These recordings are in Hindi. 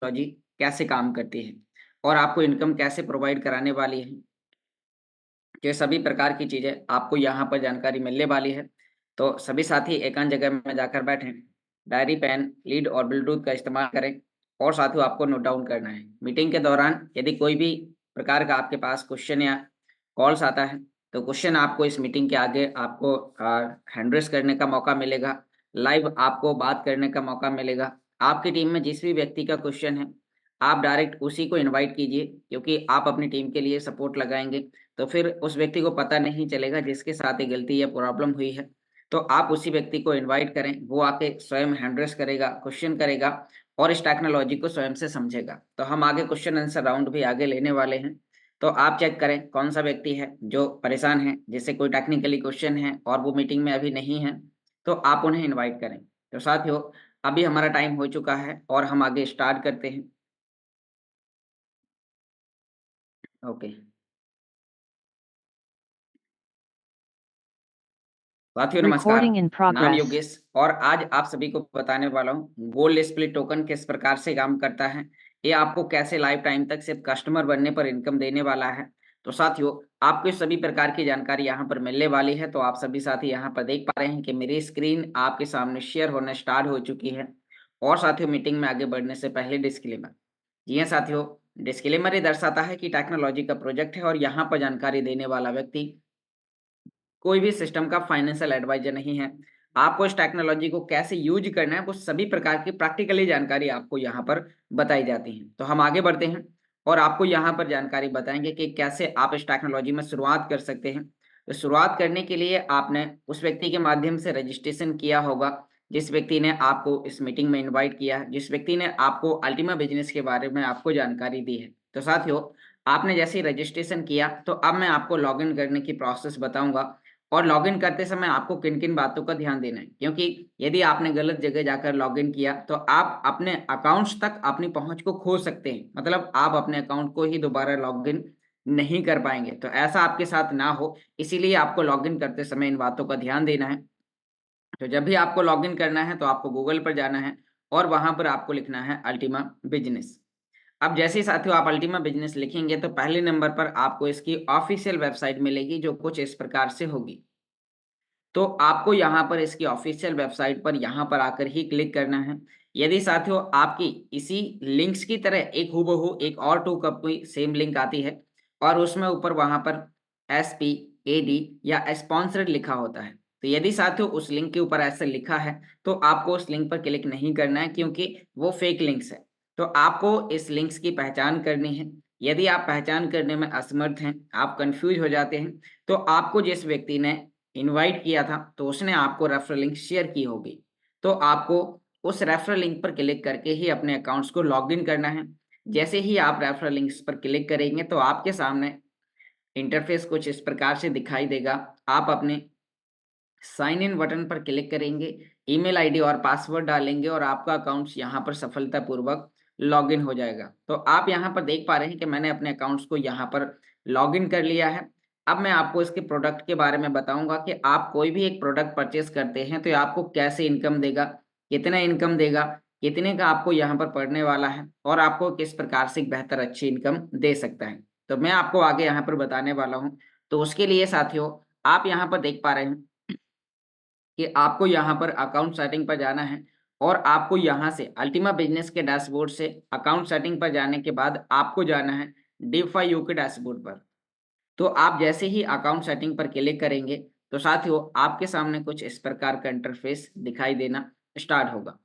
टेक्नोलॉजी कैसे काम करती है और आपको इनकम कैसे प्रोवाइड कराने वाली है। ये सभी प्रकार की चीज़ें आपको यहाँ पर जानकारी मिलने वाली है। तो सभी साथी एकांत जगह में जाकर बैठें, डायरी, पेन, लीड और ब्लूटूथ का इस्तेमाल करें और साथियों आपको नोट डाउन करना है। मीटिंग के दौरान यदि कोई भी प्रकार का आपके पास क्वेश्चन या कॉल्स आता है, तो क्वेश्चन आपको इस मीटिंग के आगे आपको हैंड रेज़ करने का मौका मिलेगा, लाइव आपको बात करने का मौका मिलेगा। आपकी टीम में जिस भी व्यक्ति का क्वेश्चन है, आप डायरेक्ट उसी को इनवाइट कीजिए क्योंकि आप अपनी टीम के लिए सपोर्ट लगाएँगे। तो फिर उस व्यक्ति को पता नहीं चलेगा जिसके साथ ये गलती या प्रॉब्लम हुई है। तो आप उसी व्यक्ति को इनवाइट करें, वो आके स्वयं हैंड रेज़ करेगा, क्वेश्चन करेगा और इस टेक्नोलॉजी को स्वयं से समझेगा। तो हम आगे क्वेश्चन आंसर राउंड भी आगे लेने वाले हैं। तो आप चेक करें कौन-सा व्यक्ति है जो परेशान है, जिससे कोई टेक्निकली क्वेश्चन है और वो मीटिंग में अभी नहीं है, तो आप उन्हें इनवाइट करें। तो साथियों, अभी हमारा टाइम हो चुका है और हम आगे स्टार्ट करते हैं। ओके। साथियों नमस्कार, Recording in नाम progress. योगेश और आज आप सभी को बताने वाला हूँ गोल्ड स्प्लिट टोकन किस प्रकार से काम करता है, ये आपको कैसे लाइफ टाइम तक सिर्फ कस्टमर बनने पर इनकम देने वाला है। तो साथियों, आपको इस सभी प्रकार की जानकारी यहाँ पर मिलने वाली है। तो आप सभी साथी यहाँ पर देख पा रहे हैं कि मेरी स्क्रीन आपके सामने शेयर होना स्टार्ट हो चुकी है। और साथियों, मीटिंग में आगे बढ़ने से पहले डिस्क्लेमर। जी हाँ साथियों, डिस्क्लेमर ये दर्शाता है कि टेक्नोलॉजी का प्रोजेक्ट है और यहाँ पर जानकारी देने वाला व्यक्ति कोई भी सिस्टम का फाइनेंशियल एडवाइजर नहीं है। आपको इस टेक्नोलॉजी को कैसे यूज़ करना है, वो सभी प्रकार की प्रैक्टिकली जानकारी आपको यहाँ पर बताई जाती है। तो हम आगे बढ़ते हैं और आपको यहाँ पर जानकारी बताएँगे कि कैसे आप इस टेक्नोलॉजी में शुरुआत कर सकते हैं। तो शुरुआत करने के लिए आपने उस व्यक्ति के माध्यम से रजिस्ट्रेशन किया होगा, जिस व्यक्ति ने आपको इस मीटिंग में इनवाइट किया है, जिस व्यक्ति ने आपको अल्टीमा बिज़नेस के बारे में आपको जानकारी दी है। तो साथियों, आपने जैसे ही रजिस्ट्रेशन किया, तो अब मैं आपको लॉगिन करने की प्रोसेस बताऊँगा और लॉगिन करते समय आपको किन-किन बातों का ध्यान देना है, क्योंकि यदि आपने गलत जगह जाकर लॉगिन किया, तो आप अपने अकाउंट्स तक अपनी पहुँच को खो सकते हैं। मतलब आप अपने अकाउंट को ही दोबारा लॉगिन नहीं कर पाएँगे। तो ऐसा आपके साथ ना हो, इसीलिए आपको लॉगिन करते समय इन बातों का ध्यान देना है। तो जब भी आपको लॉगिन करना है, तो आपको गूगल पर जाना है और वहाँ पर आपको लिखना है अल्टीमा बिज़नेस। अब जैसे ही साथियों आप अल्टीमा बिज़नेस लिखेंगे, तो पहले नंबर पर आपको इसकी ऑफ़िशियल वेबसाइट मिलेगी, जो कुछ इस प्रकार से होगी। तो आपको यहाँ पर इसकी ऑफ़िशियल वेबसाइट पर यहाँ पर आकर ही क्लिक करना है। यदि साथियों आपकी इसी लिंक्स की तरह एक हूबहू एक और 2 कॉपी सेम लिंक आती है और उसमें ऊपर वहाँ पर एसपीएडी या स्पॉन्सर्ड लिखा होता है। तो यदि साथियों उस लिंक के ऊपर ऐसा लिखा है, तो आपको उस लिंक पर क्लिक नहीं करना है क्योंकि वो फ़ेक लिंक्स है। तो आपको इस लिंक्स की पहचान करनी है। यदि आप पहचान करने में असमर्थ हैं, आप कन्फ्यूज़ हो जाते हैं, तो आपको जिस व्यक्ति ने इनवाइट किया था, तो उसने आपको रेफरल लिंक शेयर की होगी। तो आपको उस रेफरल लिंक पर क्लिक करके ही अपने अकाउंट्स को लॉगिन करना है। जैसे ही आप रेफरल लिंक्स पर क्लिक करेंगे, तो आपके सामने इंटरफ़ेस कुछ इस प्रकार से दिखाई देगा। आप अपने साइन इन बटन पर क्लिक करेंगे, ईमेल आईडी और पासवर्ड डालेंगे और आपका अकाउंट्स यहाँ पर सफलतापूर्वक लॉगिन हो जाएगा। तो आप यहाँ पर देख पा रहे हैं कि मैंने अपने अकाउंट्स को यहाँ पर लॉगिन कर लिया है। अब मैं आपको इसके प्रोडक्ट के बारे में बताऊँगा कि आप कोई भी एक प्रोडक्ट परचेज़ करते हैं, तो ये आपको कैसे इनकम देगा, कितना इनकम देगा, कितने का आपको यहाँ पर पड़ने वाला है और आपको किस प्रकार से एक बेहतर अच्छी इनकम दे सकता है। तो मैं आपको आगे यहाँ पर बताने वाला हूँ। तो उसके लिए साथियों, आप यहाँ पर देख पा रहे हैं कि आपको यहाँ पर अकाउंट सेटिंग पर जाना है और आपको यहाँ से अल्टीमा बिज़नेस के डैशबोर्ड से अकाउंट सेटिंग पर जाने के बाद आपको जाना है DeFi के डैशबोर्ड पर। तो आप जैसे ही अकाउंट सेटिंग पर क्लिक करेंगे, तो साथियों आपके सामने कुछ इस प्रकार का इंटरफ़ेस दिखाई देना स्टार्ट होगा।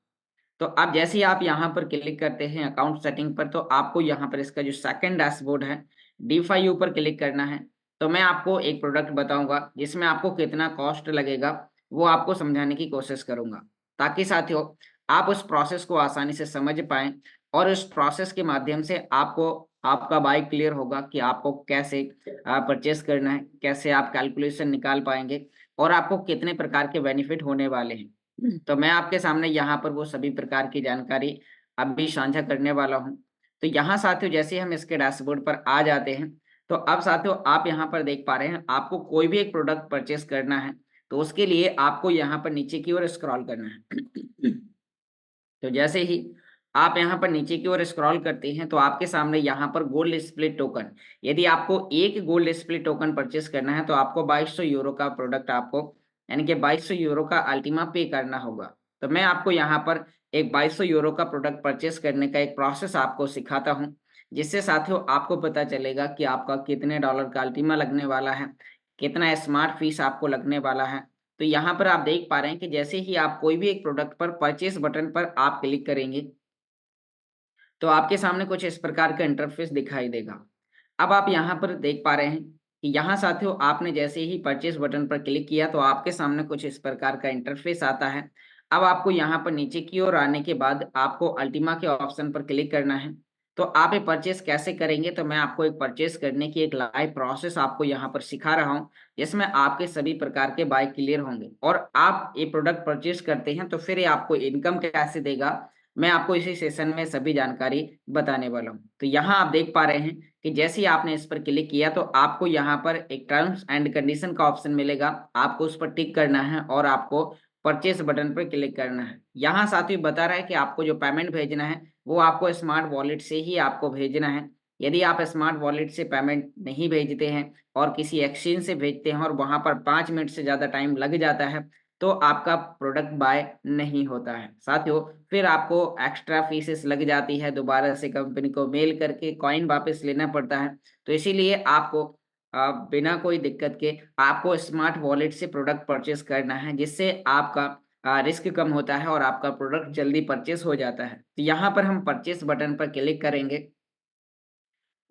तो अब जैसे ही आप यहाँ पर क्लिक करते हैं अकाउंट सेटिंग पर, तो आपको यहाँ पर इसका जो सेकंड डैशबोर्ड है, DeFi पर क्लिक करना है। तो मैं आपको एक प्रोडक्ट बताऊँगा, जिसमें आपको कितना कॉस्ट लगेगा, वो आपको समझाने की कोशिश करूँगा। ताकि साथियों, आप उस प्रोसेस को आसानी से समझ पाएँ और उस प्रोसेस के माध्यम से आपको आपका बाय क्लियर होगा कि आपको कैसे परचेज़ करना है, कैसे आप कैलकुलेशन निकाल पाएँगे और आपको कितने प्रकार के बेनिफिट होने वाले हैं। तो मैं आपके सामने यहाँ पर वो सभी प्रकार की जानकारी अभी साझा करने वाला हूँ। तो यहाँ साथियों जैसे ही हम इसके डैशबोर्ड पर आ जाते हैं, तो अब साथियों आप यहाँ पर देख पा रहे हैं, आपको कोई भी एक प्रोडक्ट परचेज़ करना है, तो उसके लिए आपको यहाँ पर नीचे की ओर स्क्रॉल करना है। तो जैसे ही आप यहाँ पर नीचे की ओर स्क्रॉल करते हैं तो आपके सामने यहाँ पर गोल्ड स्प्लिट टोकन, यदि आपको एक गोल्ड स्प्लिट टोकन परचेस करना है तो आपको 2200 यूरो का प्रोडक्ट आपको यानी कि 2200 यूरो का अल्टीमा पे करना होगा। तो मैं आपको यहाँ पर एक 2200 यूरो का प्रोडक्ट परचेस करने का एक प्रोसेस आपको सिखाता हूँ, जिससे साथियों आपको पता चलेगा कि आपका कितने डॉलर का अल्टीमा लगने वाला है, कितना स्मार्ट फीस आपको लगने वाला है। तो यहाँ पर आप देख पा रहे हैं कि जैसे ही आप कोई भी एक प्रोडक्ट पर परचेस बटन पर आप क्लिक करेंगे तो आपके सामने कुछ इस प्रकार का इंटरफेस दिखाई देगा। अब आप यहाँ पर देख पा रहे हैं कि यहाँ साथियों आपने जैसे ही परचेस बटन पर क्लिक किया तो आपके सामने कुछ इस प्रकार का इंटरफेस आता है। अब आपको यहाँ पर नीचे की ओर आने के बाद आपको अल्टीमा के ऑप्शन पर क्लिक करना है। तो आप ये परचेस कैसे करेंगे, तो मैं आपको एक परचेस करने की एक लाइव प्रोसेस आपको यहाँ पर सिखा रहा हूँ, जिसमें आपके सभी प्रकार के बाय क्लियर होंगे और आप ये प्रोडक्ट परचेस करते हैं तो फिर ये आपको इनकम कैसे देगा, मैं आपको इसी सेशन में सभी जानकारी बताने वाला हूँ। तो यहाँ आप देख पा रहे हैं कि जैसे ही आपने इस पर क्लिक किया तो आपको यहाँ पर एक टर्म्स एंड कंडीशन का ऑप्शन मिलेगा, आपको उस पर टिक करना है और आपको परचेस बटन पर क्लिक करना है। यहाँ साथ ही बता रहा है कि आपको जो पेमेंट भेजना है वो आपको स्मार्ट वॉलेट से ही आपको भेजना है। यदि आप स्मार्ट वॉलेट से पेमेंट नहीं भेजते हैं और किसी एक्सचेंज से भेजते हैं और वहां पर 5 मिनट से ज्यादा टाइम लग जाता है तो आपका प्रोडक्ट बाय नहीं होता है साथियों। फिर आपको एक्स्ट्रा फीसेस लग जाती है, दोबारा से कंपनी को मेल करके कॉइन वापस लेना पड़ता है। तो इसीलिए आपको बिना कोई दिक्कत के आपको स्मार्ट वॉलेट से प्रोडक्ट परचेस करना है, जिससे आपका रिस्क कम होता है और आपका प्रोडक्ट जल्दी परचेस हो जाता है। तो यहाँ पर हम परचेस बटन पर क्लिक करेंगे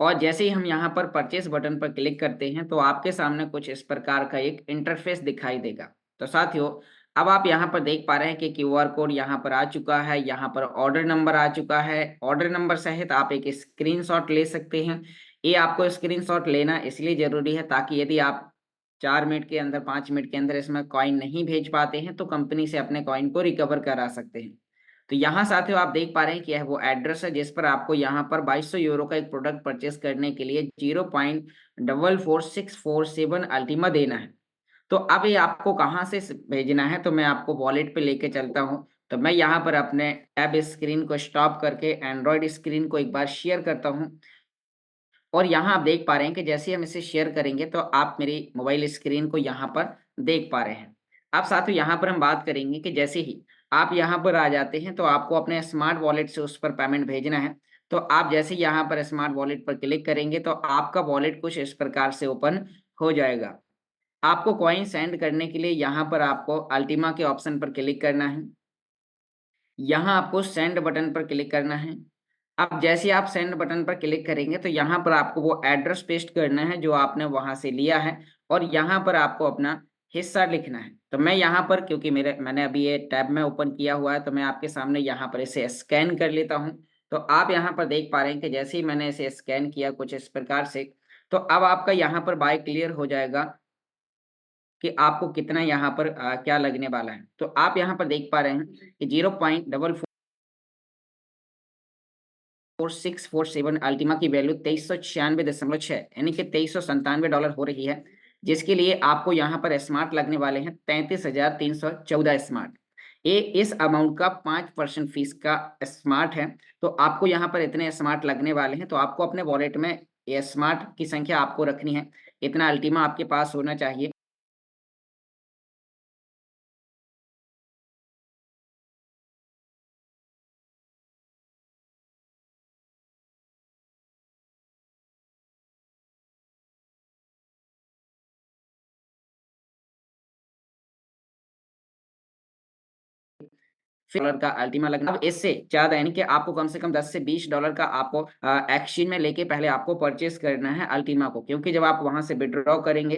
और जैसे ही हम यहाँ पर परचेस बटन पर क्लिक करते हैं तो आपके सामने कुछ इस प्रकार का एक इंटरफेस दिखाई देगा। तो साथियों अब आप यहाँ पर देख पा रहे हैं कि क्यूआर कोड यहाँ पर आ चुका है, यहाँ पर ऑर्डर नंबर आ चुका है। ऑर्डर नंबर सहित आप एक स्क्रीनशॉट ले सकते हैं। ये आपको स्क्रीनशॉट लेना इसलिए जरूरी है ताकि यदि आप 4 मिनट के अंदर 5 मिनट के अंदर इसमें कॉइन नहीं भेज पाते हैं तो कंपनी से अपने कॉइन को रिकवर करा सकते हैं। तो यहाँ साथियों आप देख पा रहे हैं कि यह वो एड्रेस है जिस पर आपको यहाँ पर 2200 यूरो का एक प्रोडक्ट परचेस करने के लिए 0.44647 अल्टीमा देना है। तो अब ये आपको कहाँ से भेजना है, तो मैं आपको वॉलेट पे लेके चलता हूँ। तो मैं यहाँ पर अपने टैब स्क्रीन को स्टॉप करके एंड्रॉयड स्क्रीन को एक बार शेयर करता हूँ और यहाँ आप देख पा रहे हैं कि जैसे ही हम इसे शेयर करेंगे तो आप मेरी मोबाइल स्क्रीन को यहाँ पर देख पा रहे हैं। अब साथियों यहाँ पर हम बात करेंगे कि जैसे ही आप यहाँ पर आ जाते हैं तो आपको अपने स्मार्ट वॉलेट से उस पर पेमेंट भेजना है। तो आप जैसे ही यहाँ पर स्मार्ट वॉलेट पर क्लिक करेंगे तो आपका वॉलेट कुछ इस प्रकार से ओपन हो जाएगा। आपको कॉइन सेंड करने के लिए यहाँ पर आपको अल्टीमा के ऑप्शन पर क्लिक करना है। यहाँ आपको सेंड बटन पर क्लिक करना है। अब जैसे आप सेंड बटन पर क्लिक करेंगे तो यहाँ पर आपको वो एड्रेस पेस्ट करना है जो आपने वहां से लिया है और यहाँ पर आपको अपना हिस्सा लिखना है। तो मैं यहाँ पर क्योंकि मैंने अभी ये टैब में ओपन किया हुआ है तो मैं आपके सामने यहाँ पर इसे स्कैन कर लेता हूँ। तो आप यहाँ पर देख पा रहे हैं कि जैसे ही मैंने इसे स्कैन किया कुछ इस प्रकार से, तो अब आपका यहाँ पर बाय क्लियर हो जाएगा कि आपको कितना यहाँ पर क्या लगने वाला है। तो आप यहाँ पर देख पा रहे हैं कि 0.44647 अल्टीमा की वैल्यू 2396.6 यानी कि $2397 हो रही है, जिसके लिए आपको यहाँ पर स्मार्ट लगने वाले हैं 33,314 स्मार्ट। ये इस अमाउंट का 5% फीस का स्मार्ट है। तो आपको यहाँ पर इतने स्मार्ट लगने वाले हैं, तो आपको अपने वॉलेट में ये स्मार्ट की संख्या आपको रखनी है, इतना अल्टीमा आपके पास होना चाहिए। डॉलर का अल्टीमा लगना। अब इससे ज़्यादा यानी कि आपको कम से कम $10 से $20 का आपको एक्सचेंज में लेके पहले आपको परचेज़ करना है अल्टीमा को, क्योंकि जब आप वहाँ से विथड्रॉ करेंगे,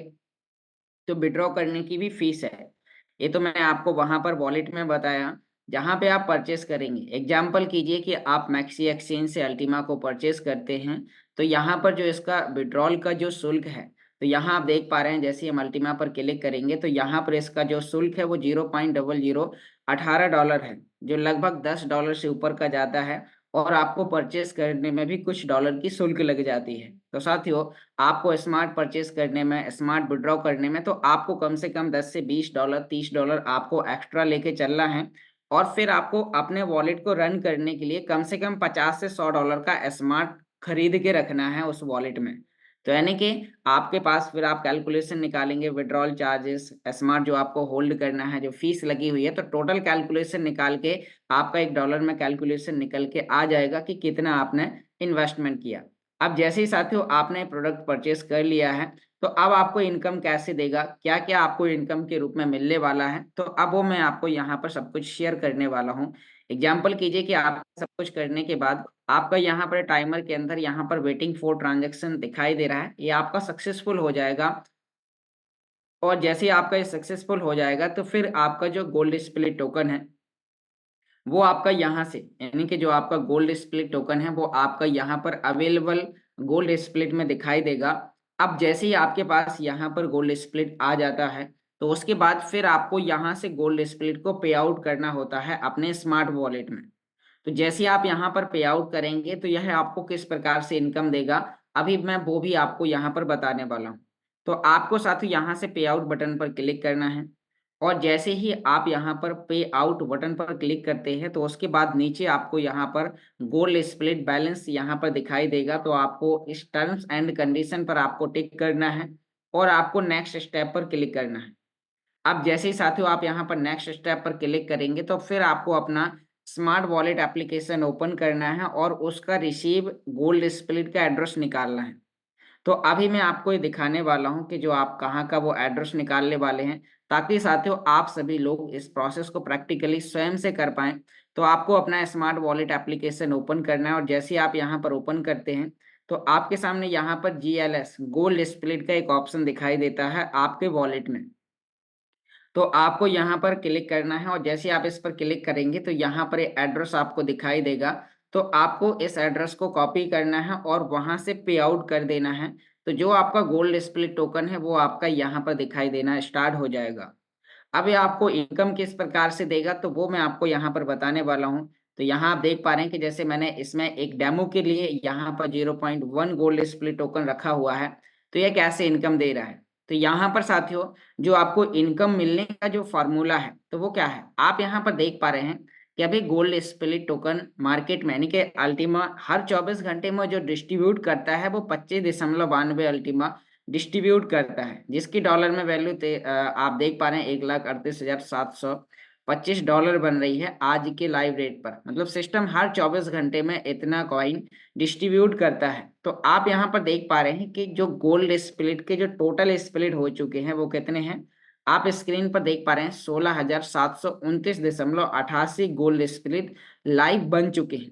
तो विथड्रॉ करने की भी फीस है। ये तो मैंने आपको वहाँ पर वॉलेट में बताया, जहाँ पे आप परचेज़ करेंगे। एग्ज़ाम्पल कीजिए कि आप मैक्सी एक्सचेंज से अल्टीमा को परचेज़ करते हैं, तो यहाँ पर जो इसका विथड्रॉल का जो शुल्क है, तो यहाँ आप देख पा रहे हैं जैसे ही हम अल्टीमा पर क्लिक करेंगे, तो यहाँ पर इसका जो शुल्क है वो 0.0018 डॉलर है, जो लगभग $10 से ऊपर का जाता है और आपको परचेज़ करने में भी कुछ डॉलर की शुल्क लग जाती है। तो साथियों आपको स्मार्ट परचेज़ करने में, स्मार्ट विथड्रॉ करने में तो आपको कम से कम $10 से $20, $30 आपको एक्स्ट्रा लेके चलना है और फिर आपको अपने वॉलेट को रन करने के लिए कम से कम 50 से $100 का स्मार्ट खरीद के रखना है उस वॉलेट में। तो यानी कि आपके पास फिर आप कैलकुलेशन निकालेंगे, विड्रॉल चार्जेस, स्मार्ट जो आपको होल्ड करना है, जो फीस लगी हुई है, तो टोटल कैलकुलेशन निकाल के आपका $1 में कैलकुलेशन निकल के आ जाएगा कि कितना आपने इन्वेस्टमेंट किया। अब जैसे ही साथियों आपने प्रोडक्ट परचेस कर लिया है, तो अब आपको इनकम कैसे देगा, क्या क्या आपको इनकम के रूप में मिलने वाला है, तो अब वो मैं आपको यहाँ पर सब कुछ शेयर करने वाला हूँ। एग्जाम्पल कीजिए कि आप सब कुछ करने के बाद आपका यहाँ पर टाइमर के अंदर यहाँ पर वेटिंग फॉर ट्रांजेक्शन दिखाई दे रहा है, ये आपका सक्सेसफुल हो जाएगा। और जैसे ही आपका ये सक्सेसफुल हो जाएगा तो फिर आपका जो गोल्ड स्प्लिट टोकन है वो आपका यहाँ से, यानी कि जो आपका गोल्ड स्प्लिट टोकन है वो आपका यहाँ पर अवेलेबल गोल्ड स्प्लिट में दिखाई देगा। अब जैसे ही आपके पास यहाँ पर गोल्ड स्प्लिट आ जाता है तो उसके बाद फिर आपको यहाँ से गोल्ड स्प्लिट को पे आउट करना होता है अपने स्मार्ट वॉलेट में। तो जैसे ही आप यहाँ पर पे आउट करेंगे तो यह आपको किस प्रकार से इनकम देगा, अभी मैं वो भी आपको यहाँ पर बताने वाला हूँ। तो आपको साथियों यहाँ से पे आउट बटन पर क्लिक करना है, और जैसे ही आप यहाँ पर पे आउट बटन पर क्लिक करते हैं तो उसके बाद नीचे आपको यहाँ पर गोल्ड स्प्लिट बैलेंस यहाँ पर दिखाई देगा। तो आपको इस टर्म्स एंड कंडीशन पर आपको टिक करना है और आपको नेक्स्ट स्टेप पर क्लिक करना है। अब जैसे ही साथियों आप यहाँ पर नेक्स्ट स्टेप पर क्लिक करेंगे तो फिर आपको अपना स्मार्ट वॉलेट एप्लीकेशन ओपन करना है और उसका रिसीव गोल्ड स्प्लिट का एड्रेस निकालना है। तो अभी मैं आपको ये दिखाने वाला हूँ कि जो आप कहाँ का वो एड्रेस निकालने वाले हैं, ताकि साथियों आप सभी लोग इस प्रोसेस को प्रैक्टिकली स्वयं से कर पाएं। तो आपको अपना स्मार्ट वॉलेट एप्लीकेशन ओपन करना है, और जैसे ही आप यहाँ पर ओपन करते हैं तो आपके सामने यहाँ पर GLS गोल्ड स्प्लिट का एक ऑप्शन दिखाई देता है आपके वॉलेट में। तो आपको यहाँ पर क्लिक करना है, और जैसे आप इस पर क्लिक करेंगे तो यहाँ पर एड्रेस आपको दिखाई देगा। तो आपको इस एड्रेस को कॉपी करना है और वहां से पे आउट कर देना है। तो जो आपका गोल्ड स्प्लिट टोकन है वो आपका यहाँ पर दिखाई देना स्टार्ट हो जाएगा। अब ये आपको इनकम किस प्रकार से देगा तो वो मैं आपको यहाँ पर बताने वाला हूँ। तो यहाँ आप देख पा रहे हैं कि जैसे मैंने इसमें एक डेमो के लिए यहाँ पर 0.1 गोल्ड स्प्लिट टोकन रखा हुआ है, तो ये कैसे इनकम दे रहा है। तो यहाँ पर साथियों जो आपको इनकम मिलने का जो फॉर्मूला है तो वो क्या है, आप यहाँ पर देख पा रहे हैं कि अभी गोल्ड स्प्लिट टोकन मार्केट में यानी कि अल्टीमा हर 24 घंटे में जो डिस्ट्रीब्यूट करता है वो 25.92 अल्टीमा डिस्ट्रीब्यूट करता है, जिसकी डॉलर में वैल्यू आप देख पा रहे हैं $1,38,725 बन रही है आज के लाइव रेट पर। मतलब सिस्टम हर 24 घंटे में इतना कॉइन डिस्ट्रीब्यूट करता है। तो आप यहाँ पर देख पा रहे हैं कि जो गोल्ड स्प्लिट के जो टोटल स्प्लिट हो चुके हैं वो कितने हैं, आप स्क्रीन पर देख पा रहे हैं 16,729.88 गोल्ड स्प्लिट लाइव बन चुके हैं।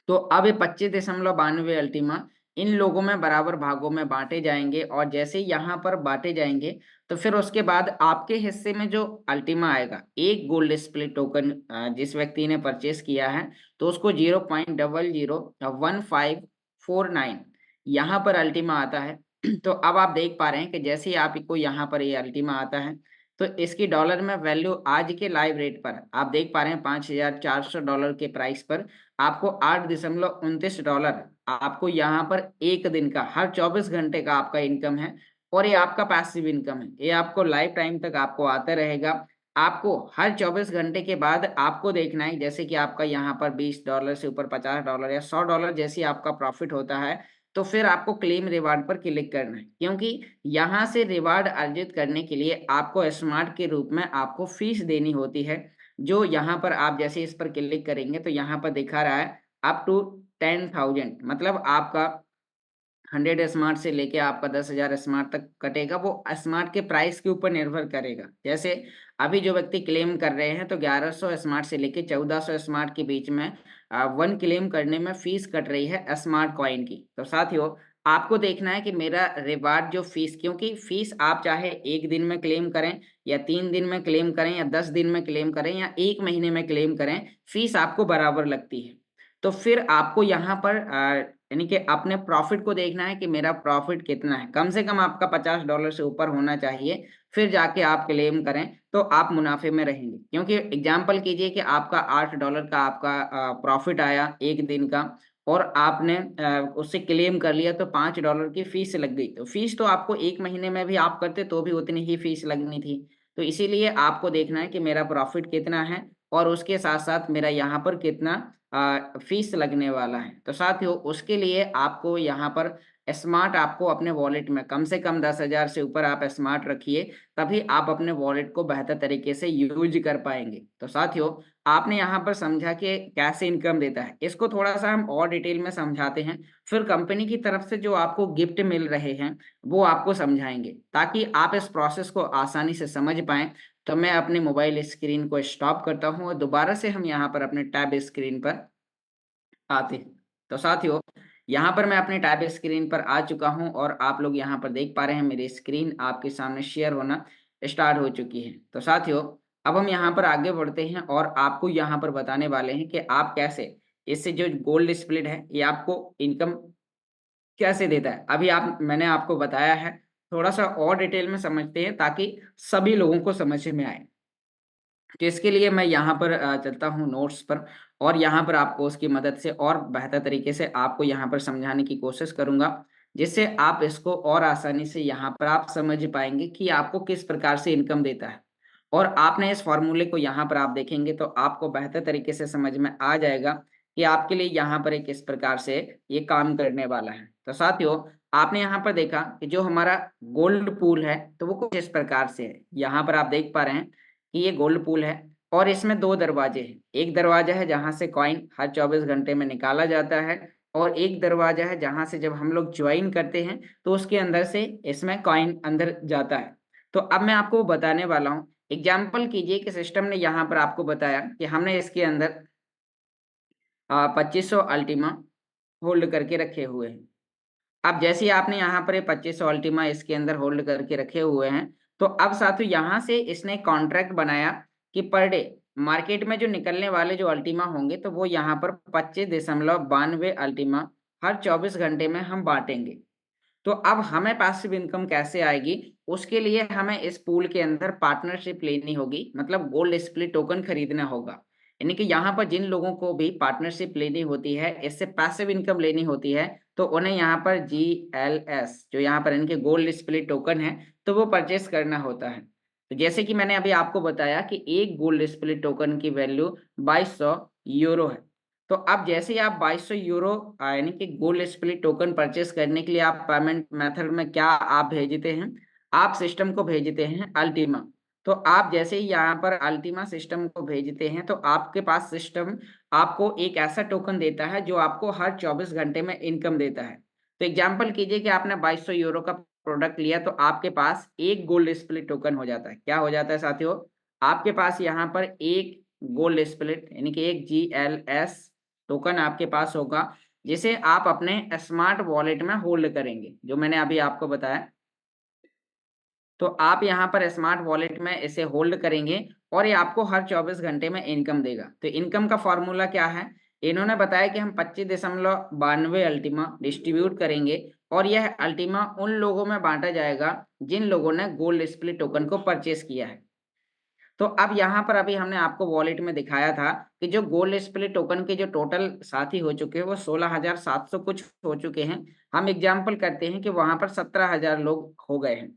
तो अब ये 25.92 अल्टीमा इन लोगों में बराबर भागों में बांटे जाएंगे, और जैसे ही यहाँ पर बांटे जाएंगे तो फिर उसके बाद आपके हिस्से में जो अल्टीमा आएगा, एक गोल्ड स्प्लिट टोकन जिस व्यक्ति ने परचेस किया है तो उसको 0.001549 यहाँ पर अल्टीमा आता है। तो अब आप देख पा रहे हैं कि जैसे ही आपको यहाँ पर ये अल्टीमा आता है तो इसकी डॉलर में वैल्यू आज के लाइव रेट पर आप देख पा रहे हैं $5,400 के प्राइस पर आपको $8.29 आपको यहाँ पर एक दिन का हर 24 घंटे का आपका इनकम है। और ये आपका पैसिव इनकम है, ये आपको लाइफ टाइम तक आपको आता रहेगा। आपको हर 24 घंटे के बाद आपको देखना है, जैसे कि आपका यहाँ पर $20 से ऊपर $50 या $100 जैसी आपका प्रॉफिट होता है तो फिर आपको क्लेम रिवार्ड पर क्लिक करना है, क्योंकि यहाँ से रिवार्ड अर्जित करने के लिए आपको स्मार्ट के रूप में आपको फीस देनी होती है। जो यहाँ पर आप जैसे इस पर क्लिक करेंगे तो यहाँ पर दिखा रहा है अप टू 10,000, मतलब आपका 100 स्मार्ट से लेके आपका 10,000 स्मार्ट तक कटेगा। वो स्मार्ट के प्राइस के ऊपर निर्भर करेगा। जैसे अभी जो व्यक्ति क्लेम कर रहे हैं तो 1100 स्मार्ट से लेके 1400 स्मार्ट के बीच में वन क्लेम करने में फीस कट रही है स्मार्ट कॉइन की। तो साथियों आपको देखना है कि मेरा रिवार्ड जो फीस, क्योंकि फीस आप चाहे एक दिन में क्लेम करें या 3 दिन में क्लेम करें या 10 दिन में क्लेम करें या 1 महीने में क्लेम करें, फीस आपको बराबर लगती है। तो फिर आपको यहाँ पर यानी कि अपने प्रॉफिट को देखना है कि मेरा प्रॉफिट कितना है, कम से कम आपका $50 से ऊपर होना चाहिए, फिर जाके आप क्लेम करें तो आप मुनाफे में रहेंगे। क्योंकि एग्जांपल कीजिए कि आपका $8 का आपका प्रॉफिट आया एक दिन का, और आपने उससे क्लेम कर लिया तो $5 की फीस लग गई। तो फीस तो आपको 1 महीने में भी आप करते तो भी उतनी ही फीस लगनी थी। तो इसीलिए आपको देखना है कि मेरा प्रॉफिट कितना है और उसके साथ-साथ मेरा यहाँ पर कितना फीस लगने वाला है। तो साथियों उसके लिए आपको यहाँ पर स्मार्ट आपको अपने वॉलेट में कम से कम 10,000 से ऊपर आप स्मार्ट रखिए, तभी आप अपने वॉलेट को बेहतर तरीके से यूज़ कर पाएँगे। तो साथियों आपने यहाँ पर समझा कि कैसे इनकम देता है। इसको थोड़ा-सा हम और डिटेल में समझाते हैं, फिर कंपनी की तरफ से जो आपको गिफ्ट मिल रहे हैं, वो आपको समझाएँगे, ताकि आप इस प्रोसेस को आसानी से समझ पाएँ। तो मैं अपने मोबाइल स्क्रीन को स्टॉप करता हूँ और दोबारा से हम यहाँ पर अपने टैब स्क्रीन पर आते हैं। तो साथियों, यहाँ पर मैं अपने टैब स्क्रीन पर आ चुका हूँ और आप लोग यहाँ पर देख पा रहे हैं मेरी स्क्रीन आपके सामने शेयर होना स्टार्ट हो चुकी है। तो साथियों, अब हम यहाँ पर आगे बढ़ते हैं और आपको यहाँ पर बताने वाले हैं कि आप कैसे इससे जो गोल्ड स्प्लिट है, ये आपको इनकम कैसे देता है। अभी आप मैंने आपको बताया है, थोड़ा-सा और डिटेल में समझते हैं ताकि सभी लोगों को समझ में आए। तो इसके लिए मैं यहाँ पर चलता हूँ नोट्स पर और यहाँ पर आपको उसकी मदद से और बेहतर तरीके से आपको यहाँ पर समझाने की कोशिश करूँगा, जिससे आप इसको और आसानी से यहाँ पर आप समझ पाएँगे कि आपको किस प्रकार से इनकम देता है। और आपने इस फ़ॉर्मूले को यहाँ पर आप देखेंगे तो आपको बेहतर तरीके से समझ में आ जाएगा कि आपके लिए यहाँ पर ये किस प्रकार से ये काम करने वाला है। तो साथियों, आपने यहाँ पर देखा कि जो हमारा गोल्ड पूल है, तो वो कुछ इस प्रकार से है। यहाँ पर आप देख पा रहे हैं कि ये गोल्ड पूल है और इसमें 2 दरवाजे हैं। एक दरवाजा है जहाँ से कॉइन हर 24 घंटे में निकाला जाता है और एक दरवाजा है जहाँ से जब हम लोग जॉइन करते हैं, तो उसके अंदर से इसमें कॉइन अंदर जाता है। तो अब मैं आपको बताने वाला हूँ, एग्ज़ाम्पल कीजिए कि सिस्टम ने यहाँ पर आपको बताया कि हमने इसके अंदर 2500 अल्टीमा होल्ड करके रखे हुए हैं। अब जैसे ही आपने यहाँ पर ये 2500 अल्टीमा इसके अंदर होल्ड करके रखे हुए हैं, तो अब साथियों यहाँ से इसने कॉन्ट्रैक्ट बनाया कि पर डे मार्केट में जो निकलने वाले जो अल्टीमा होंगे, तो वो यहाँ पर 25.92 अल्टीमा हर 24 घंटे में हम बाँटेंगे। तो अब हमें पैसिव इनकम कैसे आएगी? उसके लिए हमें इस पूल के अंदर पार्टनरशिप लेनी होगी, मतलब गोल्ड स्प्लिट टोकन खरीदना होगा। यानी कि यहाँ पर जिन लोगों को भी पार्टनरशिप लेनी होती है, इससे पैसिव इनकम लेनी होती है, तो उन्हें यहाँ पर जीएलएस जो यहाँ पर इनके गोल्ड स्प्लिट टोकन है, तो वो परचेज़ करना होता है। तो जैसे कि मैंने अभी आपको बताया कि एक गोल्ड स्प्लिट टोकन की वैल्यू 2200 यूरो है। तो अब जैसे ही आप 2200 यूरो यानी कि गोल्ड स्प्लिट टोकन परचेस करने के लिए आप पेमेंट मेथड में क्या आप भेजते हैं? आप सिस्टम को भेजते हैं अल्टीमा। तो आप जैसे ही यहाँ पर अल्टीमा सिस्टम को भेजते हैं, तो आपके पास सिस्टम आपको एक ऐसा टोकन देता है जो आपको हर 24 घंटे में इनकम देता है। तो एग्ज़ाम्पल कीजिए कि आपने 2200 यूरो का प्रोडक्ट लिया तो आपके पास 1 गोल्ड स्प्लिट टोकन हो जाता है। क्या हो जाता है साथियों? आपके पास यहाँ पर 1 गोल्ड स्प्लिट यानी कि 1 जीएलएस टोकन आपके पास होगा, जिसे आप अपने स्मार्ट वॉलेट में होल्ड करेंगे, जो मैंने अभी आपको बताया। तो आप यहाँ पर स्मार्ट वॉलेट में इसे होल्ड करेंगे और ये आपको हर 24 घंटे में इनकम देगा। तो इनकम का फ़ॉर्मूला क्या है? इन्होंने बताया कि हम 25.92 अल्टीमा डिस्ट्रीब्यूट करेंगे और यह अल्टीमा उन लोगों में बाँटा जाएगा, जिन लोगों ने गोल्ड स्प्लिट टोकन को परचेज़ किया है। तो अब यहाँ पर अभी हमने आपको वॉलेट में दिखाया था कि जो गोल्ड स्प्लिट टोकन के जो टोटल साथी हो चुके हैं वो 16,700 कुछ हो चुके हैं। हम एग्जांपल करते हैं कि वहाँ पर 17,000 लोग हो गए हैं।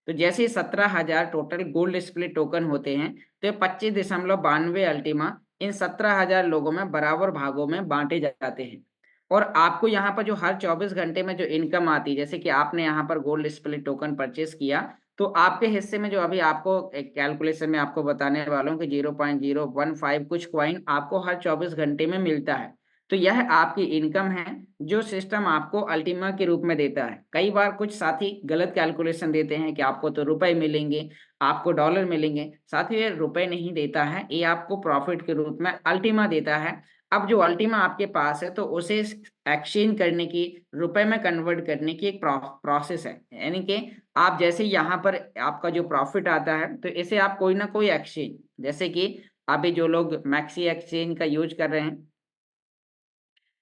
तो जैसे ही 17,000 टोटल गोल्ड स्प्लिट टोकन होते हैं, तो ये 25.92 अल्टीमा इन 17,000 लोगों में बराबर भागों में बाँटे जाते हैं। और आपको यहाँ पर जो हर 24 घंटे में जो इनकम आती है, जैसे कि आपने यहाँ पर गोल्ड स्प्लिट टोकन परचेज़ किया, तो आपके हिस्से में जो अभी आपको एक कैलकुलेशन में आपको बताने वाला हूँ कि 0.015 कुछ कॉइन आपको हर 24 घंटे में मिलता है। तो यह आपकी इनकम है, जो सिस्टम आपको अल्टीमा के रूप में देता है। कई बार कुछ साथी गलत कैलकुलेशन देते हैं कि आपको तो रुपए मिलेंगे, आपको डॉलर मिलेंगे। साथियों ये रुपए नहीं देता है, ये आपको प्रॉफ़िट के रूप में अल्टीमा देता है। अब जो अल्टीमा आपके पास है, तो उसे एक्सचेंज करने की, रुपए में कन्वर्ट करने की एक प्रोसेस है। यानी कि आप जैसे यहाँ पर आपका जो प्रॉफ़िट आता है, तो इसे आप कोई ना कोई एक्सचेंज जैसे कि अभी जो लोग मैक्सी एक्सचेंज का यूज़ कर रहे हैं,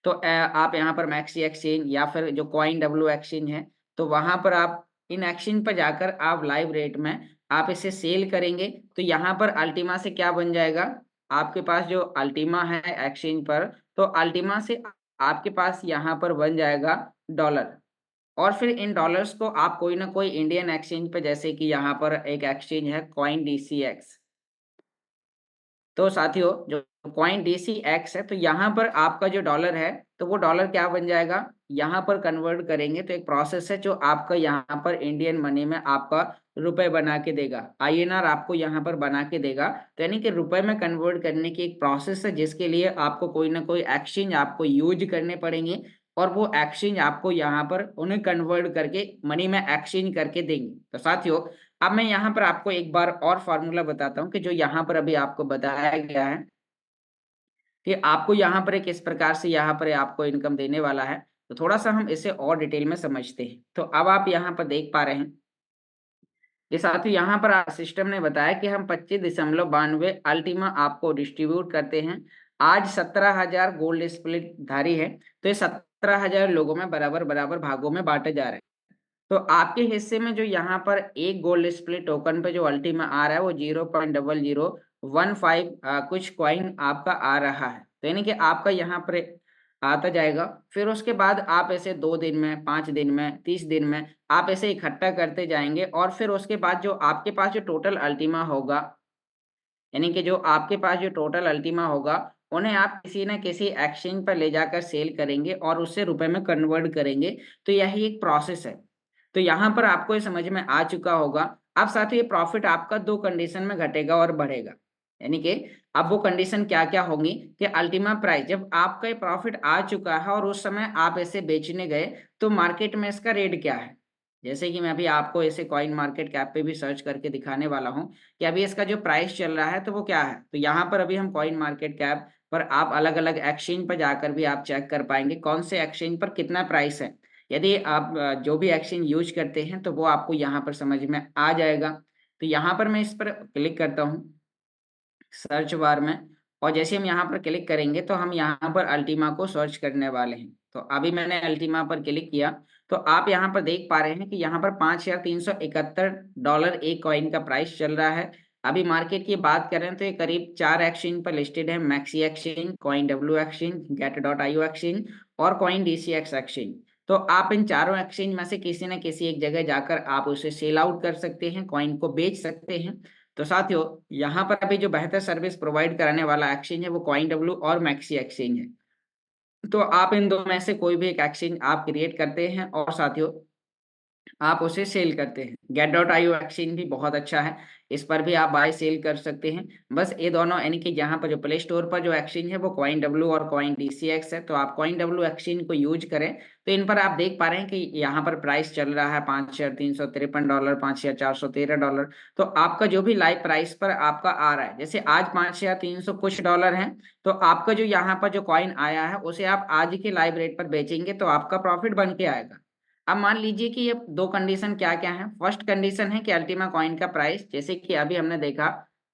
तो आप यहाँ पर मैक्सी एक्सचेंज या फिर जो कॉइन डब्ल्यू एक्सचेंज है, तो वहाँ पर आप इन एक्सचेंज पर जाकर आप लाइव रेट में आप इसे सेल करेंगे, तो यहाँ पर अल्टीमा से क्या बन जाएगा, आपके पास जो अल्टीमा है एक्सचेंज पर, तो अल्टीमा से आपके पास यहाँ पर बन जाएगा डॉलर। और फिर इन डॉलर्स को आप कोई ना कोई इंडियन एक्सचेंज पे, जैसे कि यहाँ पर एक एक्सचेंज है कॉइन डीसीएक्स। तो साथियों जो कॉइन DCX है, तो यहाँ पर आपका जो डॉलर है तो वो डॉलर क्या बन जाएगा, यहाँ पर कन्वर्ट करेंगे तो एक प्रोसेस है जो आपका यहाँ पर इंडियन मनी में आपका रुपए बना के देगा, INR आपको यहाँ पर बना के देगा। तो यानी कि रुपए में कन्वर्ट करने की एक प्रोसेस है जिसके लिए आपको कोई ना कोई एक्सचेंज आपको यूज करने पड़ेंगे, और वो एक्सचेंज आपको यहाँ पर उन्हें कन्वर्ट करके मनी में एक्सचेंज करके देंगे। तो साथियों अब मैं यहाँ पर आपको एक बार और फॉर्मूला बताता हूँ कि जो यहाँ पर अभी आपको बताया गया है कि आपको यहाँ पर किस प्रकार से यहाँ पर आपको इनकम देने वाला है। तो थोड़ा सा हम इसे और डिटेल में समझते हैं। तो अब आप यहाँ पर देख पा रहे हैं कि साथियों यहाँ पर सिस्टम ने बताया कि हम 25.92 अल्टीमा आपको डिस्ट्रीब्यूट करते हैं। आज 17,000 गोल्ड स्प्लिट धारी है, तो ये 17,000 लोगों में बराबर बराबर भागों में बांटे जा रहे हैं। तो आपके हिस्से में जो यहाँ पर एक गोल्ड स्प्लिट टोकन पे जो अल्टीमा आ रहा है वो 0.0015 कुछ कॉइन आपका आ रहा है। तो यानी कि आपका यहाँ पर आता जाएगा। फिर उसके बाद आप ऐसे 2 दिन में, 5 दिन में, 30 दिन में आप ऐसे इकट्ठा करते जाएंगे, और फिर उसके बाद जो आपके पास जो टोटल अल्टीमा होगा, यानी कि जो आपके पास जो टोटल अल्टीमा होगा उन्हें आप किसी न किसी एक्सचेंज पर ले जाकर सेल करेंगे और उससे रुपए में कन्वर्ट करेंगे। तो यही एक प्रोसेस है। तो यहाँ पर आपको ये समझ में आ चुका होगा। अब साथ ही प्रॉफिट आपका दो कंडीशन में घटेगा और बढ़ेगा, यानी कि अब वो कंडीशन क्या क्या होंगी कि अल्टीमा प्राइस जब आपका ये प्रॉफिट आ चुका है और उस समय आप इसे बेचने गए तो मार्केट में इसका रेट क्या है। जैसे कि मैं अभी आपको ऐसे कॉइन मार्केट कैप पे भी सर्च करके दिखाने वाला हूँ कि अभी इसका जो प्राइस चल रहा है तो वो क्या है। तो यहाँ पर अभी हम कॉइन मार्केट कैप पर आप अलग अलग एक्सचेंज पर जाकर भी आप चेक कर पाएंगे कौन से एक्सचेंज पर कितना प्राइस है। यदि आप जो भी एक्सचेंज यूज करते हैं तो वो आपको यहाँ पर समझ में आ जाएगा। तो यहाँ पर मैं इस पर क्लिक करता हूँ सर्च बार में, और जैसे हम यहाँ पर क्लिक करेंगे तो हम यहाँ पर अल्टीमा को सर्च करने वाले हैं। तो अभी मैंने अल्टीमा पर क्लिक किया तो आप यहाँ पर देख पा रहे हैं कि यहाँ पर $5,371 एक कॉइन का प्राइस चल रहा है। अभी मार्केट की बात करें तो ये करीब 4 एक्सचेंज पर लिस्टेड है, maxi exchange, coin W exchange, गेट.io एक्सचेंज और कॉइन DCX एक्सचेंज। तो आप इन चारों एक्सचेंज में से किसी न किसी एक जगह जाकर आप उसे सेल आउट कर सकते हैं, कॉइन को बेच सकते हैं। तो साथियों यहाँ पर अभी जो बेहतर सर्विस प्रोवाइड कराने वाला एक्सचेंज है वो कॉइन डब्ल्यू और मैक्सी एक्सचेंज है। तो आप इन दो में से कोई भी एक एक्सचेंज आप क्रिएट करते हैं और साथियों आप उसे सेल करते हैं। गेट.io एक्सचेंज भी बहुत अच्छा है, इस पर भी आप बाय सेल कर सकते हैं। बस ये दोनों यानी कि जहाँ पर जो प्ले स्टोर पर जो एक्सचेंज है वो कॉइन डब्ल्यू और कॉइन DCX है, तो आप कॉइन डब्ल्यू एक्सचेंज को यूज करें। तो इन पर आप देख पा रहे हैं कि यहाँ पर प्राइस चल रहा है $5,353, $5,413। तो आपका जो भी लाइव प्राइस पर आपका आ रहा है, जैसे आज 5,300 कुछ डॉलर है, तो आपका जो यहाँ पर जो कॉइन आया है उसे आप आज के लाइव रेट पर बेचेंगे तो आपका प्रॉफिट बन के आएगा। अब मान लीजिए कि ये दो कंडीशन क्या क्या है। फर्स्ट कंडीशन है कि अल्टीमा कॉइन का प्राइस, जैसे कि अभी हमने देखा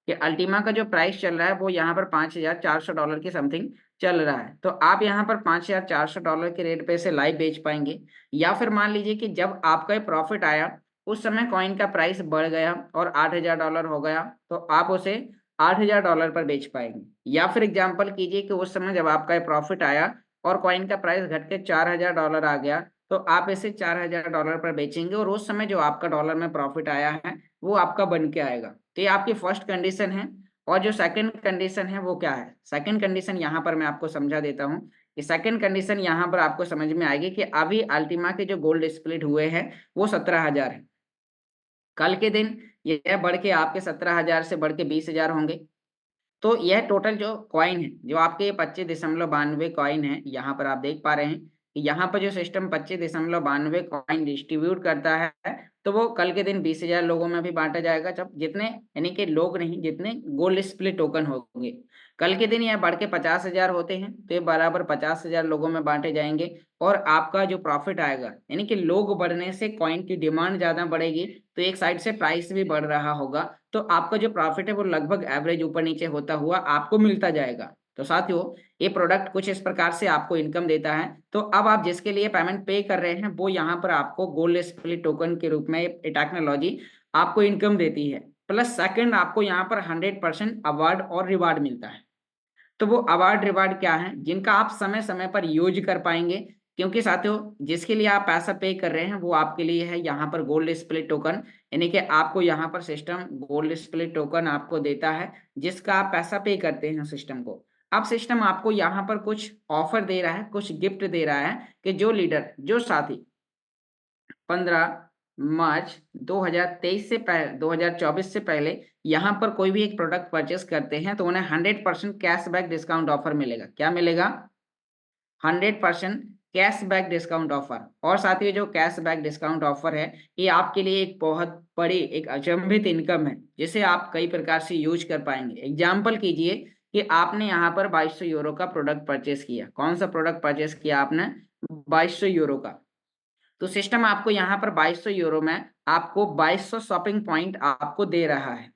कि अल्टीमा का जो प्राइस चल रहा है वो यहाँ पर $5,400 के समथिंग चल रहा है। तो आप यहाँ पर $5,400 के रेट पे इसे लाइव बेच पाएंगे। या फिर मान लीजिए कि जब आपका ये प्रॉफिट आया उस समय कॉइन का प्राइस बढ़ गया और $8,000 हो गया, तो आप उसे $8,000 पर बेच पाएंगे। या फिर एग्जाम्पल कीजिए कि उस समय जब आपका ये प्रॉफिट आया और कॉइन का प्राइस घट के $4,000 आ गया, तो आप इसे $4,000 पर बेचेंगे और उस समय जो आपका डॉलर में प्रॉफिट आया है वो आपका बन के आएगा। तो ये आपकी फर्स्ट कंडीशन है। और जो सेकंड कंडीशन है वो क्या है, सेकंड कंडीशन यहाँ पर मैं आपको समझा देता हूँ कि सेकंड कंडीशन यहाँ पर आपको समझ में आएगी कि अभी अल्टीमा के जो गोल्ड स्प्लिट हुए हैं वो 17,000 है। कल के दिन यह बढ़ के आपके 17,000 से बढ़ के 20,000 होंगे। तो यह टोटल जो कॉइन है, जो आपके 25.92 कॉइन है, यहाँ पर आप देख पा रहे हैं कि यहाँ पर जो सिस्टम 25.92 कॉइन डिस्ट्रीब्यूट करता है, तो वो कल के दिन 20,000 लोगों में भी बांटा जाएगा। जब जितने यानी कि लोग नहीं, जितने गोल्ड स्प्लिट टोकन होंगे, कल के दिन यह बढ़ के 50,000 होते हैं तो ये बराबर 50,000 लोगों में बांटे जाएंगे। और आपका जो प्रॉफिट आएगा, यानी कि लोग बढ़ने से कॉइन की डिमांड ज्यादा बढ़ेगी, तो एक साइड से प्राइस भी बढ़ रहा होगा, तो आपका जो प्रॉफिट है वो लगभग एवरेज ऊपर नीचे होता हुआ आपको मिलता जाएगा। तो साथियों ये प्रोडक्ट कुछ इस प्रकार से आपको इनकम देता है। तो अब आप जिसके लिए पेमेंट पे कर रहे हैं वो यहाँ पर आपको गोल्ड स्प्लिट टोकन के रूप में ये टेक्नोलॉजी आपको इनकम देती है। प्लस सेकंड आपको यहाँ पर 100% अवार्ड और रिवार्ड मिलता है। तो वो अवार्ड रिवार्ड क्या है जिनका आप समय समय पर यूज कर पाएंगे, क्योंकि साथियों जिसके लिए आप पैसा पे कर रहे हैं वो आपके लिए है यहाँ पर गोल्ड स्प्लिट टोकन, यानी कि आपको यहाँ पर सिस्टम गोल्ड स्प्लिट टोकन आपको देता है जिसका आप पैसा पे करते हैं सिस्टम को। अब सिस्टम आपको यहाँ पर कुछ ऑफर दे रहा है, कुछ गिफ्ट दे रहा है कि जो लीडर, जो साथी 15 मार्च 2023 से पहले 2024 से पहले यहाँ पर कोई भी एक प्रोडक्ट परचेस करते हैं तो उन्हें 100% कैशबैक डिस्काउंट ऑफर मिलेगा। क्या मिलेगा? 100% कैशबैक डिस्काउंट ऑफर। और साथ ही जो कैशबैक डिस्काउंट ऑफर है ये आपके लिए एक बहुत बड़ी एक अचंभित इनकम है जिसे आप कई प्रकार से यूज कर पाएंगे। एग्जाम्पल कीजिए कि आपने यहाँ पर 2200 यूरो का प्रोडक्ट परचेस किया। कौन सा प्रोडक्ट परचेस किया आपने? 2200 यूरो का। तो सिस्टम आपको यहाँ पर 2200 यूरो में आपको 2200 शॉपिंग पॉइंट आपको दे रहा है।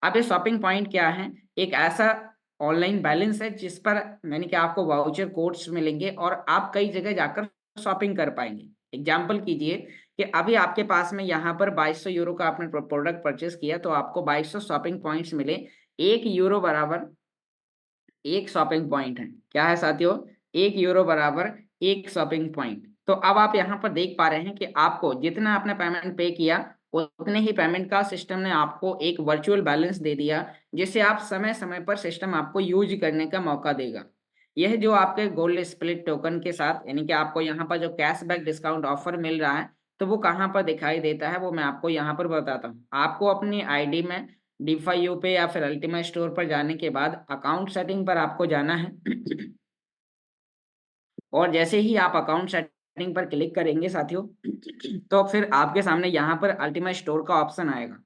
अब ये शॉपिंग पॉइंट क्या है? एक ऐसा ऑनलाइन बैलेंस है जिस पर यानी कि आपको वाउचर कोड्स मिलेंगे और आप कई जगह जाकर शॉपिंग कर पाएंगे। एग्जाम्पल कीजिए कि अभी आपके पास में यहाँ पर 2200 यूरो का आपने प्रोडक्ट परचेस किया तो आपको 2200 शॉपिंग पॉइंट्स मिले। 1 यूरो बराबर एक शॉपिंग पॉइंट है। क्या है साथियों? 1 यूरो बराबर एक शॉपिंग पॉइंट। तो अब आप यहाँ पर देख पा रहे हैं कि आपको जितना आपने पेमेंट पे किया उतने ही पेमेंट का सिस्टम ने आपको एक वर्चुअल बैलेंस दे दिया जिसे आप समय समय पर सिस्टम आपको यूज करने का मौका देगा। यह जो आपके गोल्ड स्प्लिट टोकन के साथ यानी कि आपको यहाँ पर जो कैशबैक डिस्काउंट ऑफर मिल रहा है तो वो कहाँ पर दिखाई देता है वो मैं आपको यहाँ पर बताता हूँ। आपको अपनी आईडी में डीफाई यू पे या फिर अल्टीमा स्टोर पर जाने के बाद अकाउंट सेटिंग पर आपको जाना है और जैसे ही आप अकाउंट सेटिंग पर क्लिक करेंगे साथियों तो फिर आपके सामने यहाँ पर अल्टीमा स्टोर का ऑप्शन आएगा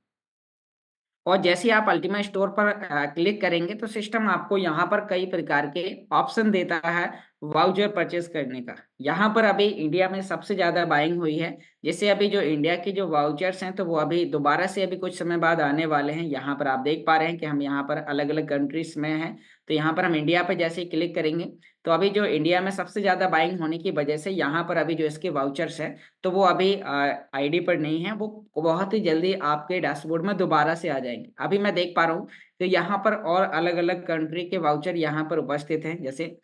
और जैसे ही आप अल्टीमा स्टोर पर क्लिक करेंगे तो सिस्टम आपको यहाँ पर कई प्रकार के ऑप्शन देता है वाउचर परचेस करने का। यहाँ पर अभी इंडिया में सबसे ज्यादा बाइंग हुई है, जैसे अभी जो इंडिया की जो वाउचर्स हैं तो वो अभी दोबारा से अभी कुछ समय बाद आने वाले हैं। यहाँ पर आप देख पा रहे हैं कि हम यहाँ पर अलग अलग कंट्रीज में हैं। तो यहाँ पर हम इंडिया पर जैसे ही क्लिक करेंगे तो अभी जो इंडिया में सबसे ज्यादा बाइंग होने की वजह से यहाँ पर अभी जो इसके वाउचर्स है तो वो अभी आईडी पर नहीं है, वो बहुत ही जल्दी आपके डैशबोर्ड में दोबारा से आ जाएंगे। अभी मैं देख पा रहा हूँ कि यहाँ पर और अलग अलग कंट्री के वाउचर यहाँ पर उपस्थित हैं, जैसे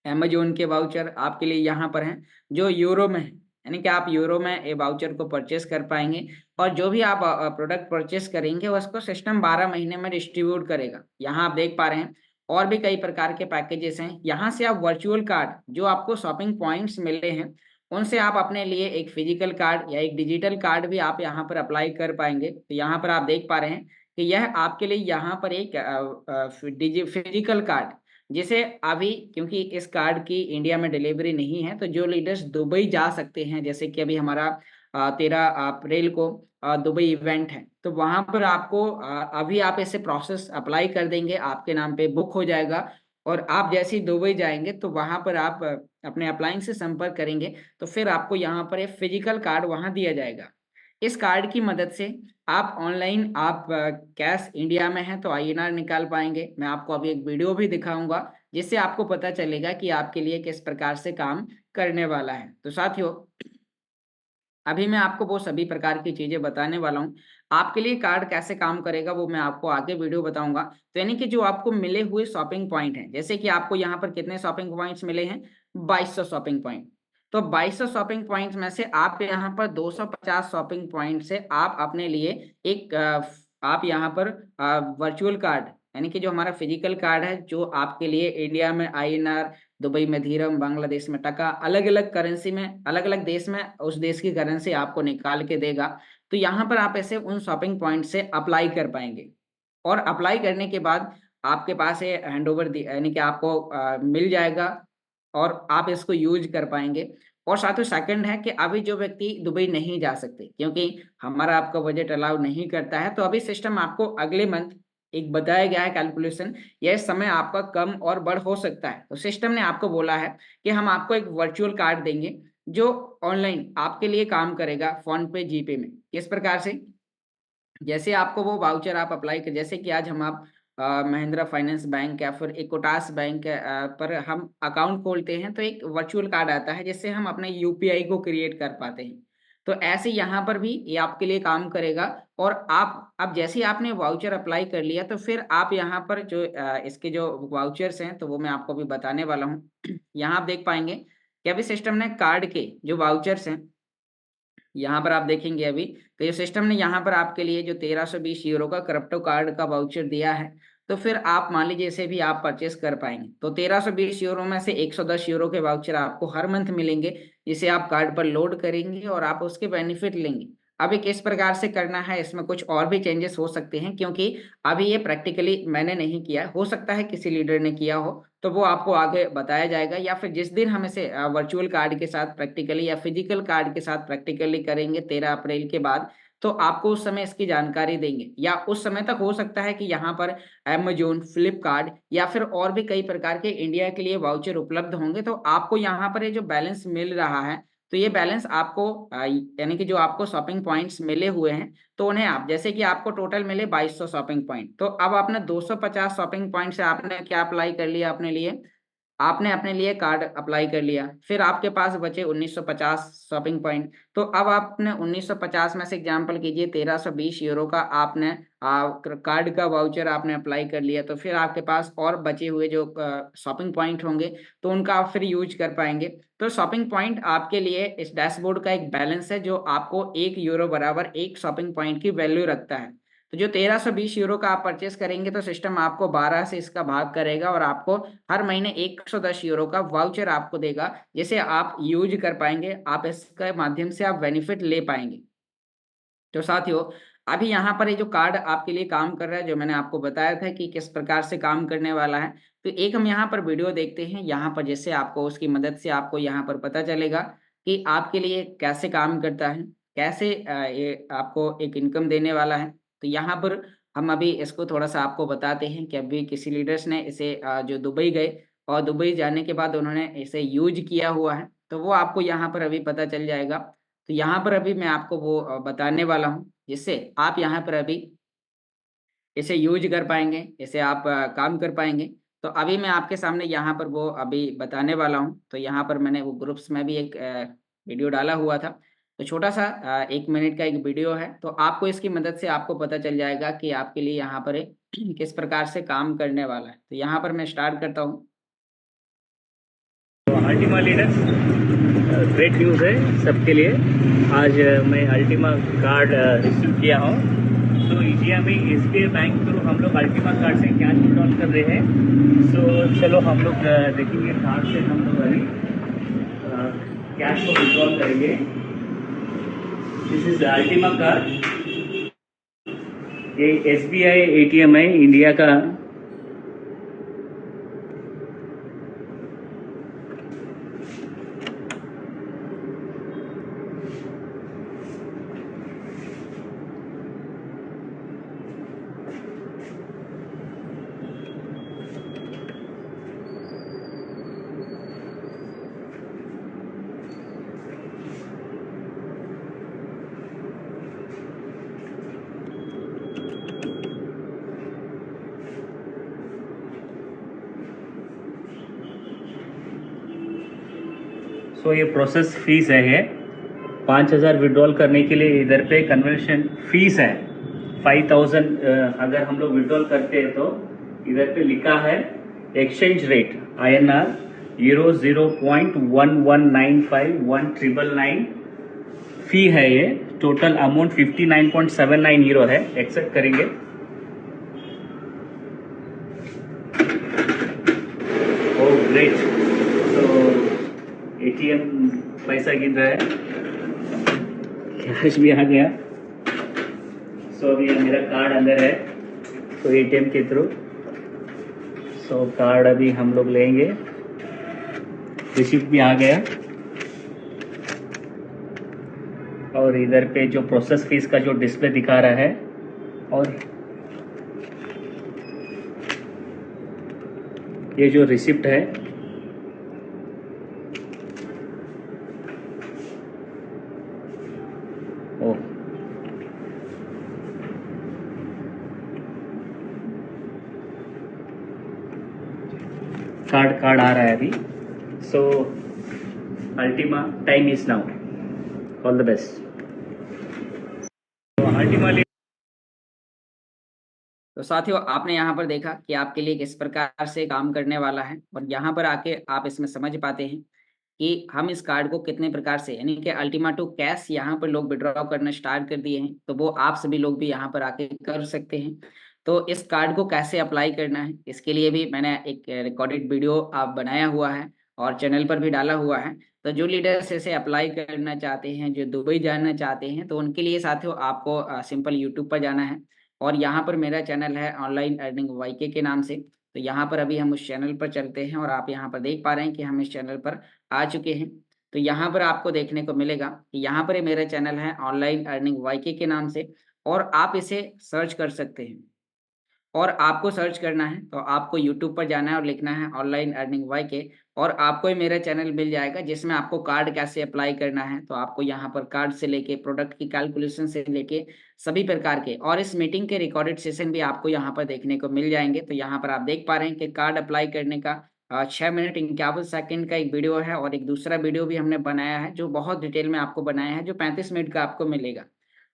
अमेजोन के वाउचर आपके लिए यहाँ पर हैं जो यूरो में है, यानी कि आप यूरो में ये वाउचर को परचेस कर पाएंगे और जो भी आप प्रोडक्ट परचेस करेंगे उसको सिस्टम 12 महीने में डिस्ट्रीब्यूट करेगा। यहाँ आप देख पा रहे हैं और भी कई प्रकार के पैकेजेस हैं। यहाँ से आप वर्चुअल कार्ड जो आपको शॉपिंग पॉइंट्स मिले हैं उनसे आप अपने लिए एक फिजिकल कार्ड या एक डिजिटल कार्ड भी आप यहाँ पर अप्लाई कर पाएंगे। तो यहाँ पर आप देख पा रहे हैं कि यह आपके लिए यहाँ पर एक फिजिकल कार्ड जिसे अभी क्योंकि इस कार्ड की इंडिया में डिलीवरी नहीं है तो जो लीडर्स दुबई जा सकते हैं, जैसे कि अभी हमारा 13 अप्रैल को दुबई इवेंट है तो वहां पर आपको अभी आप ऐसे प्रोसेस अप्लाई कर देंगे, आपके नाम पे बुक हो जाएगा और आप जैसे ही दुबई जाएंगे तो वहां पर आप अपने अप्लाइंग से संपर्क करेंगे तो फिर आपको यहाँ पर एक फिजिकल कार्ड वहां दिया जाएगा। इस कार्ड की मदद से आप ऑनलाइन आप कैश इंडिया में है तो आईएनआर निकाल पाएंगे। मैं आपको अभी एक वीडियो भी दिखाऊंगा जिससे आपको पता चलेगा कि आपके लिए किस प्रकार से काम करने वाला है। तो साथियों अभी मैं आपको वो सभी प्रकार की चीजें बताने वाला हूँ। आपके लिए कार्ड कैसे काम करेगा वो मैं आपको आगे वीडियो बताऊंगा। तो यानी कि जो आपको मिले हुए शॉपिंग पॉइंट हैं, जैसे कि आपको यहाँ पर कितने शॉपिंग पॉइंट्स मिले हैं? 2200 शॉपिंग पॉइंट। तो 2200 शॉपिंग पॉइंट्स में से आप यहाँ पर 250 शॉपिंग पॉइंट से आप अपने लिए एक आप यहाँ पर वर्चुअल कार्ड यानी कि जो हमारा फिजिकल कार्ड है जो आपके लिए इंडिया में आईएनआर, दुबई में धीरम, बांग्लादेश में टका, अलग अलग करेंसी में अलग अलग देश में उस देश की करेंसी आपको निकाल के देगा। तो यहाँ पर आप ऐसे उन शॉपिंग पॉइंट से अप्लाई कर पाएंगे और अप्लाई करने के बाद आपके पास ये हैंड ओवर यानी कि आपको मिल जाएगा और आप इसको यूज कर पाएंगे। और साथ ही सेकंड है कि अभी जो व्यक्ति दुबई नहीं जा सकते क्योंकि हमारा आपका बजट अलाउ नहीं करता है तो अभी सिस्टम आपको अगले मंथ एक बताया गया है कैलकुलेशन, यह समय आपका कम और बढ़ हो सकता है। तो सिस्टम ने आपको बोला है कि हम आपको एक वर्चुअल कार्ड देंगे जो ऑनलाइन आपके लिए काम करेगा फोन पे जीपे में। किस प्रकार से? जैसे आपको वो वाउचर आप अप्लाई कर, जैसे कि आज हम आप महिंद्रा फाइनेंस बैंक या फिर इकोटास बैंक पर हम अकाउंट खोलते हैं तो एक वर्चुअल कार्ड आता है जिससे हम अपने यूपीआई को क्रिएट कर पाते हैं। तो ऐसे यहाँ पर भी ये आपके लिए काम करेगा और आप अब जैसे ही आपने वाउचर अप्लाई कर लिया तो फिर आप यहाँ पर जो इसके जो वाउचर्स हैं तो वो मैं आपको भी बताने वाला हूँ यहाँ आप देख पाएंगे कि अभी सिस्टम ने कार्ड के जो वाउचर्स हैं, यहाँ पर आप देखेंगे अभी तो ये सिस्टम ने यहाँ पर आपके लिए जो 1320 यूरो का क्रिप्टो कार्ड का वाउचर दिया है। तो फिर आप मान लीजिए इसे भी आप परचेस कर पाएंगे, तो 1320 यूरो में से 110 यूरो के वाउचर आपको हर मंथ मिलेंगे, जिसे आप कार्ड पर लोड करेंगे और आप उसके बेनिफिट लेंगे। अभी किस प्रकार से करना है, इसमें कुछ और भी चेंजेस हो सकते हैं, क्योंकि अभी ये प्रैक्टिकली मैंने नहीं किया, हो सकता है किसी लीडर ने किया हो, तो वो आपको आगे बताया जाएगा, या फिर जिस दिन हम इसे वर्चुअल कार्ड के साथ प्रैक्टिकली या फिजिकल कार्ड के साथ प्रैक्टिकली करेंगे 13 अप्रैल के बाद, तो आपको उस समय इसकी जानकारी देंगे। या उस समय तक हो सकता है कि यहाँ पर अमेजोन, फ्लिपकार्ट या फिर और भी कई प्रकार के इंडिया के लिए वाउचर उपलब्ध होंगे, तो आपको यहाँ पर ये जो बैलेंस मिल रहा है, तो ये बैलेंस आपको यानी कि जो आपको शॉपिंग पॉइंट्स मिले हुए हैं, तो उन्हें आप, जैसे कि आपको टोटल मिले 2200 शॉपिंग पॉइंट, तो अब आपने 250 शॉपिंग पॉइंट से आपने क्या अप्लाई कर लिया अपने लिए, आपने अपने लिए कार्ड अप्लाई कर लिया, फिर आपके पास बचे 1950 शॉपिंग पॉइंट। तो अब आपने 1950 में से एग्जांपल कीजिए 1320 यूरो का आपने कार्ड का वाउचर आपने अप्लाई कर लिया, तो फिर आपके पास और बचे हुए जो शॉपिंग पॉइंट होंगे, तो उनका आप फिर यूज कर पाएंगे। तो शॉपिंग पॉइंट आपके लिए इस डैशबोर्ड का एक बैलेंस है, जो आपको 1 यूरो बराबर एक शॉपिंग पॉइंट की वैल्यू रखता है। तो जो 1320 यूरो का आप परचेस करेंगे, तो सिस्टम आपको 12 से इसका भाग करेगा और आपको हर महीने 110 यूरो का वाउचर आपको देगा, जिसे आप यूज कर पाएंगे, आप इसके माध्यम से आप बेनिफिट ले पाएंगे। तो साथियों, अभी यहाँ पर ये जो कार्ड आपके लिए काम कर रहा है, जो मैंने आपको बताया था कि किस प्रकार से काम करने वाला है, तो एक हम यहाँ पर वीडियो देखते हैं, यहाँ पर जैसे आपको उसकी मदद से आपको यहाँ पर पता चलेगा कि आपके लिए कैसे काम करता है, कैसे ये आपको एक इनकम देने वाला है। तो यहाँ पर हम अभी इसको थोड़ा सा आपको बताते हैं कि अभी किसी लीडर्स ने इसे जो दुबई गए और दुबई जाने के बाद उन्होंने इसे यूज किया हुआ है, तो वो आपको यहाँ पर अभी पता चल जाएगा। तो यहाँ पर अभी मैं आपको वो बताने वाला हूँ, जिससे आप यहाँ पर अभी इसे यूज कर पाएंगे, इसे आप काम कर पाएंगे। तो अभी मैं आपके सामने यहाँ पर वो अभी बताने वाला हूँ। तो यहाँ पर मैंने वो ग्रुप्स में भी एक वीडियो डाला हुआ था, तो छोटा सा 1 मिनट का एक वीडियो है, तो आपको इसकी मदद से आपको पता चल जाएगा कि आपके लिए यहाँ पर किस प्रकार से काम करने वाला है। तो यहाँ पर मैं स्टार्ट करता हूँ। अल्टीमा लीडर्स, ग्रेट न्यूज़ है सबके लिए। आज मैं अल्टीमा कार्ड रिसीव किया हूँ। तो इंडिया में एसबीआई बैंक थ्रू हम लोग अल्टीमा कार्ड से कैश विड्रॉल कर रहे हैं। सो चलो हम लोग देखेंगे कार्ड से हम लोग अभी कैश को विड्रॉल करेंगे। This is Ultima card. ये एसबीआई एटीएम है इंडिया का। सो ये प्रोसेस फीस है, ये 5000 विड्रॉल करने के लिए इधर पे कन्वर्शन फीस है 5000। अगर हम लोग विड्रॉल करते हैं तो इधर पे लिखा है एक्सचेंज रेट INR यूरो 0.1195 फी है। ये टोटल अमाउंट 59.79 यूरो है। एक्सेप्ट करेंगे। Oh great. तो एटीएम पैसा गिन रहा है, कैश भी आ गया। सो अभी मेरा कार्ड अंदर है, तो एटीएम के थ्रू सो कार्ड अभी हम लोग लेंगे। रिसिप्ट भी आ गया और इधर पे जो प्रोसेस फीस का जो डिस्प्ले दिखा रहा है, और ये जो रिसिप्ट है ओ कार्ड आ रहा है अभी। So Ultima time is now. All the best. Ultima. तो साथियों, आपने यहाँ पर देखा कि आपके लिए किस प्रकार से काम करने वाला है, और यहाँ पर आके आप इसमें समझ पाते हैं कि हम इस कार्ड को कितने प्रकार से, यानी कि अल्टीमा टू कैश यहाँ पर लोग विड्रॉ करना स्टार्ट कर दिए हैं, तो वो आप सभी लोग भी यहाँ पर आके कर सकते हैं। तो इस कार्ड को कैसे अप्लाई करना है, इसके लिए भी मैंने एक रिकॉर्डेड वीडियो आप बनाया हुआ है और चैनल पर भी डाला हुआ है। तो जो लीडर्स इसे अप्लाई करना चाहते हैं, जो दुबई जाना चाहते हैं, तो उनके लिए साथियों आपको सिंपल यूट्यूब पर जाना है और यहाँ पर मेरा चैनल है ऑनलाइन अर्निंग वाईके के नाम से। तो यहाँ पर अभी हम उस चैनल पर चलते हैं और आप यहाँ पर देख पा रहे हैं कि हम इस चैनल पर आ चुके हैं। तो यहाँ पर आपको देखने को मिलेगा कि यहाँ पर ये मेरा चैनल है ऑनलाइन अर्निंग वाईके के नाम से, और आप इसे सर्च कर सकते हैं। और आपको सर्च करना है तो आपको यूट्यूब पर जाना है और लिखना है ऑनलाइन अर्निंग वाईके, और आपको ही मेरा चैनल मिल जाएगा जिसमें आपको कार्ड कैसे अप्लाई करना है। तो आपको यहाँ पर कार्ड से लेके प्रोडक्ट की कैलकुलेशन से लेके सभी प्रकार के, और इस मीटिंग के रिकॉर्डेड सेशन भी आपको यहाँ पर देखने को मिल जाएंगे। तो यहाँ पर आप देख पा रहे हैं कि कार्ड अप्लाई करने का 6 मिनट 51 सेकंड का एक वीडियो है, और एक दूसरा वीडियो भी हमने बनाया है जो बहुत डिटेल में आपको बनाया है, जो 35 मिनट का आपको मिलेगा।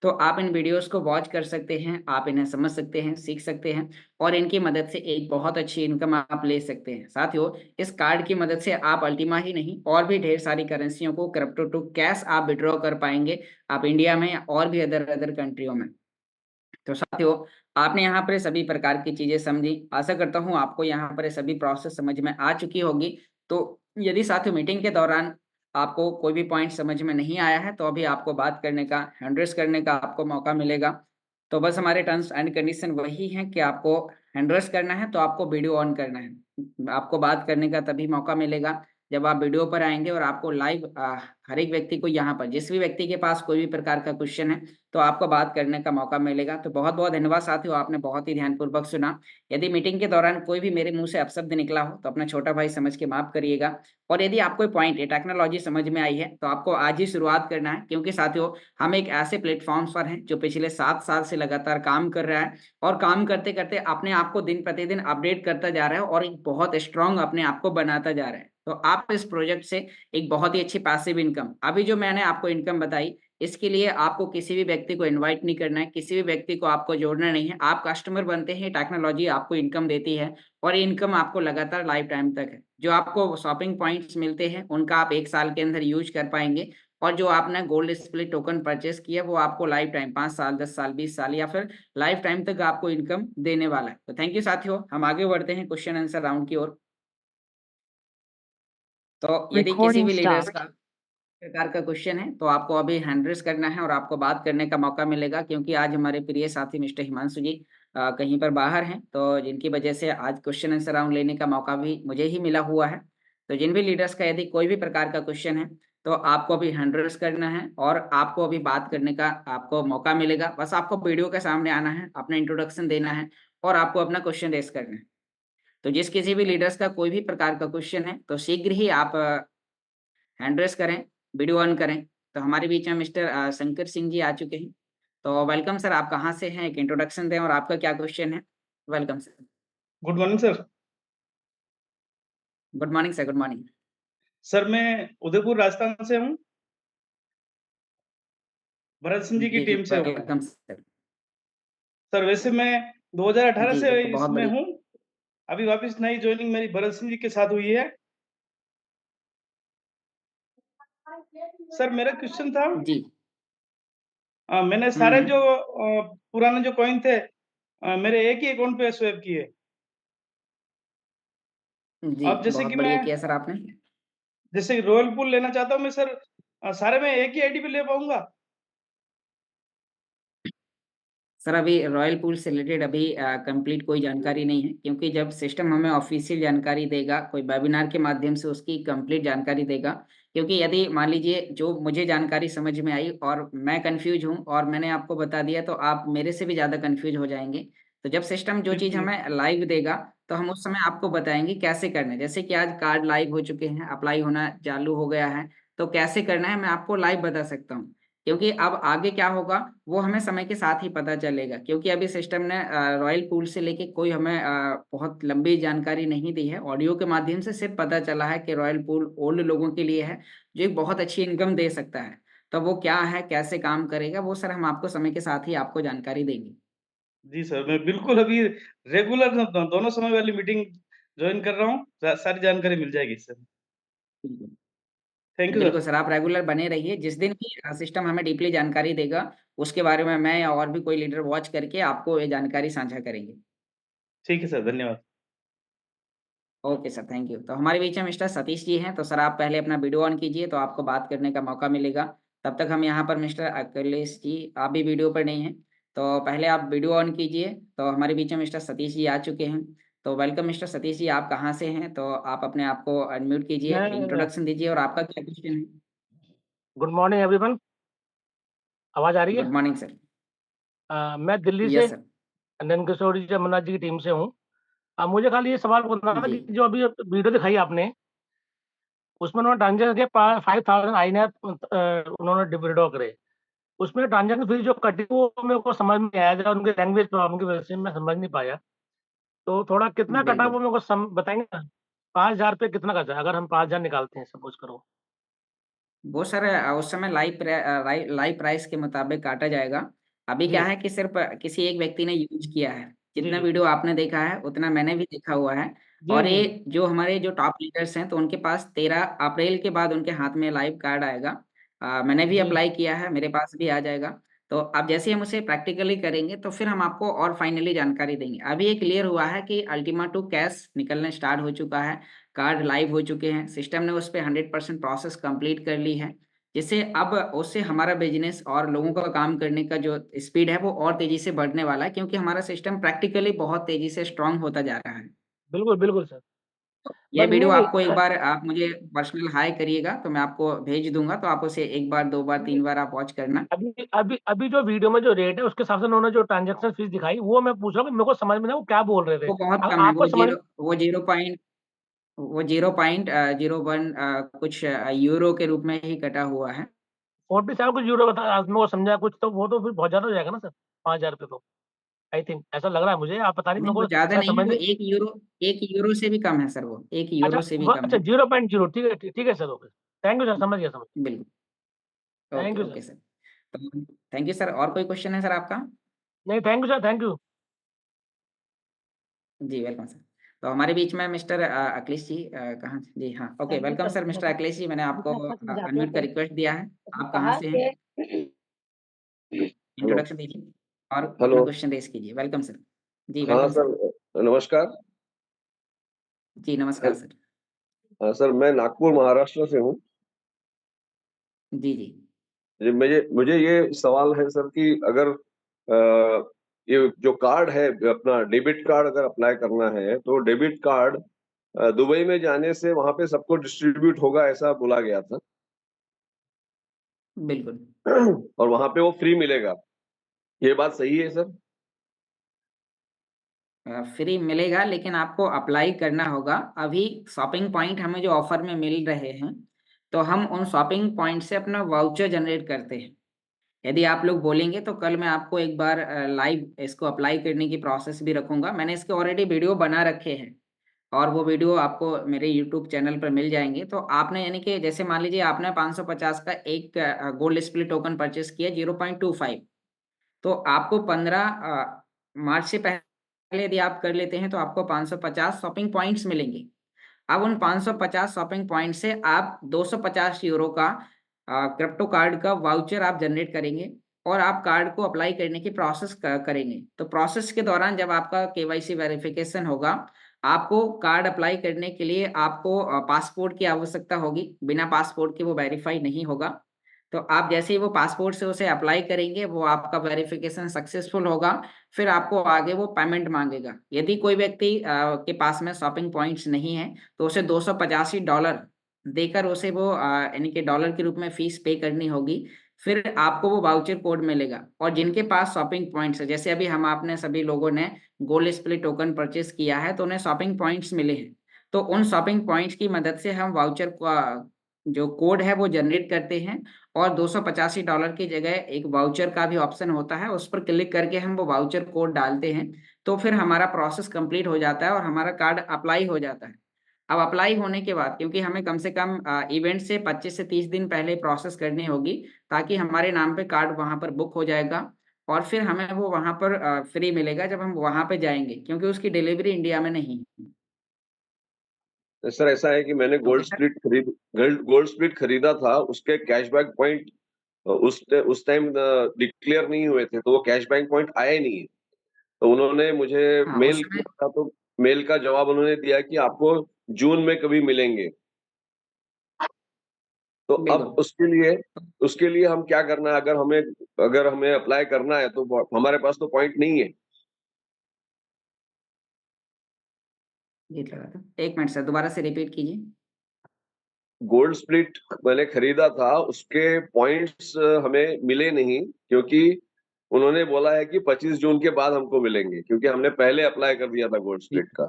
तो आप इन वीडियोस को वॉच कर सकते हैं, आप इन्हें समझ सकते हैं, सीख सकते हैं, और इनकी मदद से एक बहुत अच्छी इनकम आप ले सकते हैं। साथियों, इस कार्ड की मदद से आप अल्टीमा ही नहीं और भी ढेर सारी करेंसियों को क्रिप्टो टू कैश आप विड्रॉ कर पाएंगे, आप इंडिया में और भी अदर अदर कंट्रियों में। तो साथियों, आपने यहाँ पर सभी प्रकार की चीजें समझी, आशा करता हूँ आपको यहाँ पर सभी प्रोसेस समझ में आ चुकी होगी। तो यदि साथियों मीटिंग के दौरान आपको कोई भी पॉइंट समझ में नहीं आया है, तो अभी आपको बात करने का, हैंड रेज़ करने का आपको मौका मिलेगा। तो बस हमारे टर्म्स एंड कंडीशन वही हैं कि आपको हैंड रेज़ करना है तो आपको वीडियो ऑन करना है। आपको बात करने का तभी मौका मिलेगा जब आप वीडियो पर आएँगे, और आपको लाइव हर एक व्यक्ति को यहाँ पर, जिस भी व्यक्ति के पास कोई भी प्रकार का क्वेश्चन है, तो आपको बात करने का मौका मिलेगा। तो बहुत-बहुत धन्यवाद साथियों, आपने बहुत ही ध्यानपूर्वक सुना। यदि मीटिंग के दौरान कोई भी मेरे मुँह से अपशब्द निकला हो, तो अपना छोटा भाई समझ के माफ़ करिएगा। और यदि आपको ये पॉइंट, ये टेक्नोलॉजी समझ में आई है, तो आपको आज ही शुरुआत करना है, क्योंकि साथियों हम एक ऐसे प्लेटफ़ॉर्म्स पर हैं, जो पिछले 7 साल से लगातार काम कर रहा है, और काम करते-करते अपने आप को दिन-प्रतिदिन अपडेट करता जा रहा है, और एक बहुत स्ट्रॉन्ग अपने आप को बनाता जा रहा है। तो आप इस प्रोजेक्ट से एक बहुत ही अच्छी पैसिव इनकम, अभी जो मैंने आपको इनकम बताई, इसके लिए आपको किसी भी व्यक्ति को इनवाइट नहीं करना है, किसी भी व्यक्ति को आपको जोड़ना नहीं है। आप कस्टमर बनते हैं, टेक्नोलॉजी आपको इनकम देती है, और ये इनकम आपको लगातार लाइफ टाइम तक है। जो आपको शॉपिंग पॉइंट्स मिलते हैं, उनका आप 1 साल के अंदर यूज़ कर पाएँगे, और जो आपने गोल्ड स्प्लिट टोकन परचेज़ किया, वो आपको लाइफ टाइम 5 साल, 10 साल, 20 साल, या फिर लाइफ टाइम तक आपको इनकम देने वाला है। तो थैंक यू साथियों, हम आगे बढ़ते हैं क्वेश्चन आंसर राउंड की ओर। तो यदि किसी Recording भी लीडर्स stopped. का प्रकार का क्वेश्चन है, तो आपको अभी हैंड रेज़ करना है और आपको बात करने का मौका मिलेगा, क्योंकि आज हमारे प्रिय साथी मिस्टर हिमांशु जी कहीं पर बाहर हैं, तो जिनकी वजह से आज क्वेश्चन आंसर राउंड लेने का मौका भी मुझे ही मिला हुआ है। तो जिन भी लीडर्स का यदि कोई भी प्रकार का क्वेश्चन है, तो आपको अभी हैंड रेज़ करना है और आपको अभी बात करने का आपको मौका मिलेगा। बस आपको वीडियो के सामने आना है, अपना इंट्रोडक्शन देना है, और आपको अपना क्वेश्चन रेज़ करना है। तो जिस किसी भी लीडर्स का कोई भी प्रकार का क्वेश्चन है, तो शीघ्र ही आप हैंड रेज़ करें, वीडियो ऑन करें। तो हमारे बीच में मिस्टर शंकर सिंह जी आ चुके हैं। तो वेलकम सर, आप कहाँ से हैं? एक इंट्रोडक्शन दें और आपका क्या क्वेश्चन है? Welcome sir. Good morning sir. Good morning sir, good morning. Sir मैं उदयपुर राजस्थान से हूँ। भरत सिंह जी की जी, जी, टीम से हूँ। Welcome sir. सर वैसे मैं 2018 जी, से ये तो बहुत इसमें बढ़िया। हूँ। अभी वापस नई जॉइनिंग मेरी भरत सिंह जी के साथ हुई है। सर मेरा क्वेश्चन था, जी। मैंने हुँ, सारे हुँ। जो पुराने जो कॉइन थे मेरे एक ही अकाउंट पे स्वैप किए। जी, अब जैसे बहुत कि मैं बढ़िया किया सर आपने। जैसे रॉयल पूल लेना चाहता हूँ मैं सर, सारे मैं एक ही आईडी पे ले पाऊँगा? सर अभी रॉयल पूल से रिलेटेड अभी कंप्लीट कोई जानकारी नहीं है, क्योंकि जब सिस्टम हमें ऑफिशियल जानकारी देगा, कोई वेबिनार के माध्यम से उसकी कंप्लीट जानकारी देगा। क्योंकि यदि मान लीजिए जो मुझे जानकारी समझ में आई और मैं कंफ्यूज हूँ और मैंने आपको बता दिया, तो आप मेरे से भी ज़्यादा कंफ्यूज हो जाएँगे। तो जब सिस्टम जो चीज़ बिल्कुल। हमें लाइव देगा, तो हम उस समय आपको बताएँगे कैसे करना है। जैसे कि आज कार्ड लाइव हो चुके हैं, अप्लाई होना चालू हो गया है, तो कैसे करना है मैं आपको लाइव बता सकता हूँ। क्योंकि अब आगे क्या होगा, वो हमें समय के साथ ही पता चलेगा, क्योंकि अभी सिस्टम ने रॉयल पूल से लेके कोई हमें बहुत लंबी जानकारी नहीं दी है। ऑडियो के माध्यम से सिर्फ़ पता चला है कि रॉयल पूल ओल्ड लोगों के लिए है, जो एक बहुत अच्छी इनकम दे सकता है। तो वो क्या है, कैसे काम करेगा, वो सर हम आपको समय के साथ ही आपको जानकारी देंगे। जी सर, मैं बिल्कुल अभी रेगुलर दोनों समय वाली मीटिंग जॉइन कर रहा हूँ। सारी जानकारी मिल जाएगी सर। बिल्कुल। थैंक यू बिल्कुल सर। सर, आप रेगुलर बने रहिए। जिस दिन भी सिस्टम हमें डीपली जानकारी देगा, उसके बारे में मैं या और भी कोई लीडर वॉच करके आपको ये जानकारी साझा करेंगे। ठीक है सर, धन्यवाद। Okay sir, thank you. तो हमारे बीच में मिस्टर सतीश जी हैं, तो सर आप पहले अपना वीडियो ऑन कीजिए तो आपको बात करने का मौका मिलेगा। तब तक हम यहाँ पर मिस्टर अखिलेश जी, आप भी वीडियो पर नहीं हैं, तो पहले आप वीडियो ऑन कीजिए। तो हमारे बीच में मिस्टर सतीश जी आ चुके हैं। तो वेलकम मिस्टर सतीश जी, आप कहाँ से हैं? तो आप अपने आप को अनम्यूट कीजिए, मैं इंट्रोडक्शन दीजिए और आपका क्या क्वेश्चन है। Good morning everyone. आवाज आ रही है? Good morning sir. मैं दिल्ली से यस सर। नंदकिशोर जी जमुना जी की टीम से हूँ। मुझे खाली ये सवाल पूछना था जी कि जो अभी वीडियो दिखाई आपने, उसमें उन्होंने ट्रांजेक्शन के 5000 आई उन्होंने विड्रॉ करे। उसमें ट्रांजेक्शन फीस जो कटी वो मेरे को समझ में नहीं आया, जरा उनके लैंग्वेज प्रॉब्लम की वजह से मैं समझ नहीं पाया। तो थोड़ा कितना कटा बिल्कुल। वो मेरे को बताएंगे ना? 5000 पे कितना कटा अगर हम 5000 निकालते हैं सपोज करो? वो सर उस समय लाइव प्राइस के मुताबिक काटा जाएगा। अभी क्या जी है कि सिर्फ किसी एक व्यक्ति ने यूज किया है। जी जितना जी वीडियो आपने देखा है उतना मैंने भी देखा हुआ है। जी और जी। ये जो हमारे जो टॉप लीडर्स हैं, तो उनके पास 13 अप्रैल के बाद उनके हाथ में लाइव कार्ड आएगा। मैंने भी जी अप्लाई किया है, मेरे पास भी आ जाएगा। तो अब जैसे हम उसे प्रैक्टिकली करेंगे तो फिर हम आपको और फाइनली जानकारी देंगे। अभी ये क्लियर हुआ है कि अल्टीमा 2 कैश निकलने स्टार्ट हो चुका है। कार्ड लाइव हो चुके हैं, सिस्टम ने उस पर 100% प्रोसेस कंप्लीट कर ली है। जिससे अब उससे हमारा बिजनेस और लोगों का काम करने का जो स्पीड है वो और तेजी से बढ़ने वाला है, क्योंकि हमारा सिस्टम प्रैक्टिकली बहुत तेजी से स्ट्रांग होता जा रहा है। बिल्कुल बिल्कुल सर। ये बस वीडियो नहीं आपको एक बार आप मुझे पर्सनल हाई करिएगा तो मैं आपको भेज दूंगा, तो आप उसे एक बार, दो बार, तीन बार आप वॉच करना। अभी अभी अभी जो वीडियो में जो रेट है उसके हिसाब से उन्होंने जो ट्रांजैक्शन फीस दिखाई वो मैं पूछ रहा हूँ कि मेरे को समझ में ना वो क्या बोल रहे थे। वो बहुत अब कम है, आपको समझ। वो जीरो पॉइंट वो 0.01 कुछ यूरो के रूप में ही कटा हुआ है। 47 कुछ यूरो बता मेरे को समझा कुछ, तो वो तो फिर बहुत ज्यादा हो जाएगा ना सर? 5000 पे तो आई थिंक ऐसा लग रहा है मुझे, आप पता नहीं नहीं, मेरे वो को ज्यादा शायद नहीं है, समझ वो नहीं। 1 यूरो से भी कम है सर, वो एक अच्छा यूरो से भी कम अच्छा है। 0.0, ठीक है ठीक है sir, okay. Thank you sir, समझ गया समझ। बिल्कुल। Thank okay you sir. Okay sir. तो थैंक यू सर। और कोई क्वेश्चन है सर आपका? नहीं thank you sir, thank you. जी वेलकम सर। तो हमारे बीच में मिस्टर अखिलेश जी कहाँ? जी हाँ, okay, thank you welcome sir. Sir mister Akhilesh ji, मैंने हम आपको तो अच्छा समझाते अनम्यूट का थे, रिक्वेस्ट दिया है। तो आप कहाँ कहा से हैं? कि हेलो। इंट्रोडक्शन दीजिए और हेलो। अपना क्वेश्चन रेज कीजिए। Welcome sir. जी हाँ वेलकम सर। सर, नमस्कार। जी नमस्कार हेल- सर। हाँ सर, मैं नागपुर महाराष्ट्र से हूँ। जी जी। मुझे मुझे ये सवाल है सर कि अगर ये जो कार्ड है अपना डेबिट कार्ड अगर अप्लाई करना है तो डेबिट कार्ड दुबई में जाने से वहां पे सबको डिस्ट्रीब्यूट होगा ऐसा बोला गया था। बिल्कुल। और वहां पे वो फ्री मिलेगा, ये बात सही है सर? फ्री मिलेगा, लेकिन आपको अप्लाई करना होगा। अभी शॉपिंग पॉइंट हमें जो ऑफर में मिल रहे हैं, तो हम उन शॉपिंग पॉइंट से अपना वाउचर जनरेट करते हैं। यदि आप लोग बोलेंगे तो कल मैं आपको एक बार लाइव इसको अप्लाई करने की प्रोसेस भी रखूंगा। मैंने इसके ऑलरेडी वीडियो बना रखे हैं, और वो वीडियो आपको मेरे यूट्यूब चैनल पर मिल जाएंगे। तो आपने, यानी कि जैसे मान लीजिए आपने 550 का एक गोल्ड स्प्लिट टोकन परचेस किया 0.25, तो आपको 15 मार्च से पहले यदि आप कर लेते हैं तो आपको 550 शॉपिंग पॉइंट्स मिलेंगे। अब उन 550 शॉपिंग पॉइंट से आप 250 यूरो का क्रिप्टो कार्ड का वाउचर आप जनरेट करेंगे, और आप कार्ड को अप्लाई करने की प्रोसेस करेंगे। तो प्रोसेस के दौरान जब आपका केवाईसी वेरिफिकेशन होगा, आपको कार्ड अप्लाई करने के लिए आपको पासपोर्ट की आवश्यकता होगी। बिना पासपोर्ट के वो वेरीफाई नहीं होगा। तो आप जैसे ही वो पासपोर्ट से उसे अप्लाई करेंगे, वो आपका वेरिफिकेशन सक्सेसफुल होगा। फिर आपको आगे वो पेमेंट मांगेगा। यदि कोई व्यक्ति के पास में शॉपिंग पॉइंट्स नहीं है, तो उसे $285 देकर उसे वो यानी कि डॉलर के रूप में फीस पे करनी होगी। फिर आपको वो वाउचर कोड मिलेगा। और जिनके पास शॉपिंग पॉइंट्स है, जैसे अभी हम आपने सभी लोगों ने गोल्ड स्प्लिट टोकन परचेस किया है, तो उन्हें शॉपिंग पॉइंट्स मिले हैं। तो उन शॉपिंग पॉइंट्स की मदद से हम वाउचर का जो कोड है वो जनरेट करते हैं। और $285 की जगह एक वाउचर का भी ऑप्शन होता है, उस पर क्लिक करके हम वो वाउचर कोड डालते हैं। तो फिर हमारा प्रोसेस कंप्लीट हो जाता है और हमारा कार्ड अप्लाई हो जाता है। अब अप्लाई होने के बाद, क्योंकि हमें कम से कम इवेंट से 25 से 30 दिन पहले प्रोसेस करनी होगी, ताकि हमारे नाम पे कार्ड वहां पर बुक हो जाएगा। और फिर हमें वो वहां पर फ्री मिलेगा जब हम वहां पे जाएंगे, क्योंकि उसकी डिलीवरी इंडिया में नहीं है। सर ऐसा है कि मैंने ओके सर। गोल्ड स्प्लिट खरीदा था, उसके कैशबैक पॉइंट उस टाइम डिक्लेयर नहीं हुए थे, तो वो कैशबैक पॉइंट आए नहीं है। तो उन्होंने मुझे हाँ उस मेल समय। किया था, तो मेल का जवाब उन्होंने दिया कि आपको जून में कभी मिलेंगे। तो अब बिल्कुल। उसके लिए हम क्या करना है? अगर हमें अप्लाई करना है तो हमारे पास तो पॉइंट नहीं है। जीत लगा था, 1 मिनट सर, दोबारा से रिपीट कीजिए। गोल्ड स्प्लिट मैंने खरीदा था, उसके पॉइंट्स हमें मिले नहीं, क्योंकि उन्होंने बोला है कि 25 जून के बाद हमको मिलेंगे, क्योंकि हमने पहले अप्लाई कर दिया था गोल्ड जी, स्प्लिट का।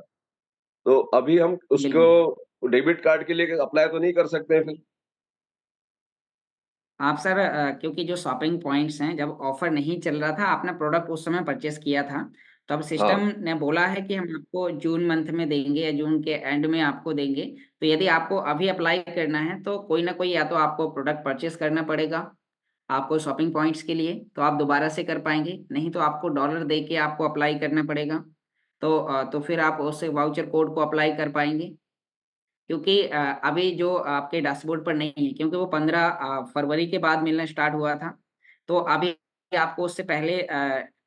तो अभी हम बिल्कुल। उसको डेबिट कार्ड के लिए अप्लाई तो नहीं कर सकते हैं फिर? आप सर क्योंकि जो शॉपिंग पॉइंट्स हैं, जब ऑफर नहीं चल रहा था, आपने प्रोडक्ट उस समय परचेस किया था, तो अब हाँ। सिस्टम ने बोला है कि हम आपको जून मंथ में देंगे या जून के एंड में आपको देंगे। तो यदि आपको अभी अप्लाई करना है तो कोई ना कोई, या तो आपको प्रोडक्ट परचेस करना पड़ेगा आपको शॉपिंग पॉइंट्स के लिए, तो आप दोबारा से कर पाएंगे, नहीं तो आपको डॉलर दे के आपको अप्लाई करना पड़ेगा। तो फिर आप उससे वाउचर कोड को अप्लाई कर पाएंगे। क्योंकि अभी जो आपके डैशबोर्ड पर नहीं है, क्योंकि वो 15 फरवरी के बाद मिलना स्टार्ट हुआ था, तो अभी आपको उससे पहले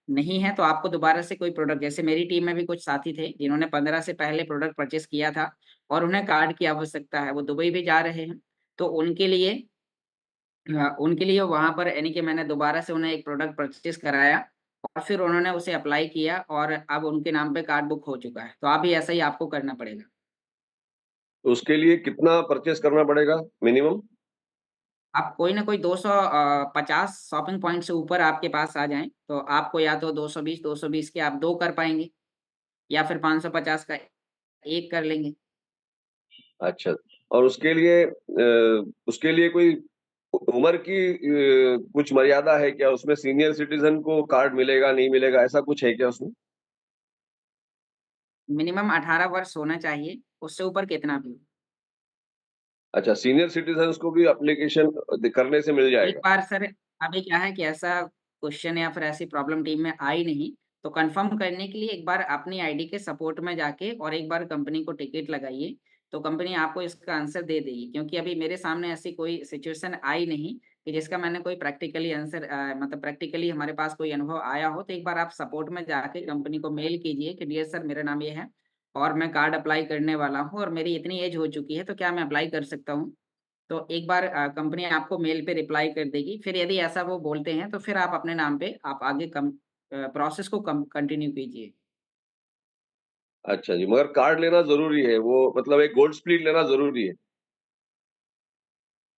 नहीं है, तो आपको दोबारा से कोई प्रोडक्ट, जैसे मेरी टीम में भी कुछ साथी थे जिन्होंने 15 से पहले प्रोडक्ट परचेस किया था और उन्हें कार्ड की आवश्यकता है, वो दुबई भी जा रहे हैं, तो उनके लिए वहां पर यानी कि मैंने दोबारा से उन्हें एक प्रोडक्ट परचेस कराया और फिर उन्होंने उसे अप्लाई किया और अब उनके नाम पे कार्ड बुक हो चुका है, तो अभी ऐसा ही आपको करना पड़ेगा। तो उसके लिए कितना परचेस करना पड़ेगा मिनिमम? आप कोई ना कोई 250 शॉपिंग पॉइंट से ऊपर आपके पास आ जाएं तो आपको या तो 220 के आप दो कर पाएंगे, या फिर 550 का एक कर लेंगे। अच्छा। और उसके लिए कोई उम्र की कुछ मर्यादा है क्या? उसमें सीनियर सिटीजन को कार्ड मिलेगा नहीं मिलेगा, ऐसा कुछ है क्या उसमें? मिनिमम 18 वर्ष होना चाहिए, उससे ऊपर कितना भी हो। अच्छा, सीनियर सिटीजन्स को भी एप्लीकेशन करने से मिल एक जाएगा? बार सर, अभी क्या है कि ऐसा क्वेश्चन या फिर ऐसी प्रॉब्लम टीम में आई नहीं, तो कंफर्म करने के लिए एक बार अपनी आईडी के सपोर्ट में जाके और एक बार कंपनी को टिकट लगाइए, तो कंपनी आपको इसका आंसर दे देगी। क्योंकि अभी मेरे सामने ऐसी कोई सिचुएशन आई नहीं कि जिसका मैंने कोई प्रैक्टिकली आंसर, मतलब प्रैक्टिकली हमारे पास कोई अनुभव आया हो। तो एक बार आप सपोर्ट में जाके कंपनी को मेल कीजिए कि डियर सर, मेरा नाम ये है और मैं कार्ड अप्लाई करने वाला हूँ और मेरी इतनी एज हो चुकी है, तो क्या मैं अप्लाई कर सकता हूँ? तो एक बार कंपनी आपको मेल पे रिप्लाई कर देगी। फिर यदि ऐसा वो बोलते हैं तो फिर आप अपने नाम पे आप आगे कम प्रोसेस को कम कंटिन्यू कीजिए। अच्छा जी, मगर कार्ड लेना ज़रूरी है, वो मतलब एक गोल्ड स्प्लिट लेना ज़रूरी है?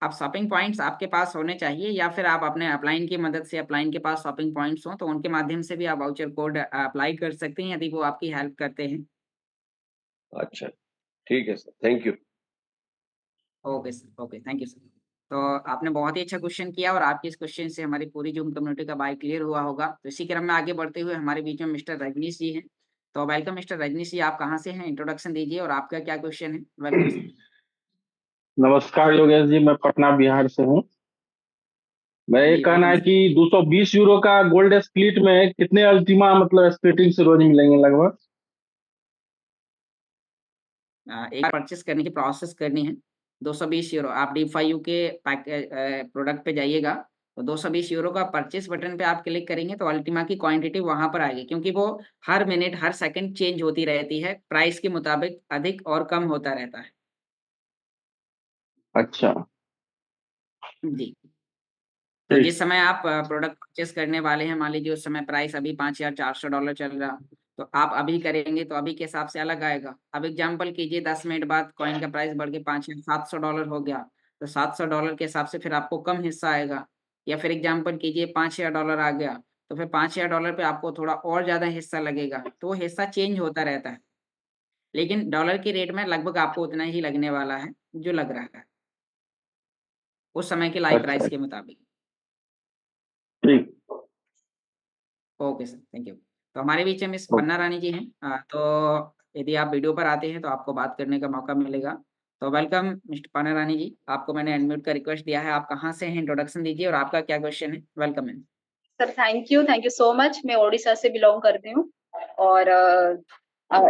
आप शॉपिंग पॉइंट्स आपके पास होने चाहिए, या फिर आप अपने अपलाइन की मदद से, अपलाइन के पास शॉपिंग पॉइंट्स हो तो उनके माध्यम से भी आप वाउचर कोड अप्लाई कर सकते हैं, यदि वो आपकी हेल्प करते हैं। अच्छा, ठीक है sir, thank you. Okay sir, okay, thank you sir. तो आपने बहुत ही अच्छा क्वेश्चन किया और आपके इस क्वेश्चन से हमारी पूरी जूम कम्युनिटी का बाय क्लियर हुआ होगा। तो इसी क्रम में आगे बढ़ते हुए हमारे बीच में मिस्टर रजनीश जी हैं। तो वेलकम मिस्टर रजनीश जी, आप कहाँ से हैं? इंट्रोडक्शन दीजिए और आपका क्या क्वेश्चन है? Welcome sir. नमस्कार योगेश जी, मैं पटना बिहार से हूँ। मैं ये जी कहना वेलकम है सर। कि 220 यूरो का गोल्ड स्प्लिट में कितने अल्टीमा मतलब स्प्लिटिंग से रोज मिलेंगे लगभग? एक बार परचेस करने की प्रोसेस करनी है। 220 यूरो आप D5U के पैकेज प्रोडक्ट पे जाइएगा, तो 220 यूरो का परचेस बटन पे आप क्लिक करेंगे तो अल्टीमा की क्वांटिटी वहां पर आएगी, क्योंकि वो हर मिनट हर सेकंड चेंज होती रहती है, प्राइस के मुताबिक अधिक और कम होता रहता है। अच्छा। जी। तो ठीक। जिस समय आप प्रोडक्ट परचेस करने वाले हैं, मान लीजिए उस समय प्राइस अभी $5,400 चल रहा, तो आप अभी करेंगे तो अभी के हिसाब से अलग आएगा। अब एग्जांपल कीजिए 10 मिनट बाद कॉइन का प्राइस बढ़ के $5,700 हो गया, तो $700 के हिसाब से फिर आपको कम हिस्सा आएगा। या फिर एग्जांपल कीजिए $5,000 आ गया, तो फिर $5,000 पे आपको थोड़ा और ज्यादा हिस्सा लगेगा, तो वो हिस्सा चेंज होता रहता है। लेकिन डॉलर की रेट में लगभग आपको उतना ही लगने वाला है जो लग रहा है उस समय के लाइव अच्छा। प्राइस के मुताबिक। ठीक। Okay sir, thank you. तो हमारे बीच में मिस ओ- पन्ना रानी जी हैं। तो यदि आप वीडियो पर आते हैं तो आपको बात करने का मौका मिलेगा। तो वेलकम मिस्टर पन्ना रानी जी, आपको मैंने अनम्यूट का रिक्वेस्ट दिया है। आप कहाँ से हैं, इंट्रोडक्शन दीजिए और आपका क्या क्वेश्चन है? वेलकम है। Sir thank you so much. मैं ओडिशा से बिलोंग करती हूँ और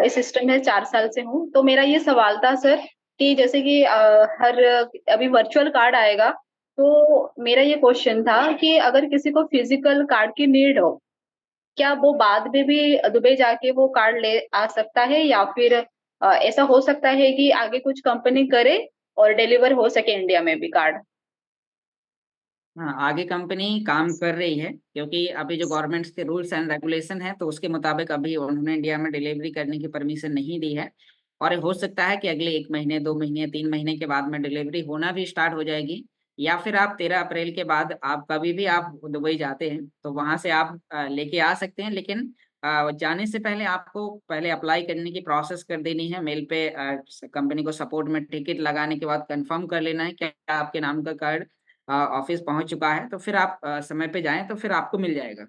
इस सिस्टम में 4 साल से हूँ। तो मेरा ये सवाल था सर कि जैसे कि हर अभी वर्चुअल कार्ड आएगा, तो मेरा ये क्वेश्चन था कि अगर किसी को फिजिकल कार्ड की नीड हो, क्या वो बाद में भी दुबई जाके वो कार्ड ले आ सकता है, या फिर ऐसा हो सकता है कि आगे कुछ कंपनी करे और डिलीवर हो सके इंडिया में भी कार्ड? हाँ, आगे कंपनी काम कर रही है, क्योंकि अभी जो गवर्नमेंट्स के रूल्स एंड रेगुलेशन है तो उसके मुताबिक अभी उन्होंने इंडिया में डिलीवरी करने की परमिशन नहीं दी है। और हो सकता है कि अगले 1 महीने, 2 महीने, 3 महीने के बाद में डिलीवरी होना भी स्टार्ट हो जाएगी। या फिर आप 13 अप्रैल के बाद आप कभी भी आप दुबई जाते हैं तो वहां से आप लेके आ सकते हैं। लेकिन जाने से पहले आपको पहले अप्लाई करने की प्रोसेस कर देनी है मेल पे। कंपनी को सपोर्ट में टिकट लगाने के बाद कंफर्म कर लेना है क्या आपके नाम का कार्ड ऑफिस पहुंच चुका है, तो फिर आप समय पे जाएं तो फिर आपको मिल जाएगा।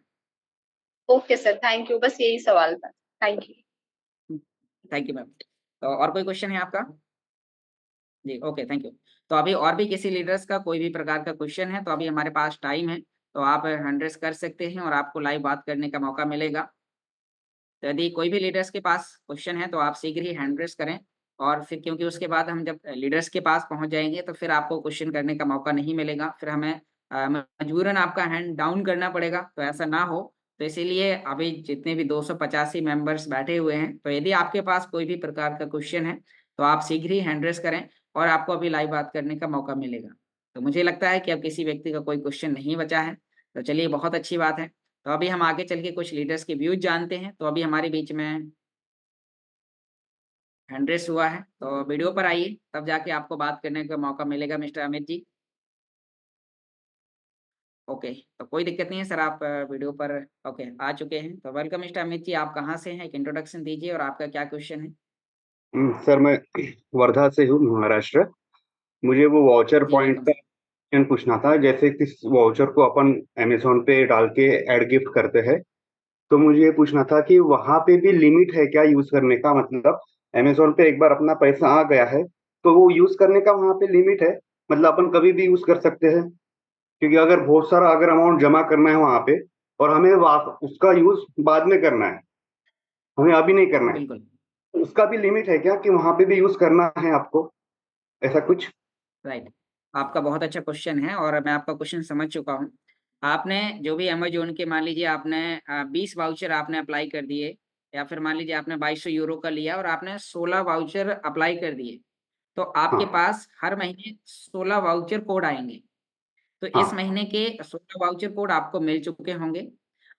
ओके सर, थैंक यू, बस यही सवाल था। Thank you. Thank you ma'am. तो और कोई क्वेश्चन है आपका? जी ओके, थैंक यू। तो अभी और भी किसी लीडर्स का कोई भी प्रकार का क्वेश्चन है तो अभी हमारे पास टाइम है, तो आप हैंड रेस कर सकते हैं और आपको लाइव बात करने का मौका मिलेगा। तो यदि कोई भी लीडर्स के पास क्वेश्चन है तो आप शीघ्र ही हैंड रेस करें। और फिर क्योंकि उसके बाद हम जब लीडर्स के पास पहुंच जाएंगे तो फिर आपको क्वेश्चन करने का मौका नहीं मिलेगा, फिर हमें मजबूरन आपका हैंड डाउन करना पड़ेगा। तो ऐसा ना हो, तो इसीलिए अभी जितने भी 285 मेंबर्स बैठे हुए हैं, तो यदि आपके पास कोई भी प्रकार का क्वेश्चन है तो आप शीघ्र ही हैंड रेस करें और आपको अभी लाइव बात करने का मौका मिलेगा। तो मुझे लगता है कि अब किसी व्यक्ति का कोई क्वेश्चन नहीं बचा है, तो चलिए बहुत अच्छी बात है। तो अभी हम आगे चल के कुछ लीडर्स के व्यूज जानते हैं। तो अभी हमारे बीच में हैंड हुआ है, तो वीडियो पर आइए, तब जाके आपको बात करने का मौका मिलेगा मिस्टर अमित जी। ओके, तो कोई दिक्कत नहीं है सर, आप वीडियो पर ओके आ चुके हैं। तो वेलकम मिस्टर अमित जी, आप कहाँ से हैं, एक इंट्रोडक्शन दीजिए और आपका क्या क्वेश्चन है? सर मैं वर्धा से हूँ, महाराष्ट्र। मुझे वो वाउचर जी पॉइंट वेलकम का सर। क्वेश्चन पूछना था। जैसे कि वाउचर को अपन अमेजोन पे डाल के एड गिफ्ट करते हैं, तो मुझे ये पूछना था कि वहां पे भी लिमिट है क्या यूज करने का? मतलब अमेजोन पे एक बार अपना पैसा आ गया है तो वो यूज करने का वहां पे लिमिट है? मतलब अपन कभी भी यूज कर सकते हैं? क्योंकि अगर बहुत सारा अगर अमाउंट जमा करना है वहां पे और हमें उसका यूज बाद में करना है, हमें अभी नहीं करना है, बिल्कुल तो उसका भी लिमिट है क्या कि वहां पे भी यूज करना है आपको, ऐसा कुछ? राइट। आपका बहुत अच्छा क्वेश्चन है और मैं आपका क्वेश्चन समझ चुका हूँ। आपने जो भी अमेजोन के, मान लीजिए आपने 20 वाउचर आपने अप्लाई कर दिए, या फिर मान लीजिए आपने 2200 यूरो का लिया और आपने 16 वाउचर अप्लाई कर दिए, तो आपके हाँ, पास हर महीने 16 वाउचर कोड आएंगे। तो इस हाँ, महीने के 16 वाउचर कोड आपको मिल चुके होंगे।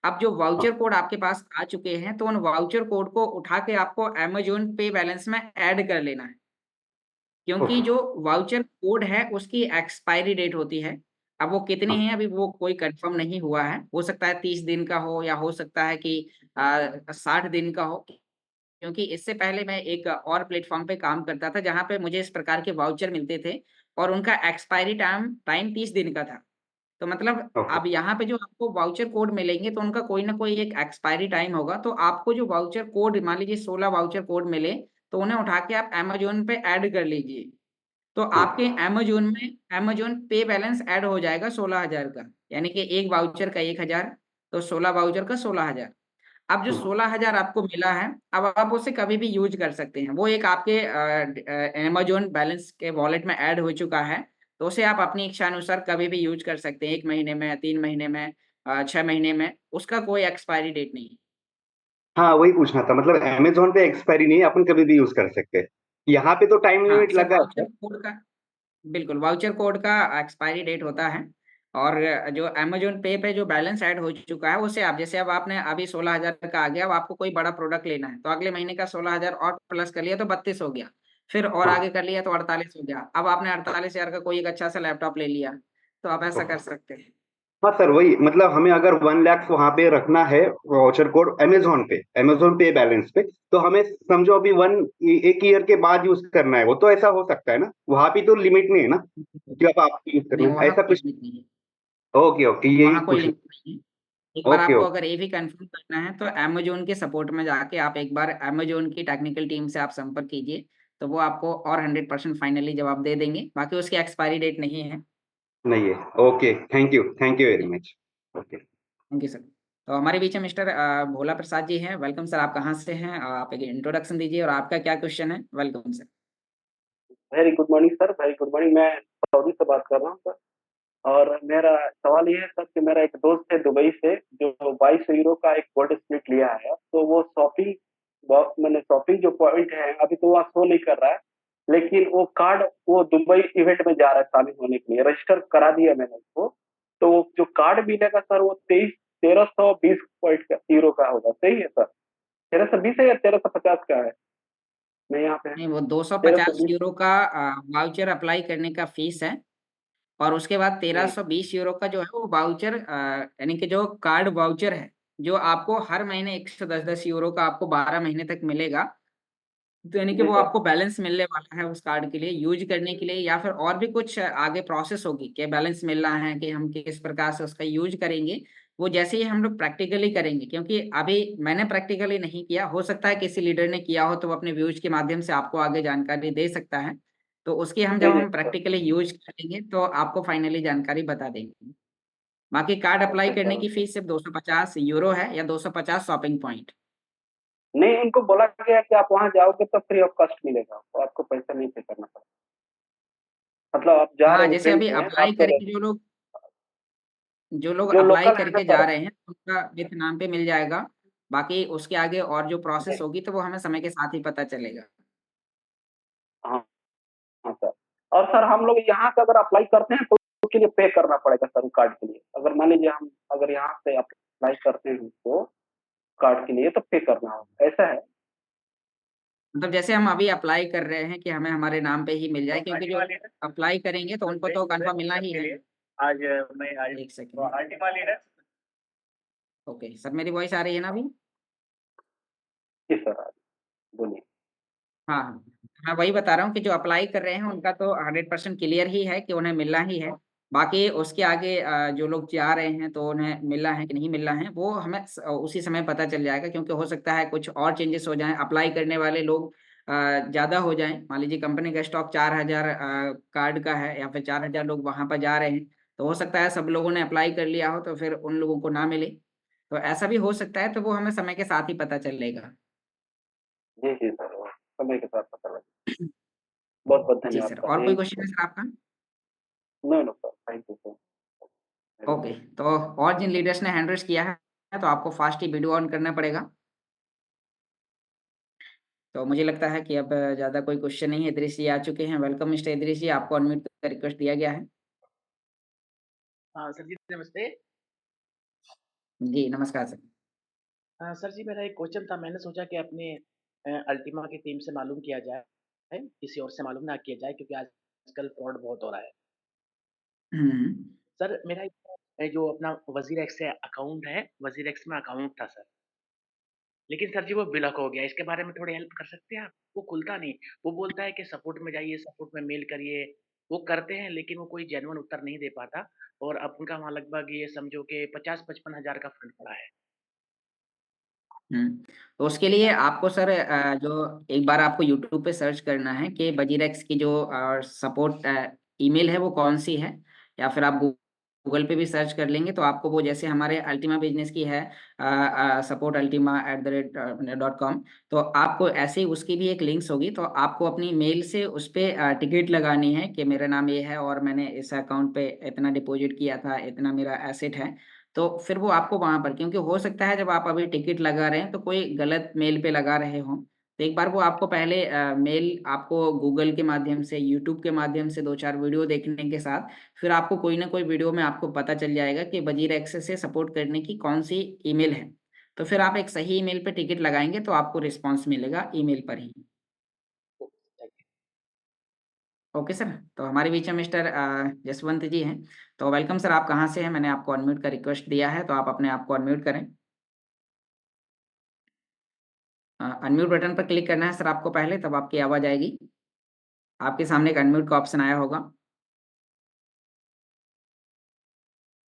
अब जो हाँ। वाउचर कोड आपके पास आ चुके हैं तो उन वाउचर कोड को उठा के आपको अमेजोन पे बैलेंस में ऐड कर लेना है, क्योंकि ओके। जो वाउचर कोड है उसकी एक्सपायरी डेट होती है। अब वो कितनी हाँ, है अभी वो कोई कंफर्म नहीं हुआ है, हो सकता है 30 दिन का हो या हो सकता है कि 60 दिन का हो। क्योंकि इससे पहले मैं एक और प्लेटफॉर्म पे काम करता था जहाँ पे मुझे इस प्रकार के वाउचर मिलते थे और उनका एक्सपायरी टाइम टाइम 30 दिन का था। तो मतलब ओके। अब यहाँ पे जो आपको वाउचर कोड मिलेंगे तो उनका कोई ना कोई एक एक्सपायरी टाइम होगा। तो आपको जो वाउचर कोड, मान लीजिए 16 वाउचर कोड मिले, तो उन्हें उठा के आप अमेजोन पे ऐड कर लीजिए। तो आपके हाँ, अमेजोन में अमेजोन पे बैलेंस ऐड हो जाएगा 16,000 का, यानी कि एक वाउचर का 1,000, तो 16 वाउचर का 16,000। अब जो हाँ, 16,000 आपको मिला है, अब आप उसे कभी भी यूज कर सकते हैं। वो एक आपके अमेजोन बैलेंस के वॉलेट में ऐड हो चुका है, तो उसे आप अपनी इच्छा अनुसार कभी भी यूज कर सकते हैं, 1 महीने में, 3 महीने में, 6 महीने में, उसका कोई एक्सपायरी डेट नहीं है। हाँ, वही पूछना था। मतलब अमेजोन पे एक्सपायरी नहीं है, अपन कभी भी यूज कर सकते हैं। यहाँ पे तो टाइम हाँ लिमिट सिर्फ लगा वाउचर है। कोड का, बिल्कुल वाउचर कोड का एक्सपायरी डेट होता है। और जो अमेजोन पे पे जो बैलेंस ऐड हो चुका है उसे आप, जैसे अब आपने अभी 16,000 का आ गया, अब आपको कोई बड़ा प्रोडक्ट लेना है तो अगले महीने का 16,000 और प्लस कर लिया तो 32 हो गया, फिर और हाँ, आगे कर लिया तो 48 हो गया। अब आपने 48,000 का कोई एक अच्छा सा लैपटॉप ले लिया, तो आप ऐसा कर ओके। सकते हैं। हाँ सर, वही मतलब हमें अगर 1 लाख वहां पे रखना है वाउचर कोड अमेजोन पे बैलेंस पे, तो हमें समझो अभी 1 ईयर के बाद यूज करना है वो, तो ऐसा हो सकता है ना? वहां पे तो लिमिट नहीं है ना कि आप यूज करना नहीं, है, वहाँ ऐसा कोई कुछ? लिमिट नहीं है। ओके, ओके, यही वहाँ कोई पूछना। लिमिट नहीं है। एक बार ओके, आपको ओके। अगर ये भी कंफर्म करना है तो अमेजोन के सपोर्ट में जाके आप एक बार अमेजोन की टेक्निकल टीम से आप संपर्क कीजिए, तो वो आपको और 100% फाइनली जवाब दे देंगे। बाकी उसकी एक्सपायरी डेट नहीं है। नहीं है। Okay, thank you very much. Okay. Thank you sir. तो हमारे बीच में मिस्टर भोला प्रसाद जी हैं। वेलकम सर, आप कहाँ से हैं? आप एक इंट्रोडक्शन दीजिए और आपका क्या क्वेश्चन है? Welcome sir. Very good morning sir, very good morning. मैं सऊदी से बात कर रहा हूँ सर। और मेरा सवाल ये है सर कि मेरा एक दोस्त है दुबई से, जो 22 यूरो का एक गोल्ड स्प्लिट लिया है। तो वो शॉपिंग, मैंने शॉपिंग जो पॉइंट है अभी तो वहाँ शो नहीं कर रहा है, लेकिन वो कार्ड वो दुबई इवेंट में जा रहा है शामिल होने के लिए, रजिस्टर करा दिया मैंने उसको। तो वो जो कार्ड मिलेगा सर वो 1320 पॉइंट का यूरो का होगा, सही है सर? 1320 है या 1350 का है? मैं यहाँ पे नहीं, वो 250 1320। यूरो का वाउचर अप्लाई करने का फीस है। और उसके बाद जी 1320 यूरो का जो है वो वाउचर, यानी कि जो कार्ड वाउचर है, जो आपको हर महीने 110-10 यूरो का आपको 12 महीने तक मिलेगा। तो यानी कि जी वो सर। आपको बैलेंस मिलने वाला है उस कार्ड के लिए यूज करने के लिए, या फिर और भी कुछ आगे प्रोसेस होगी कि बैलेंस मिलना है कि हम किस प्रकार से उसका यूज करेंगे। वो जैसे ही हम लोग प्रैक्टिकली करेंगे, क्योंकि अभी मैंने प्रैक्टिकली नहीं किया, हो सकता है किसी लीडर ने किया हो तो वो अपने व्यूज के माध्यम से आपको आगे जानकारी दे सकता है। तो उसकी हम जब जी जी हम सर। प्रैक्टिकली यूज करेंगे तो आपको फाइनली जानकारी बता देंगे। बाकी कार्ड अप्लाई ओके करने सर। की फीस सिर्फ 250 यूरो है, या 250 शॉपिंग पॉइंट। नहीं, उनको बोला गया कि आप वहां जाओगे तो फ्री ऑफ कॉस्ट मिलेगा, तो आपको पैसा नहीं पे करना पड़ेगा। मतलब आप जा हाँ, रहे हो जैसे ट्रेन अभी में अप्लाई आपको करके जो लोग जो अप्लाई लोकल है ना करके सर। जा रहे हैं उनका विथ नाम पे मिल जाएगा। बाकी उसके आगे और जो प्रोसेस जी। होगी तो वो हमें समय के साथ ही पता चलेगा। हाँ हाँ सर। और सर हम लोग यहाँ से अगर अप्लाई करते हैं तो उसके लिए पे करना पड़ेगा सर, कार्ड के लिए? अगर मान लीजिए हम अगर यहाँ से अप्लाई करते हैं तो कार्ड के लिए तो पे करना होगा, ऐसा है? मतलब जैसे हम अभी अप्लाई कर रहे हैं कि हमें हमारे नाम पे ही मिल तो जाए, क्योंकि जो अल्टीमा लीडर अप्लाई करेंगे तो उनको तो कंफर्म मिलना ही सबके है। लिए आज मैं एक तो second. Ultima leader. Okay sir, मेरी वॉइस आ रही है ना अभी? जी सर, बोलिए। हाँ हाँ, मैं वही बता रहा हूँ कि जो अप्लाई कर रहे हैं उनका तो 100% क्लियर ही है कि उन्हें मिलना ही है। बाकी उसके आगे जो लोग जा रहे हैं तो उन्हें मिलना है कि नहीं मिलना है वो हमें उसी समय पता चल जाएगा, क्योंकि हो सकता है कुछ और चेंजेस हो जाएं, अप्लाई करने वाले लोग ज़्यादा हो जाएं। मान लीजिए कंपनी का स्टॉक 4,000 कार्ड का है, या फिर 4,000 लोग वहाँ पर जा रहे हैं, तो हो सकता है सब लोगों ने अप्लाई कर लिया हो तो फिर उन लोगों को ना मिले। तो ऐसा भी हो सकता है, तो वो हमें समय के साथ ही पता चलेगा। जी जी सर, वो समय के साथ पता लगे। बहुत बहुत जी धन्यवाद सर, सर, और कोई यही। क्वेश्चन है सर आपका? No no sir, thank you sir. Very okay, तो और जिन लीडर्स ने हैंड रेस किया है तो आपको फास्ट ही वीडियो ऑन करना पड़ेगा। तो मुझे लगता है कि अब ज़्यादा कोई क्वेश्चन नहीं है। इदरीस जी आ चुके हैं। वेलकम मिस्टर इदरीस जी, आपको अनम्यूट का रिक्वेस्ट दिया गया है। हाँ सर जी, नमस्ते। जी नमस्कार सर। सर जी, मेरा एक क्वेश्चन था। मैंने सोचा कि अपने अल्टीमा की टीम से मालूम किया जाए, किसी और से मालूम ना किया जाए, क्योंकि आजकल फ्रॉड बहुत हो रहा है। हम्म। सर मेरा जो अपना वजीर एक्स से अकाउंट है, वजीर एक्स में अकाउंट था सर, लेकिन सर जी वो ब्लॉक हो गया। इसके बारे में थोड़ी हेल्प कर सकते हैं आप? वो खुलता नहीं। वो बोलता है कि सपोर्ट में जाइए, सपोर्ट में मेल करिए। वो करते हैं लेकिन वो कोई जेन्युइन उत्तर नहीं दे पाता। और अब उनका वहाँ लगभग ये समझो कि 50-55 हजार का फंड पड़ा है। तो उसके लिए आपको सर जो एक बार आपको यूट्यूब पे सर्च करना है कि वजीरेक्स की जो सपोर्ट ईमेल है वो कौन सी है, या फिर आप गूगल पे भी सर्च कर लेंगे तो आपको वो, जैसे हमारे अल्टीमा बिजनेस की है support@.com, तो आपको ऐसे ही उसकी भी एक लिंक्स होगी। तो आपको अपनी मेल से उस पर टिकट लगानी है कि मेरा नाम ये है और मैंने इस अकाउंट पे इतना डिपॉजिट किया था, इतना मेरा एसेट है। तो फिर वो आपको वहां पर, क्योंकि हो सकता है जब आप अभी टिकट लगा रहे हैं तो कोई गलत मेल पे लगा रहे हो, तो एक बार वो आपको पहले मेल आपको गूगल के माध्यम से, यूट्यूब के माध्यम से 2-4 वीडियो देखने के साथ फिर आपको कोई ना कोई वीडियो में आपको पता चल जाएगा कि वजीर एक्सेस से सपोर्ट करने की कौन सी ईमेल है। तो फिर आप एक सही ईमेल पे टिकट लगाएंगे तो आपको रिस्पॉन्स मिलेगा ईमेल पर ही। ओके सर, तो हमारे बीच में मिस्टर जसवंत जी हैं। तो वेलकम सर, आप कहाँ से हैं? मैंने आपको अनम्यूट का रिक्वेस्ट दिया है तो आप अपने आप को अनम्यूट करें। अनम्यूट बटन पर क्लिक करना है सर आपको पहले, तब आपकी आवाज़ आएगी। आपके सामने एक अनम्यूट का ऑप्शन आया होगा,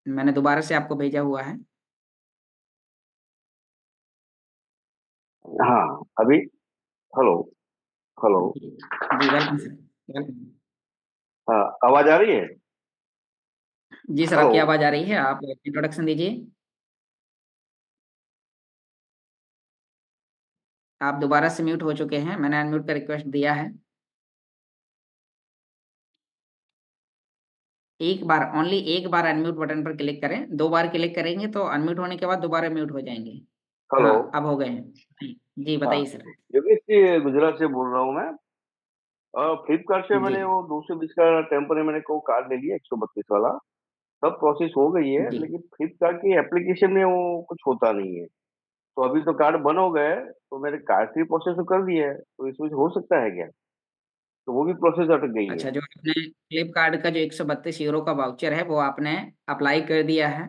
मैंने दोबारा से आपको भेजा हुआ है। हाँ, अभी। हेलो। हेलो। जी जी, वेलकम सर, वेलकम। हाँ, आवाज आ रही है? जी सर, हेलो। आपकी आवाज़ आ रही है, आप इंट्रोडक्शन दीजिए। आप दोबारा से म्यूट हो चुके हैं, मैंने अनम्यूट का रिक्वेस्ट दिया है। एक बार, ओनली एक बार अनम्यूट बटन पर क्लिक करें। 2 बार क्लिक करेंगे तो अनम्यूट होने के बाद दोबारा म्यूट हो जाएंगे। हेलो। हाँ, अब हो गए हैं। जी हाँ, बताइए सर। योगेश जी गुजरात से बोल रहा हूँ मैं। फ्लिपकार्ट से जी मैंने वो 220 का टेम्पररी मैंने को कार्ड ले लिया 132 वाला। सब प्रोसेस हो गई है, जी। लेकिन फ्लिपकार्ट की एप्लीकेशन में वो कुछ होता नहीं है। तो अभी तो कार्ड बन हो गए, तो मैंने कार्ड की प्रोसेस तो कर दी है, तो इसमें हो सकता है क्या? तो वो भी प्रोसेस अटक गई है। अच्छा, जो आपने फ्लिपकार्ट का जो 132 यूरो का वाउचर है वो आपने अप्लाई कर दिया है,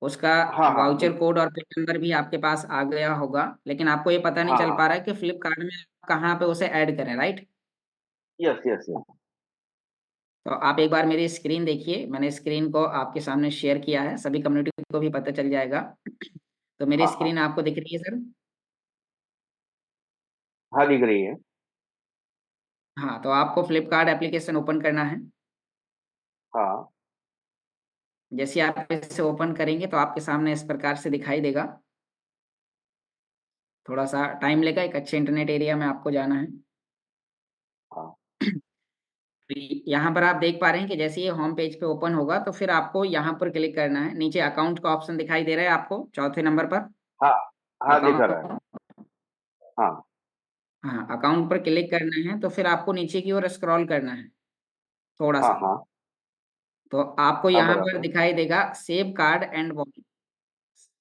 उसका हाँ हाँ वाउचर कोड और पिन नंबर भी आपके पास आ गया होगा, लेकिन आपको ये पता नहीं हाँ चल हाँ। पा रहा है कि फ्लिपकार्ट में कहाँ पे उसे ऐड करें, राइट? Yes yes yes. तो आप एक बार मेरी स्क्रीन देखिए, मैंने स्क्रीन को आपके सामने शेयर किया है, सभी कम्युनिटी को भी पता चल जाएगा। तो मेरी हाँ हाँ स्क्रीन आपको दिख रही है सर? हाँ, दिख रही है। हाँ, तो आपको फ्लिपकार्ट एप्लीकेशन ओपन करना है। हाँ जैसे आप इसे ओपन करेंगे तो आपके सामने इस प्रकार से दिखाई देगा। थोड़ा सा टाइम लेगा, एक अच्छे इंटरनेट एरिया में आपको जाना है। हाँ तो यहाँ पर आप देख पा रहे हैं कि जैसे ये होम पेज पे ओपन होगा तो फिर आपको यहाँ पर क्लिक करना है। नीचे अकाउंट का ऑप्शन दिखाई दे रहा है आपको चौथे नंबर पर। हाँ हाँ, दिखा रहा है। अकाउंट, हाँ हाँ, अकाउंट पर क्लिक करना है तो फिर आपको नीचे की ओर स्क्रॉल करना है थोड़ा हाँ सा। हाँ तो आपको हाँ, यहाँ पर बराबर। दिखाई देगा सेव कार्ड एंड वॉलेट।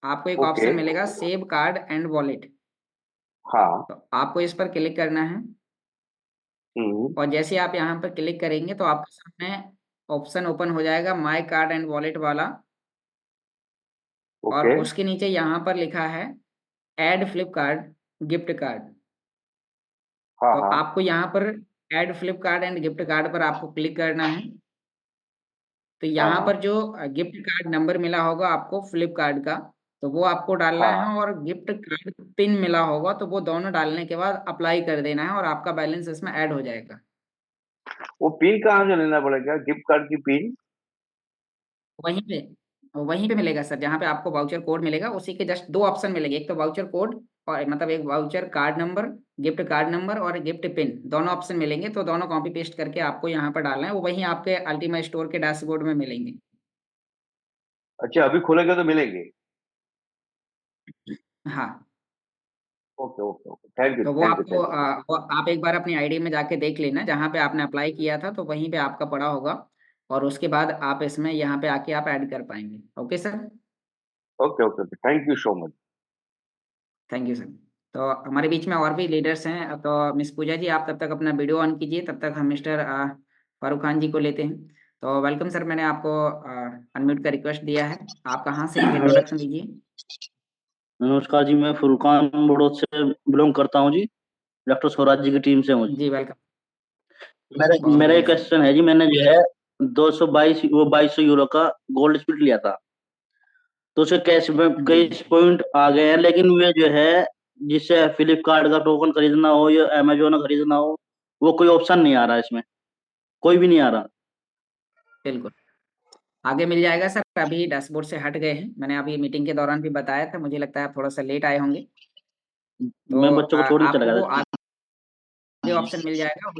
आपको एक ओके। ऑप्शन मिलेगा सेव कार्ड एंड वॉलेट। हाँ। तो आपको इस पर क्लिक करना है। हम्म। और जैसे आप यहाँ पर क्लिक करेंगे तो आपके सामने ऑप्शन ओपन हो जाएगा माई कार्ड एंड वॉलेट वाला। और ओके। उसके नीचे यहाँ पर लिखा है ऐड फ्लिपकार्ट गिफ्ट कार्ड। हाँ तो हाँ आपको यहाँ पर add Flipkart and gift card पर आपको क्लिक करना है। तो हाँ यहाँ हाँ पर जो गिफ्ट कार्ड नंबर मिला होगा आपको फ्लिपकार्ट का, तो वो आपको डालना हाँ। है। और गिफ्ट कार्ड पिन मिला होगा तो वो दोनों डालने के बाद अप्लाई कर देना है और आपका बैलेंस इसमें ऐड हो जाएगा। वो पिन कहाँ से लेना पड़ेगा, गिफ्ट कार्ड की पिन? वहीं पे वहीं पे मिलेगा सर, जहाँ पे आपको वाउचर कोड मिलेगा उसी के जस्ट 2 ऑप्शन मिलेंगे, एक तो वाउचर कोड और मतलब एक voucher card number, gift card number और गिफ्ट पिन, दोनों ऑप्शन मिलेंगे। तो दोनों कॉपी पेस्ट करके आपको यहाँ पर डालना है, वो वहीं आपके अल्टीमा स्टोर के डैशबोर्ड में मिलेंगे। अच्छा, अभी खोलेंगे तो मिलेंगे? हाँ, okay okay okay, thank you तो वो थैंक यू आपको थैंक यू। वो आप एक बार अपनी आईडी में जाके देख लेना, जहाँ पे आपने अप्लाई किया था तो वहीं पे आपका पड़ा होगा। और उसके बाद आप इसमें यहाँ पे आके आप ऐड कर पाएंगे। Okay sir, okay okay okay, thank you so much. Thank you sir. तो हमारे बीच में और भी लीडर्स हैं, तो मिस पूजा जी आप तब तक अपना वीडियो ऑन कीजिए, तब तक हम मिस्टर फारूक खान जी को लेते हैं। तो वेलकम सर, मैंने आपको अनम्यूट का रिक्वेस्ट दिया है। आप कहाँ से हैं, इंट्रोडक्शन दीजिए। नमस्कार जी, मैं फुरकान बड़ौद से बिलोंग करता हूँ जी। डॉक्टर स्वराज जी की टीम से हूँ जी। जी वेलकम, मेरा बहुत मेरा बढ़िया एक सर। क्वेश्चन है जी। मैंने जो है 2200 यूरो का गोल्ड स्प्लिट लिया था, तो उसे कैश में जी कई पॉइंट आ गए हैं, लेकिन वे जो है जिससे फ्लिपकार्ट का टोकन खरीदना हो या अमेजोन का खरीदना हो, वो कोई ऑप्शन नहीं आ रहा है इसमें, कोई भी नहीं आ रहा। बिल्कुल, आगे मिल जाएगा सर। अभी डैशबोर्ड से हट गए हैं, मैंने अभी मीटिंग के दौरान भी बताया था, मुझे लगता है आप थोड़ा सा लेट आए होंगे। तो मैं बच्चों को छोड़ के चला आपको गया वो था आगे ऑप्शन मिल जाएगा।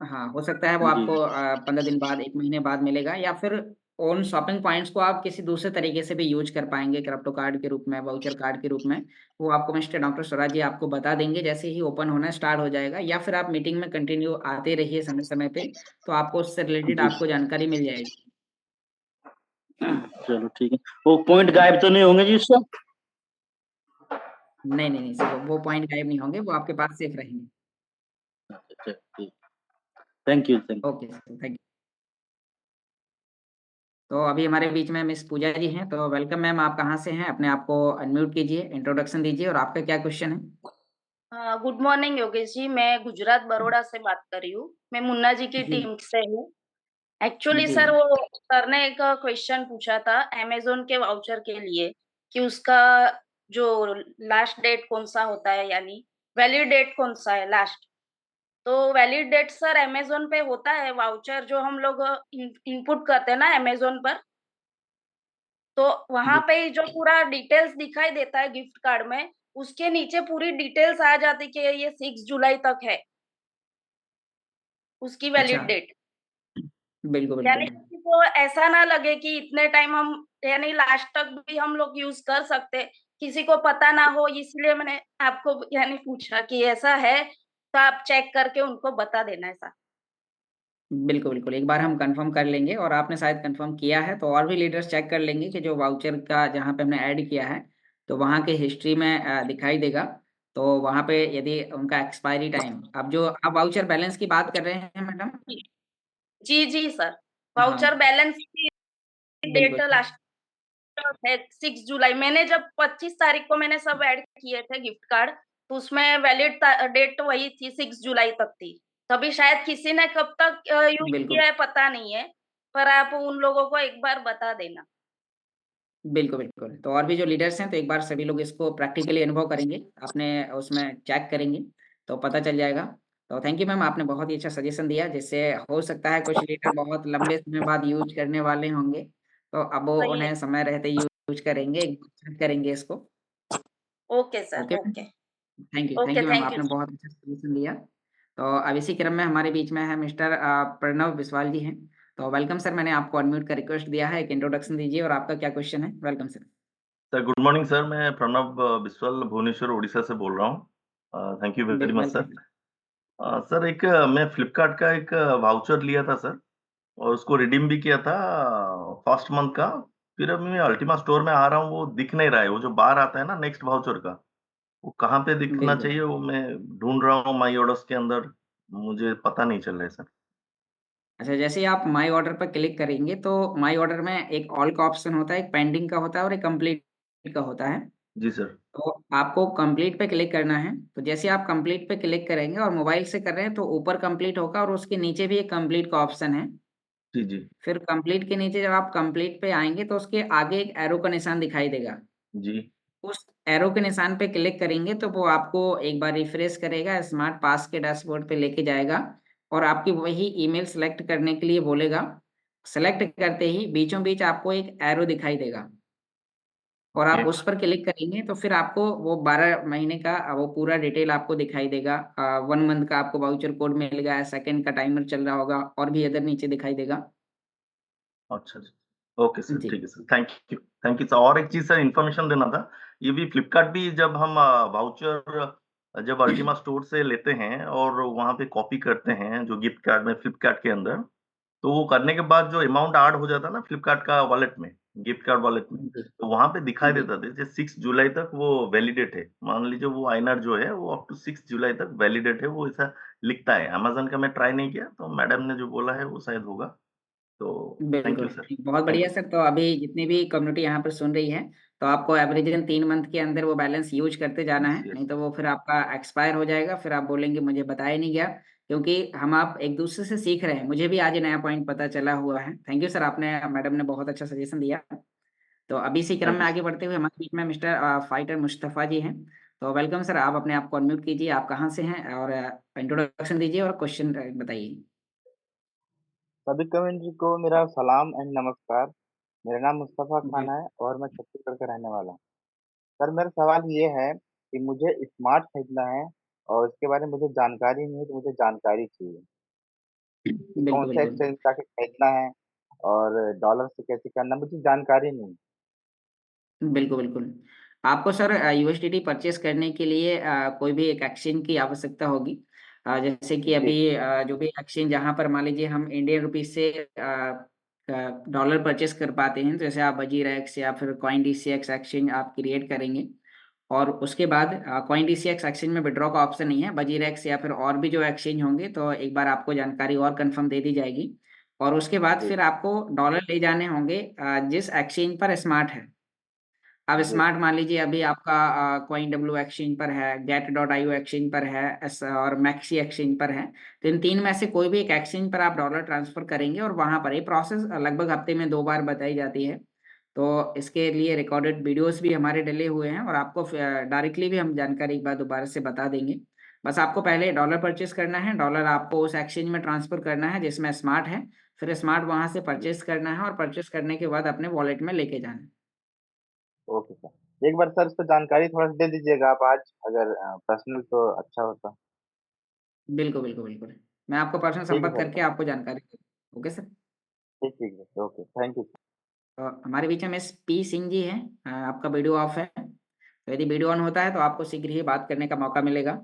हाँ, हो सकता है वो जी। आपको 15 दिन बाद, 1 महीने बाद मिलेगा, या फिर उन शॉपिंग पॉइंट्स को आप किसी दूसरे तरीके से भी यूज कर पाएंगे, क्रिप्टो कार्ड के रूप में, वाउचर कार्ड के रूप में। वो आपको मिस्टर डॉक्टर स्वराज जी आपको बता देंगे जैसे ही ओपन होना स्टार्ट हो जाएगा, या फिर आप मीटिंग में कंटिन्यू आते रहिए समय समय पे, तो आपको उससे रिलेटेड जी आपको जानकारी मिल जाएगी। चलो ठीक है। वो पॉइंट गायब तो नहीं होंगे जी उससे? नहीं नहीं नहीं सर, वो पॉइंट गायब नहीं होंगे, वो आपके पास सेफ रहेंगे। अच्छा ठीक, thank you thank okay sir, thank you. तो अभी हमारे बीच में मिस पूजा जी हैं, तो वेलकम मैम। आप कहाँ से हैं, अपने आप को अनम्यूट कीजिए, इंट्रोडक्शन दीजिए और आपका क्या क्वेश्चन है। गुड मॉर्निंग योगेश जी, मैं गुजरात बड़ौदा से बात कर रही हूँ। मैं मुन्ना जी की जी टीम से हूँ। एक्चुअली जी सर वो सर ने एक क्वेश्चन पूछा था अमेज़न के वाउचर के लिए कि उसका जो लास्ट डेट कौन-सा होता है, यानी वैलिड डेट कौन-सा है लास्ट। तो वैलिड डेट सर अमेज़न पे होता है वाउचर जो हम लोग इनपुट करते हैं ना अमेज़न पर, तो वहाँ जी। पे ही जो पूरा डिटेल्स दिखाई देता है गिफ्ट कार्ड में, उसके नीचे पूरी डिटेल्स आ जाती है कि ये 6 जुलाई तक है, उसकी अच्छा, वैलिड डेट। बिल्कुल यानी बिल्कुल। को ऐसा ना लगे कि इतने टाइम हम यानी लास्ट तक भी हम लोग यूज़ कर सकते, किसी को पता ना हो इसलिए मैंने आपको यानी पूछा कि ऐसा है, तो आप चेक करके उनको बता देना ऐसा। बिल्कुल, बिल्कुल। एक बार हम कन्फर्म कर लेंगे और आपने शायद कन्फर्म किया है, तो और भी लीडर्स चेक कर लेंगे कि जो वाउचर का जहाँ पे हमने ऐड किया है, तो वहाँ के हिस्ट्री में दिखाई देगा। तो वहाँ पे यदि उनका एक्सपायरी टाइम अब जो आप वाउचर बैलेंस की बात कर रहे हैं मैडम? जी, जी, जी सर। हाँ, वाउचर बैलेंस की डेट बिल्कुल। लास्ट है 6 जुलाई। मैंने जब 25 तारीख को मैंने सब ऐड किए थे गिफ्ट कार्ड, तो उसमें वैलिड डेट वही थी 6 जुलाई तक थी। तभी शायद किसी ने कब तक यूज़ बिल्कुल, किया है पता नहीं है, पर आप उन लोगों को एक बार बता देना। बिल्कुल, बिल्कुल। तो और भी जो लीडर्स हैं, तो एक बार सभी लोग इसको प्रैक्टिकली अनुभव करेंगे, अपने उसमें चेक करेंगे, तो पता चल जाएगा। तो थैंक यू मैम, आपने बहुत ही अच्छा सजेशन दिया, जिससे हो सकता है कुछ लीडर बहुत लंबे समय बाद यूज़ करने वाले होंगे, तो अब वो सही है। उन्हें समय रहते यूज़ करेंगे, चेक करेंगे इसको। Okay sir, okay ma'am? Okay. Thank okay, you ma'am, thank you. आपने बहुत अच्छा सजेशन दिया। तो अब इसी क्रम में हमारे बीच में है मिस्टर प्रणव बिस्वाल जी हैं। तो वेलकम सर, मैंने आपको अनम्यूट का रिक्वेस्ट दिया है, एक इंट्रोडक्शन दीजिए और आपका क्या क्वेश्चन है? Welcome sir. Sir good morning sir, मैं प्रणव बिस्वाल भुवनेश्वर उड़ीसा से बोल रहा हूँ। Thank you very much sir. Welcome. Sir एक मैं फ्लिपकार्ट का एक वाउचर लिया था सर, और उसको रिडीम भी किया था फर्स्ट मंथ का। फिर अब मैं अल्टीमा स्टोर में आ रहा हूँ, वो दिख नहीं रहा है, वो जो बार आता है ना नेक्स्ट वाउचर का, वो कहाँ पे दिखना बिल्कुल। चाहिए, वो मैं ढूंढ रहा हूँ माई ऑर्डर्स के अंदर, मुझे पता नहीं चल रहा है सर। अच्छा, जैसे ही आप माई ऑर्डर पर क्लिक करेंगे, तो माई ऑर्डर में एक ऑल का ऑप्शन होता है, एक पेंडिंग का होता है और एक कंप्लीट का होता है। जी सर। तो आपको कंप्लीट पे क्लिक करना है। तो जैसे आप कंप्लीट पे क्लिक करेंगे और मोबाइल से कर रहे हैं, तो ऊपर कंप्लीट होगा और उसके नीचे भी एक कंप्लीट का ऑप्शन है। जी जी। फिर कंप्लीट के नीचे जब आप कंप्लीट पे आएंगे, तो उसके आगे एक एरो का निशान दिखाई देगा। जी। उस एरो के निशान पे क्लिक करेंगे, तो वो आपको एक बार रिफ्रेश करेगा, स्मार्ट पास के डैशबोर्ड पे लेके जाएगा और आपकी वही ईमेल सेलेक्ट करने के लिए बोलेगा। सेलेक्ट करते ही बीचों बीच आपको एक एरो दिखाई देगा और ओके। आप उस पर क्लिक करेंगे, तो फिर आपको वो 12 महीने का वो पूरा डिटेल आपको दिखाई देगा। 1 मंथ का आपको वाउचर कोड मिल गया है, सेकंड का टाइमर चल रहा होगा और भी अदर नीचे दिखाई देगा। अच्छा जी। ओके सर, जी। ठीक है सर, थैंक यू सर। और एक चीज़ सर इन्फॉर्मेशन देना था, ये भी फ्लिपकार्ट भी जब हम वाउचर जब अल्टीमा स्टोर से लेते हैं और वहाँ पे कॉपी करते हैं जो गिफ्ट कार्ड में फ्लिपकार्ट के अंदर, तो वो करने के बाद जो अमाउंट ऐड हो जाता है ना फ्लिपकार्ट का वॉलेट में, गिफ्ट कार्ड वॉलेट में, जी। तो वहाँ पे दिखाई जी। देता था जैसे 6 जुलाई तक वो वैलिडेट है। मान लीजिए वो आइनर जो है वो अप टू 6 जुलाई तक वैलिडेट है, वो ऐसा लिखता है। अमेज़न का मैं ट्राई नहीं किया, तो मैडम ने जो बोला है वो शायद होगा। तो थैंक यू बिल्कुल, सर। बहुत थैंक बढ़िया यू। सर। तो अभी जितनी भी कम्युनिटी यहाँ पर सुन रही है, तो आपको एवरेजन 3 मंथ के अंदर वो बैलेंस यूज करते जाना यस, है, यस। नहीं तो वो फिर आपका एक्सपायर हो जाएगा, फिर आप बोलेंगे मुझे बताया नहीं गया। क्योंकि हम आप एक दूसरे से सीख रहे हैं, मुझे भी आज ये नया पॉइंट पता चला हुआ है। थैंक यू सर, आपने मैडम ने बहुत अच्छा सजेशन दिया। तो अभी इसी क्रम थैंक में यू आगे सर। बढ़ते हुए हमारे बीच में मिस्टर फाइटर मुस्तफ़ा जी हैं। तो वेलकम सर, आप अपने आप को अनम्यूट कीजिए, आप कहाँ से हैं और इंट्रोडक्शन दीजिए और क्वेश्चन बताइए। सभी कम्युनिटी को मेरा सलाम एंड नमस्कार। मेरा नाम मुस्तफ़ा खान जी। है और मैं छत्तीसगढ़ का रहने वाला हूँ। सर मेरा सवाल ये है कि मुझे स्मार्ट खरीदना है और इसके बारे में मुझे जानकारी नहीं है, तो मुझे जानकारी चाहिए कि कौन बिल्कुल, सा बिल्कुल। एक्सचेंज जाके खरीदना है और डॉलर से कैसे करना, मुझे जानकारी नहीं। बिल्कुल, बिल्कुल। आपको सर यूएसडीटी परचेज़ करने के लिए कोई भी एक एक्सचेंज की आवश्यकता होगी। जैसे कि जी। अभी जो भी एक्सचेंज जहाँ पर मान लीजिए हम इंडियन रुपीज़ से डॉलर परचेज़ कर पाते हैं, तो जैसे आप वजीरेक्स या फिर कॉइन डीसीएक्स एक्सचेंज आप क्रिएट करेंगे और उसके बाद कॉइन डीसीएक्स एक्सचेंज में विड्रॉ का ऑप्शन नहीं है, वजीरेक्स या फिर और भी जो एक्सचेंज होंगे, तो एक बार आपको जानकारी और कन्फर्म दे दी जाएगी और उसके बाद जी। फिर आपको डॉलर ले जाने होंगे जिस एक्सचेंज पर स्मार्ट है। अब जी। स्मार्ट मान लीजिए अभी आपका कॉइन डब्ल्यू एक्सचेंज पर है, गेट डॉट आईओ एक्सचेंज पर है, और मैक्सी एक्सचेंज पर है। तो इन तीन में से कोई भी एक एक्सचेंज पर आप डॉलर ट्रांसफर करेंगे और वहां पर ये प्रोसेस लगभग हफ्ते में 2 बार बताई जाती है। तो इसके लिए रिकॉर्डेड वीडियोस भी हमारे डले हुए हैं और आपको डायरेक्टली भी हम जानकारी एक बार दोबारा से बता देंगे। बस आपको पहले डॉलर परचेस करना है, डॉलर आपको उस एक्सचेंज में ट्रांसफर करना है जिसमें स्मार्ट है, फिर स्मार्ट वहां से परचेस करना है और परचेस करने के बाद अपने वॉलेट में लेके जाना है। ओके सर, एक बार सर इस पर जानकारी थोड़ा सा दे दीजिएगा आप आज, अगर पर्सनल तो अच्छा होता। बिल्कुल, बिल्कुल, बिल्कुल। मैं आपको पर्सनल ठीक है संपर्क सर। करके आपको जानकारी दूँ। Okay sir? ठीक है, ओके, थैंक यू। तो हमारे बीच में मिस पी सिंह जी हैं। आपका वीडियो ऑफ है, तो यदि वीडियो ऑन होता है तो आपको शीघ्र ही बात करने का मौका मिलेगा।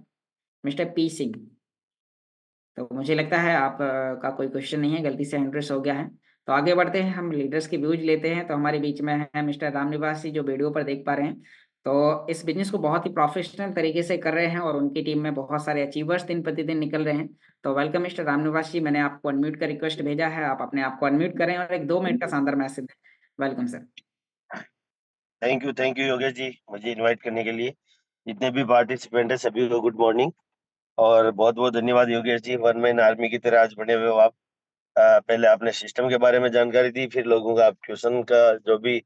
मिस्टर पी सिंह, तो मुझे लगता है आप का कोई क्वेश्चन नहीं है, गलती से इंट्रेस हो गया है। तो आगे बढ़ते हैं, हम लीडर्स की व्यूज लेते हैं। तो हमारे बीच में है मिस्टर रामनिवास जी, जो वीडियो पर देख पा रहे हैं। तो इस बिजनेस को बहुत ही प्रोफेशनल तरीके से कर रहे हैं और उनकी टीम में बहुत सारे अचीवर्स दिन प्रतिदिन निकल रहे हैं। तो वेलकम मिस्टर रामनिवास जी, मैंने आपको अनम्यूट का रिक्वेस्ट भेजा है, आप अपने आप को अनम्यूट करें और एक 2 मिनट का शानदार मैसेज दें। Welcome sir. Thank you Yogesh ji, मुझे इनवाइट करने के लिए। जितने भी पार्टिसिपेंट है सभी को गुड मॉर्निंग और बहुत बहुत धन्यवाद Yogesh ji. One man army की तरह आज बने हुए हो आप। पहले आपने सिस्टम के बारे में जानकारी दी, फिर लोगों का आप क्वेश्चन का जो भी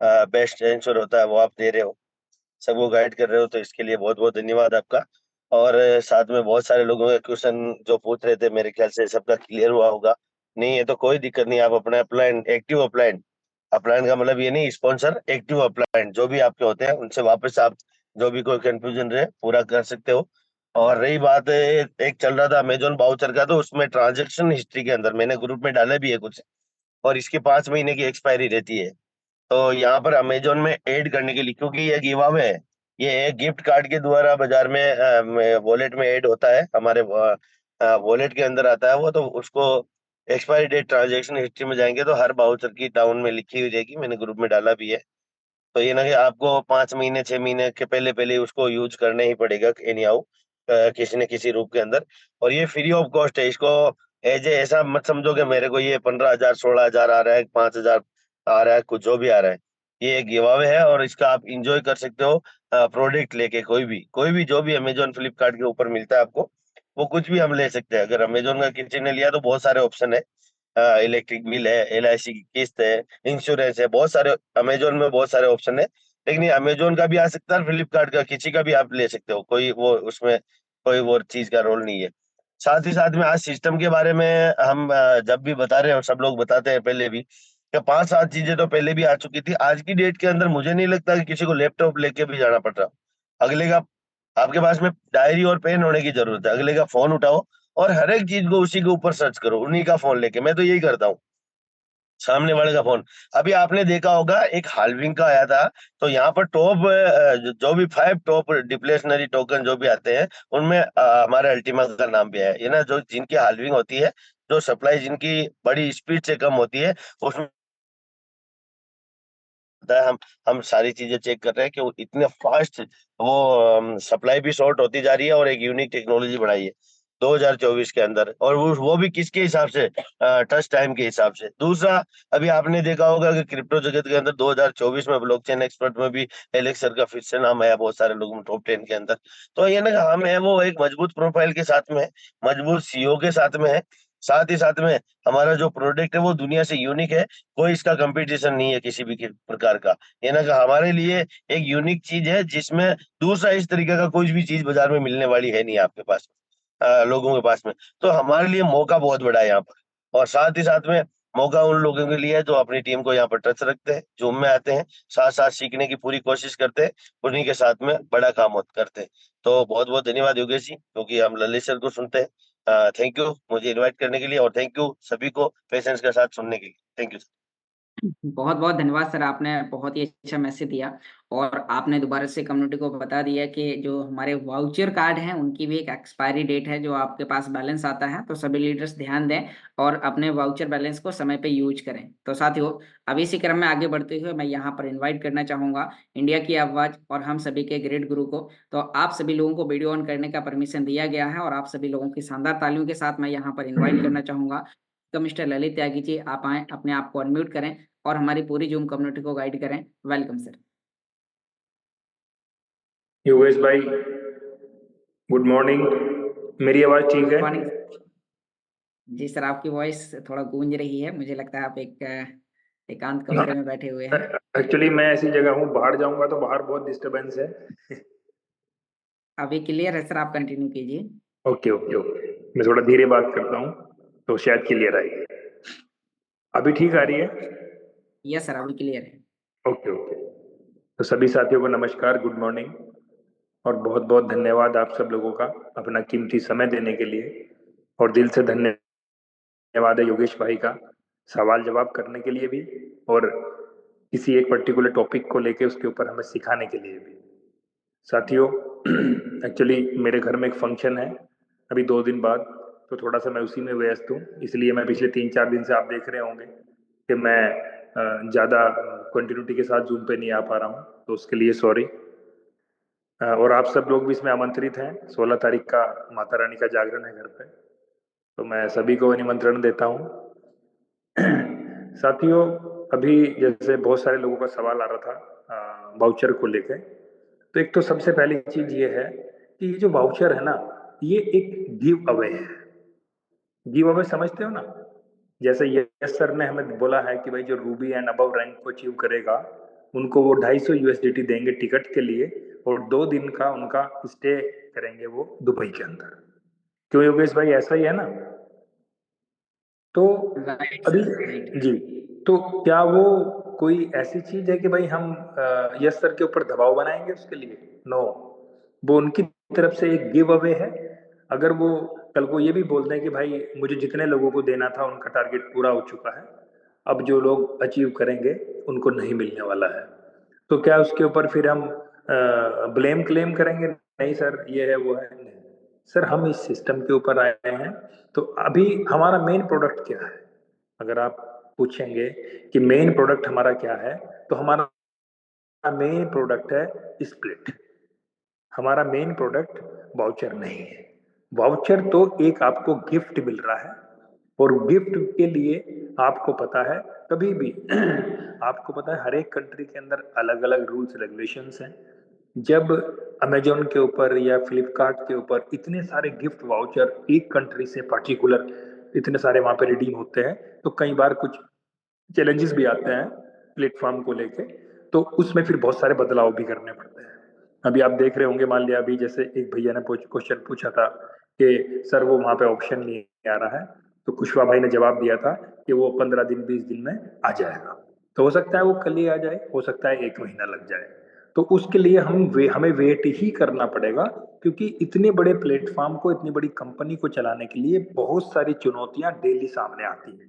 बेस्ट आंसर होता है वो आप दे रहे हो, सबको गाइड कर रहे हो, तो इसके लिए बहुत बहुत धन्यवाद आपका। और साथ में बहुत सारे लोगों के क्वेश्चन जो पूछ रहे थे, मेरे ख्याल से सबका क्लियर हुआ होगा। नहीं है तो कोई दिक्कत नहीं, आप अपना अपलाइन एक्टिव अपलाइन, अपलाइन का मतलब ये नहीं स्पॉन्सर, एक्टिव अपलाइन जो भी आपके होते हैं उनसे वापस आप जो भी कोई कंफ्यूजन रहे पूरा कर सकते हो। और रही बात एक चल रहा था अमेजोन वाउचर का, तो उसमें ट्रांजेक्शन हिस्ट्री के अंदर मैंने ग्रुप में डाले भी है कुछ, और इसके 5 महीने की एक्सपायरी रहती है। तो यहाँ पर अमेजोन में ऐड करने के लिए, क्योंकि ये गिव अवे है, ये एक गिफ्ट कार्ड के द्वारा बाजार में वॉलेट में ऐड होता है, हमारे वॉलेट के अंदर आता है वो, तो उसको एक्सपायरी डेट ट्रांजेक्शन हिस्ट्री में जाएंगे तो हर बाउचर की डाउन में लिखी हुई रहेगी, मैंने ग्रुप में डाला भी है। तो ये ना कि आपको 5 महीने 6 महीने के पहले पहले उसको यूज करना ही पड़ेगा एनी हाउ, किसी न किसी रूप के अंदर। और ये फ्री ऑफ कॉस्ट है, इसको एज ए ऐसा मत समझो कि मेरे को ये 15,000 16,000 आ रहा है, 5,000 आ रहा है, कुछ जो भी आ रहा है, ये एक गिव अवे है और इसका आप इंजॉय कर सकते हो। प्रोडक्ट लेके कोई भी जो भी अमेजोन फ्लिपकार्ट के ऊपर मिलता है आपको, वो कुछ भी हम ले सकते हैं। अगर अमेजोन का किसी ने लिया तो बहुत सारे ऑप्शन है, इलेक्ट्रिक बिल है, LIC की किस्त है, इंश्योरेंस है, बहुत सारे अमेजोन में बहुत सारे ऑप्शन है। लेकिन ये अमेजोन का भी आ सकता है, फ्लिपकार्ट का किसी का भी आप ले सकते हो, कोई वो उसमें कोई वो चीज का रोल नहीं है। साथ ही साथ में आज सिस्टम के बारे में हम जब भी बता रहे हैं और सब लोग बताते हैं पहले भी, कि 5-7 चीजें तो पहले भी आ चुकी थी। आज की डेट के अंदर मुझे नहीं लगता कि किसी को लैपटॉप लेके भी जाना पड़ रहा। अगले का आपके पास में डायरी और पेन होने की जरूरत है, अगले का फोन उठाओ और हर एक चीज को उसी के ऊपर सर्च करो, उन्हीं का फोन लेके। मैं तो यही करता हूँ, सामने वाले का फोन। अभी आपने देखा होगा एक हाल्विंग का आया था, तो यहाँ पर टॉप जो भी 5 टॉप डिप्लेशनरी टोकन जो भी आते हैं उनमें हमारे अल्टीमा का नाम भी है, ये ना, जो जिनकी हाल्विंग होती है, जो सप्लाई जिनकी बड़ी स्पीड से कम होती है, उसमें हम सारी चीजें चेक कर रहे हैं कि वो इतने फास्ट वो सप्लाई भी शॉर्ट होती जा रही है और एक यूनिक टेक्नोलॉजी बढ़ाई है 2024 के अंदर, और वो भी किसके हिसाब से, टच टाइम के हिसाब से। दूसरा, अभी आपने देखा होगा कि क्रिप्टो जगत के अंदर 2024 में ब्लॉकचेन एक्सपर्ट में भी एलेक्स सर का फिर से नाम आया, बहुत सारे लोगों में टॉप 10 के अंदर। तो ये ना, हम है वो एक मजबूत प्रोफाइल के साथ में है, मजबूत CEO के साथ में है, साथ ही साथ में हमारा जो प्रोडक्ट है वो दुनिया से यूनिक है, कोई इसका कंपटीशन नहीं है किसी भी प्रकार का। ये ना कि हमारे लिए एक यूनिक चीज है जिसमें दूसरा इस तरीके का कोई भी चीज बाजार में मिलने वाली है नहीं आपके पास, लोगों के पास में। तो हमारे लिए मौका बहुत बड़ा है यहाँ पर, और साथ ही साथ में मौका उन लोगों के लिए है जो अपनी टीम को यहाँ पर टच रखते हैं, जूम में आते हैं, साथ साथ सीखने की पूरी कोशिश करते हैं, उन्हीं के साथ में बड़ा काम करते हैं। तो बहुत बहुत धन्यवाद योगेश जी, क्योंकि हम ललित सर को सुनते हैं। थैंक यू मुझे इनवाइट करने के लिए, और थैंक यू सभी को पेशेंस के साथ सुनने के लिए। Thank you. बहुत बहुत धन्यवाद सर, आपने बहुत ही अच्छा मैसेज दिया और आपने दोबारा से कम्युनिटी को बता दिया कि जो हमारे वाउचर कार्ड हैं उनकी भी एक एक्सपायरी डेट है, जो आपके पास बैलेंस आता है। तो सभी लीडर्स ध्यान दें और अपने वाउचर बैलेंस को समय पे यूज करें। तो साथियों, अब इसी क्रम में आगे बढ़ते हुए मैं यहाँ पर इन्वाइट करना चाहूँगा इंडिया की आवाज़ और हम सभी के ग्रेट गुरु को। तो आप सभी लोगों को वीडियो ऑन करने का परमिशन दिया गया है और आप सभी लोगों की शानदार तालियों के साथ मैं यहाँ पर इन्वाइट करना चाहूँगा। तो मिस्टर ललित त्यागी जी, आप आए, अपने आप को अनम्यूट करें और हमारी पूरी जूम कम्युनिटी को गाइड करें। Welcome sir. योगेश भाई गुड मॉर्निंग, मेरी आवाज ठीक है? मॉर्निंग जी सर, आपकी वॉइस थोड़ा गूंज रही है, मुझे लगता है आप एक एकांत कमरे में बैठे हुए हैं। एक्चुअली मैं ऐसी जगह हूँ, बाहर जाऊंगा तो बाहर बहुत डिस्टरबेंस है। अभी क्लियर है सर, आप कंटिन्यू कीजिए। ओके ओके ओके, मैं थोड़ा धीरे बात करता हूँ तो शायद क्लियर आएगी। अभी ठीक आ रही है? यस सर, अभी क्लियर है। ओके ओके, तो सभी साथियों को नमस्कार, गुड मॉर्निंग, और बहुत बहुत धन्यवाद आप सब लोगों का अपना कीमती समय देने के लिए। और दिल से धन्यवाद है योगेश भाई का, सवाल जवाब करने के लिए भी और किसी एक पर्टिकुलर टॉपिक को लेके उसके ऊपर हमें सिखाने के लिए भी। साथियों, एक्चुअली मेरे घर में एक फंक्शन है अभी 2 दिन बाद, तो थोड़ा सा मैं उसी में व्यस्त हूँ, इसलिए मैं पिछले 3-4 दिन से आप देख रहे होंगे कि मैं ज़्यादा कंटिन्यूटी के साथ जूम पे नहीं आ पा रहा हूँ, तो उसके लिए सॉरी। और आप सब लोग भी इसमें आमंत्रित हैं। 16 तारीख का माता रानी का जागरण है घर पे, तो मैं सभी को निमंत्रण देता हूँ। साथियों, अभी जैसे बहुत सारे लोगों का सवाल आ रहा था वाउचर को लेके, तो एक तो सबसे पहली चीज ये है कि ये जो वाउचर है ना, ये एक गिव अवे है। गिव अवे समझते हो ना? जैसे यस सर ने हमें बोला है कि भाई जो रूबी एंड अबव रैंक को अचीव करेगा उनको वो 250 USDT देंगे टिकट के लिए, और 2 दिन का उनका स्टे करेंगे वो दुबई के अंदर। क्यों योगेश भाई, ऐसा ही है ना? तो अभी जी, तो क्या वो कोई ऐसी चीज है कि भाई हम यस सर के ऊपर दबाव बनाएंगे उसके लिए? नो, वो उनकी तरफ से एक गिव अवे है। अगर वो कल को ये भी बोल दें कि भाई मुझे जितने लोगों को देना था उनका टारगेट पूरा हो चुका है, अब जो लोग अचीव करेंगे उनको नहीं मिलने वाला है, तो क्या उसके ऊपर फिर हम ब्लेम क्लेम करेंगे? नहीं सर ये है वो है, नहीं सर, हम इस सिस्टम के ऊपर आए हैं। तो अभी हमारा मेन प्रोडक्ट क्या है? अगर आप पूछेंगे कि मेन प्रोडक्ट हमारा क्या है, तो हमारा मेन प्रोडक्ट है स्प्लिट। हमारा मेन प्रोडक्ट वाउचर नहीं है। वाउचर तो एक आपको गिफ्ट मिल रहा है, और गिफ्ट के लिए आपको पता है कभी भी आपको पता है हर एक कंट्री के अंदर अलग अलग रूल्स रेगुलेशंस हैं। जब अमेजोन के ऊपर या फ्लिपकार्ट के ऊपर इतने सारे गिफ्ट वाउचर एक कंट्री से पर्टिकुलर इतने सारे वहां पे रिडीम होते हैं, तो कई बार कुछ चैलेंजेस भी आते हैं प्लेटफॉर्म को लेके, तो उसमें फिर बहुत सारे बदलाव भी करने पड़ते हैं। अभी आप देख रहे होंगे, मान लिया अभी जैसे एक भैया ने क्वेश्चन पूछा था कि सर वो वहां पे ऑप्शन नहीं आ रहा है, तो कुशवा भाई ने जवाब दिया था कि वो 15 दिन 20 दिन में आ जाएगा। तो हो सकता है वो कल ही आ जाए, हो सकता है 1 महीना लग जाए, तो उसके लिए हमें वेट ही करना पड़ेगा, क्योंकि इतने बड़े प्लेटफॉर्म को, इतनी बड़ी कंपनी को चलाने के लिए बहुत सारी चुनौतियां डेली सामने आती हैं।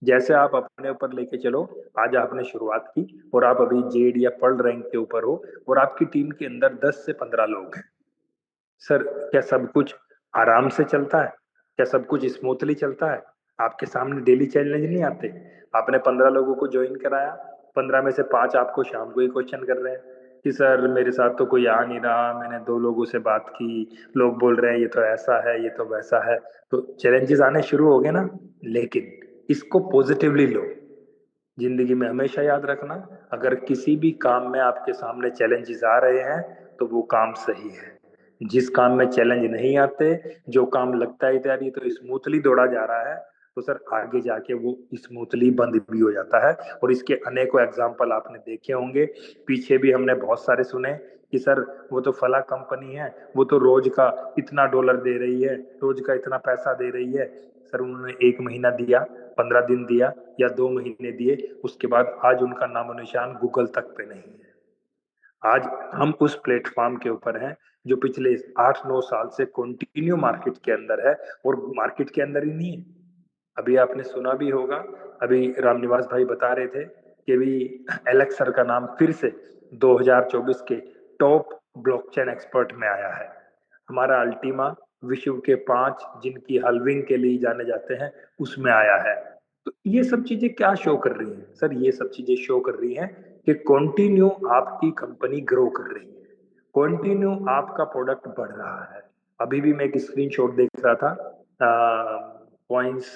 जैसे आप अपने ऊपर लेके चलो, आज आपने शुरुआत की और आप अभी जेड या पर्ल रैंक के ऊपर हो, और आपकी टीम के अंदर 10 से 15 लोग हैं। सर, क्या सब कुछ आराम से चलता है? क्या सब कुछ स्मूथली चलता है? आपके सामने डेली चैलेंज नहीं आते? आपने 15 लोगों को ज्वाइन कराया, 15 में से 5 आपको शाम को ही क्वेश्चन कर रहे हैं कि सर मेरे साथ तो कोई आ नहीं रहा, मैंने 2 लोगों से बात की, लोग बोल रहे हैं ये तो ऐसा है, ये तो वैसा है। तो चैलेंजेस आने शुरू हो गए ना, लेकिन इसको पॉजिटिवली लो। जिंदगी में हमेशा याद रखना, अगर किसी भी काम में आपके सामने चैलेंजेस आ रहे हैं तो वो काम सही है। जिस काम में चैलेंज नहीं आते, जो काम लगता है इत्यादि तो स्मूथली दौड़ा जा रहा है, तो सर आगे जाके वो स्मूथली बंद भी हो जाता है। और इसके अनेकों एग्जाम्पल आपने देखे होंगे, पीछे भी हमने बहुत सारे सुने कि सर वो तो फला कंपनी है, वो तो रोज का इतना डॉलर दे रही है, रोज का इतना पैसा दे रही है। सर उन्होंने 1 महीना दिया, 15 दिन दिया या 2 महीने दिए, उसके बाद आज उनका नामो निशान गूगल तक पे नहीं है। आज हम उस प्लेटफॉर्म के ऊपर हैं जो पिछले 8-9 साल से कंटिन्यू मार्केट के अंदर है, और मार्केट के अंदर ही नहीं है। अभी आपने सुना भी होगा, अभी रामनिवास भाई बता रहे थे कि भी एलेक्स सर का नाम फिर से 2024 के टॉप ब्लॉकचेन एक्सपर्ट में आया है। हमारा अल्टीमा विश्व के 5 जिनकी हलविंग के लिए जाने जाते हैं उसमें आया है। तो ये सब चीजें क्या शो कर रही हैं? सर ये सब चीजें शो कर रही हैं कि कंटिन्यू आपकी कंपनी ग्रो कर रही है, कंटिन्यू आपका प्रोडक्ट बढ़ रहा है। अभी भी मैं एक स्क्रीनशॉट देख रहा था, पॉइंट्स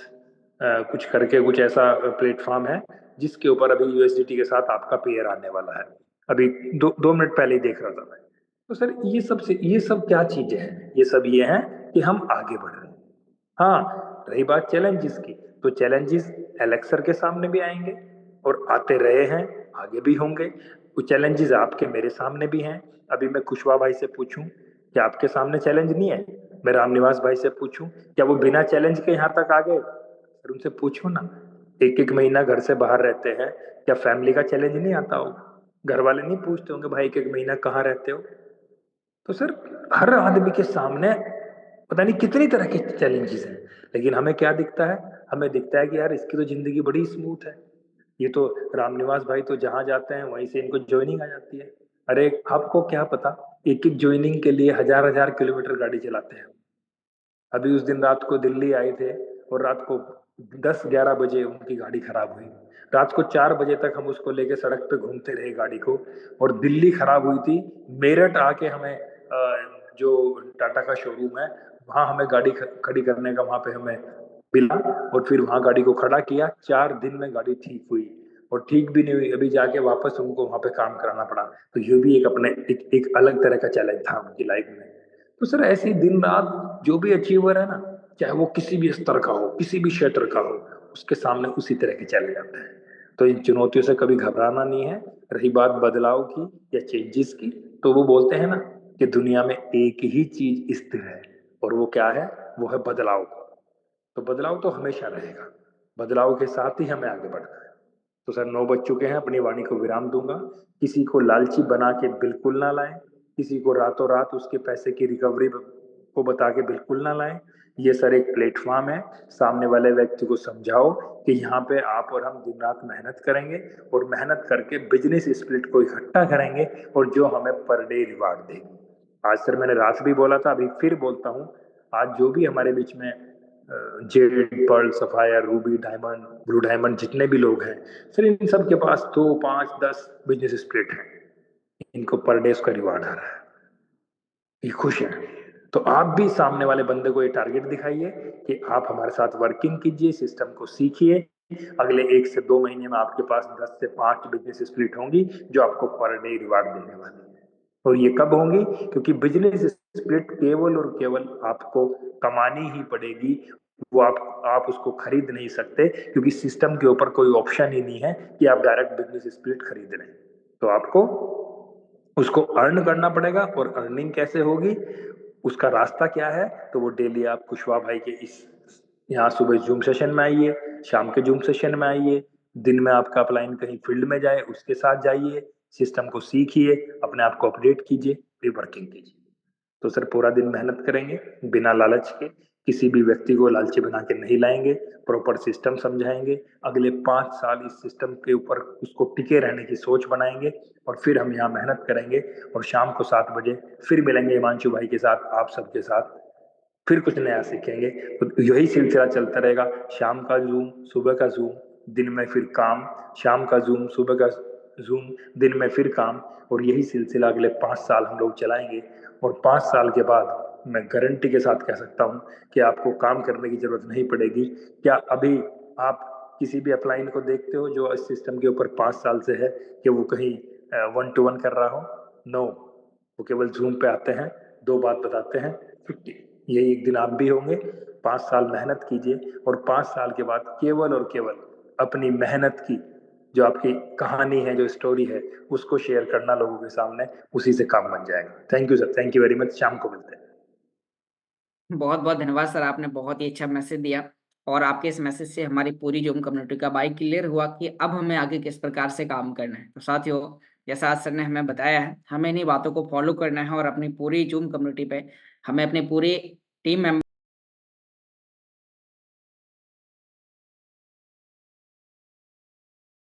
कुछ करके कुछ ऐसा प्लेटफॉर्म है जिसके ऊपर अभी यूएसडीटी के साथ आपका पेयर आने वाला है। अभी 2 मिनट पहले ही देख रहा था मैं। तो सर ये सब क्या चीजें हैं? ये सब ये हैं कि हम आगे बढ़ रहे हैं। हाँ, रही बात चैलेंजेस की, तो चैलेंजेस एलेक्सर के सामने भी आएंगे और आते रहे हैं, आगे भी होंगे। वो चैलेंजेस आपके मेरे सामने भी हैं। अभी मैं कुशवा भाई से पूछूं क्या आपके सामने चैलेंज नहीं है? मैं रामनिवास भाई से पूछूं क्या वो बिना चैलेंज के यहाँ तक आ गए? सर उनसे पूछो ना, 1-1 महीना घर से बाहर रहते हैं, क्या फैमिली का चैलेंज नहीं आता होगा? घर वाले नहीं पूछते होंगे भाई 1-1 महीना कहाँ रहते हो? तो सर हर आदमी के सामने पता नहीं कितनी तरह के चैलेंजेस हैं, लेकिन हमें क्या दिखता है? हमें दिखता है कि यार इसकी तो जिंदगी बड़ी स्मूथ है, ये तो रामनिवास भाई तो जहां जाते हैं वहीं से इनको ज्वाइनिंग आ जाती है। अरे आपको क्या पता, एक एक ज्वाइनिंग के लिए हजार हजार किलोमीटर गाड़ी चलाते हैं। अभी उस दिन रात को दिल्ली आए थे और रात को 10-11 बजे उनकी गाड़ी खराब हुई। रात को 4 बजे तक हम उसको लेके सड़क पे घूमते रहे गाड़ी को, और दिल्ली खराब हुई थी। मेरठ आके हमें जो टाटा का शोरूम है वहां हमें गाड़ी खड़ी करने का वहां पे हमें मिला, और फिर वहां गाड़ी को खड़ा किया। 4 दिन में गाड़ी ठीक हुई, और ठीक भी नहीं हुई, अभी जाके वापस उनको वहां पे काम कराना पड़ा। तो ये भी एक अपने एक अलग तरह का चैलेंज था उनकी लाइफ में। तो सर ऐसी दिन रात जो भी अचीवर है ना, चाहे वो किसी भी स्तर का हो, किसी भी क्षेत्र का हो, उसके सामने उसी तरह के चैलेंज आते हैं। तो इन चुनौतियों से कभी घबराना नहीं है। रही बात बदलाव की या चेंजेस की, तो वो बोलते हैं ना कि दुनिया में एक ही चीज स्थिर है, और वो क्या है? वो है बदलाव। तो बदलाव तो हमेशा रहेगा, बदलाव के साथ ही हमें आगे बढ़ना है। तो सर 9 बज चुके हैं, अपनी वाणी को विराम दूंगा। किसी को लालची बना के बिल्कुल ना लाएं, किसी को रातों रात उसके पैसे की रिकवरी को बता के बिल्कुल ना लाएं। ये सर एक प्लेटफॉर्म है, सामने वाले व्यक्ति को समझाओ कि यहाँ पे आप और हम दिन रात मेहनत करेंगे, और मेहनत करके बिजनेस स्प्लिट को इकट्ठा करेंगे, और जो हमें पर डे रिवार्ड देगी। आज सर मैंने रात भी बोला था, अभी फिर बोलता हूँ, आज जो भी हमारे बीच में jade, pearl, sapphire, ruby, diamond, blue diamond जितने भी लोग हैं सर, इन सब के पास 2, 5, 10 बिजनेस स्प्लिट है। इनको पर डे उसका रिवार्ड आ रहा है, ये खुश है। तो आप भी सामने वाले बंदे को ये टारगेट दिखाइए कि आप हमारे साथ वर्किंग कीजिए, सिस्टम को सीखिए। अगले 1 से 2 महीने में आपके पास 10 से 5 बिजनेस स्प्लिट होंगी जो आपको पर डे रिवार्ड देने वाली है। और ये कब होंगी? क्योंकि बिजनेस स्प्लिट केवल और केवल आपको कमानी ही पड़ेगी, वो आप उसको खरीद नहीं सकते, क्योंकि सिस्टम के ऊपर कोई ऑप्शन ही नहीं है कि आप डायरेक्ट बिजनेस स्प्लिट खरीद लें। तो आपको उसको अर्न करना पड़ेगा, और अर्निंग कैसे होगी, उसका रास्ता क्या है? तो वो डेली आप कुशवाहा भाई के इस यहाँ सुबह जूम सेशन में आइए, शाम के जूम सेशन में आइए, दिन में आपका अपलाइन कहीं फील्ड में जाए उसके साथ जाइए, सिस्टम को सीखिए, अपने आप को अपडेट कीजिए, रिवर्किंग कीजिए। तो सर पूरा दिन मेहनत करेंगे बिना लालच के, किसी भी व्यक्ति को लालची बना के नहीं लाएंगे, प्रॉपर सिस्टम समझाएंगे, अगले 5 साल इस सिस्टम के ऊपर उसको टिके रहने की सोच बनाएंगे, और फिर हम यहाँ मेहनत करेंगे, और शाम को 7 बजे फिर मिलेंगे हिमांशु भाई के साथ, आप सबके साथ, फिर कुछ नया सीखेंगे। तो यही सिलसिला चलता रहेगा, शाम का जूम, सुबह का जूम, दिन में फिर काम, शाम का जूम, सुबह का जूम, दिन में फिर काम, और यही सिलसिला अगले 5 साल हम लोग चलाएंगे। और 5 साल के बाद मैं गारंटी के साथ कह सकता हूँ कि आपको काम करने की जरूरत नहीं पड़ेगी। क्या अभी आप किसी भी अपलाइन को देखते हो जो इस सिस्टम के ऊपर 5 साल से है कि वो कहीं 1 to 1 कर रहा हो? नो, वो केवल जूम पे आते हैं, 2 बात बताते हैं, छुट्टी। यही एक दिन आप भी होंगे। 5 साल मेहनत कीजिए, और 5 साल के बाद केवल और केवल अपनी मेहनत की जो आपकी कहानी है, जो स्टोरी है, उसको शेयर करना लोगों के सामने, उसी से काम बन जाएगा। Thank you sir, thank you very much. शाम को मिलते हैं। बहुत बहुत धन्यवाद सर, आपने बहुत ही अच्छा मैसेज दिया, और आपके इस मैसेज से हमारी पूरी जूम कम्युनिटी का बाइक क्लियर हुआ कि अब हमें आगे किस प्रकार से काम करना है। तो साथियों, जैसा आज सर ने हमें बताया है, हमें इन्हीं बातों को फॉलो करना है, और अपनी पूरी जूम कम्युनिटी पे हमें अपनी पूरी टीम मेंबर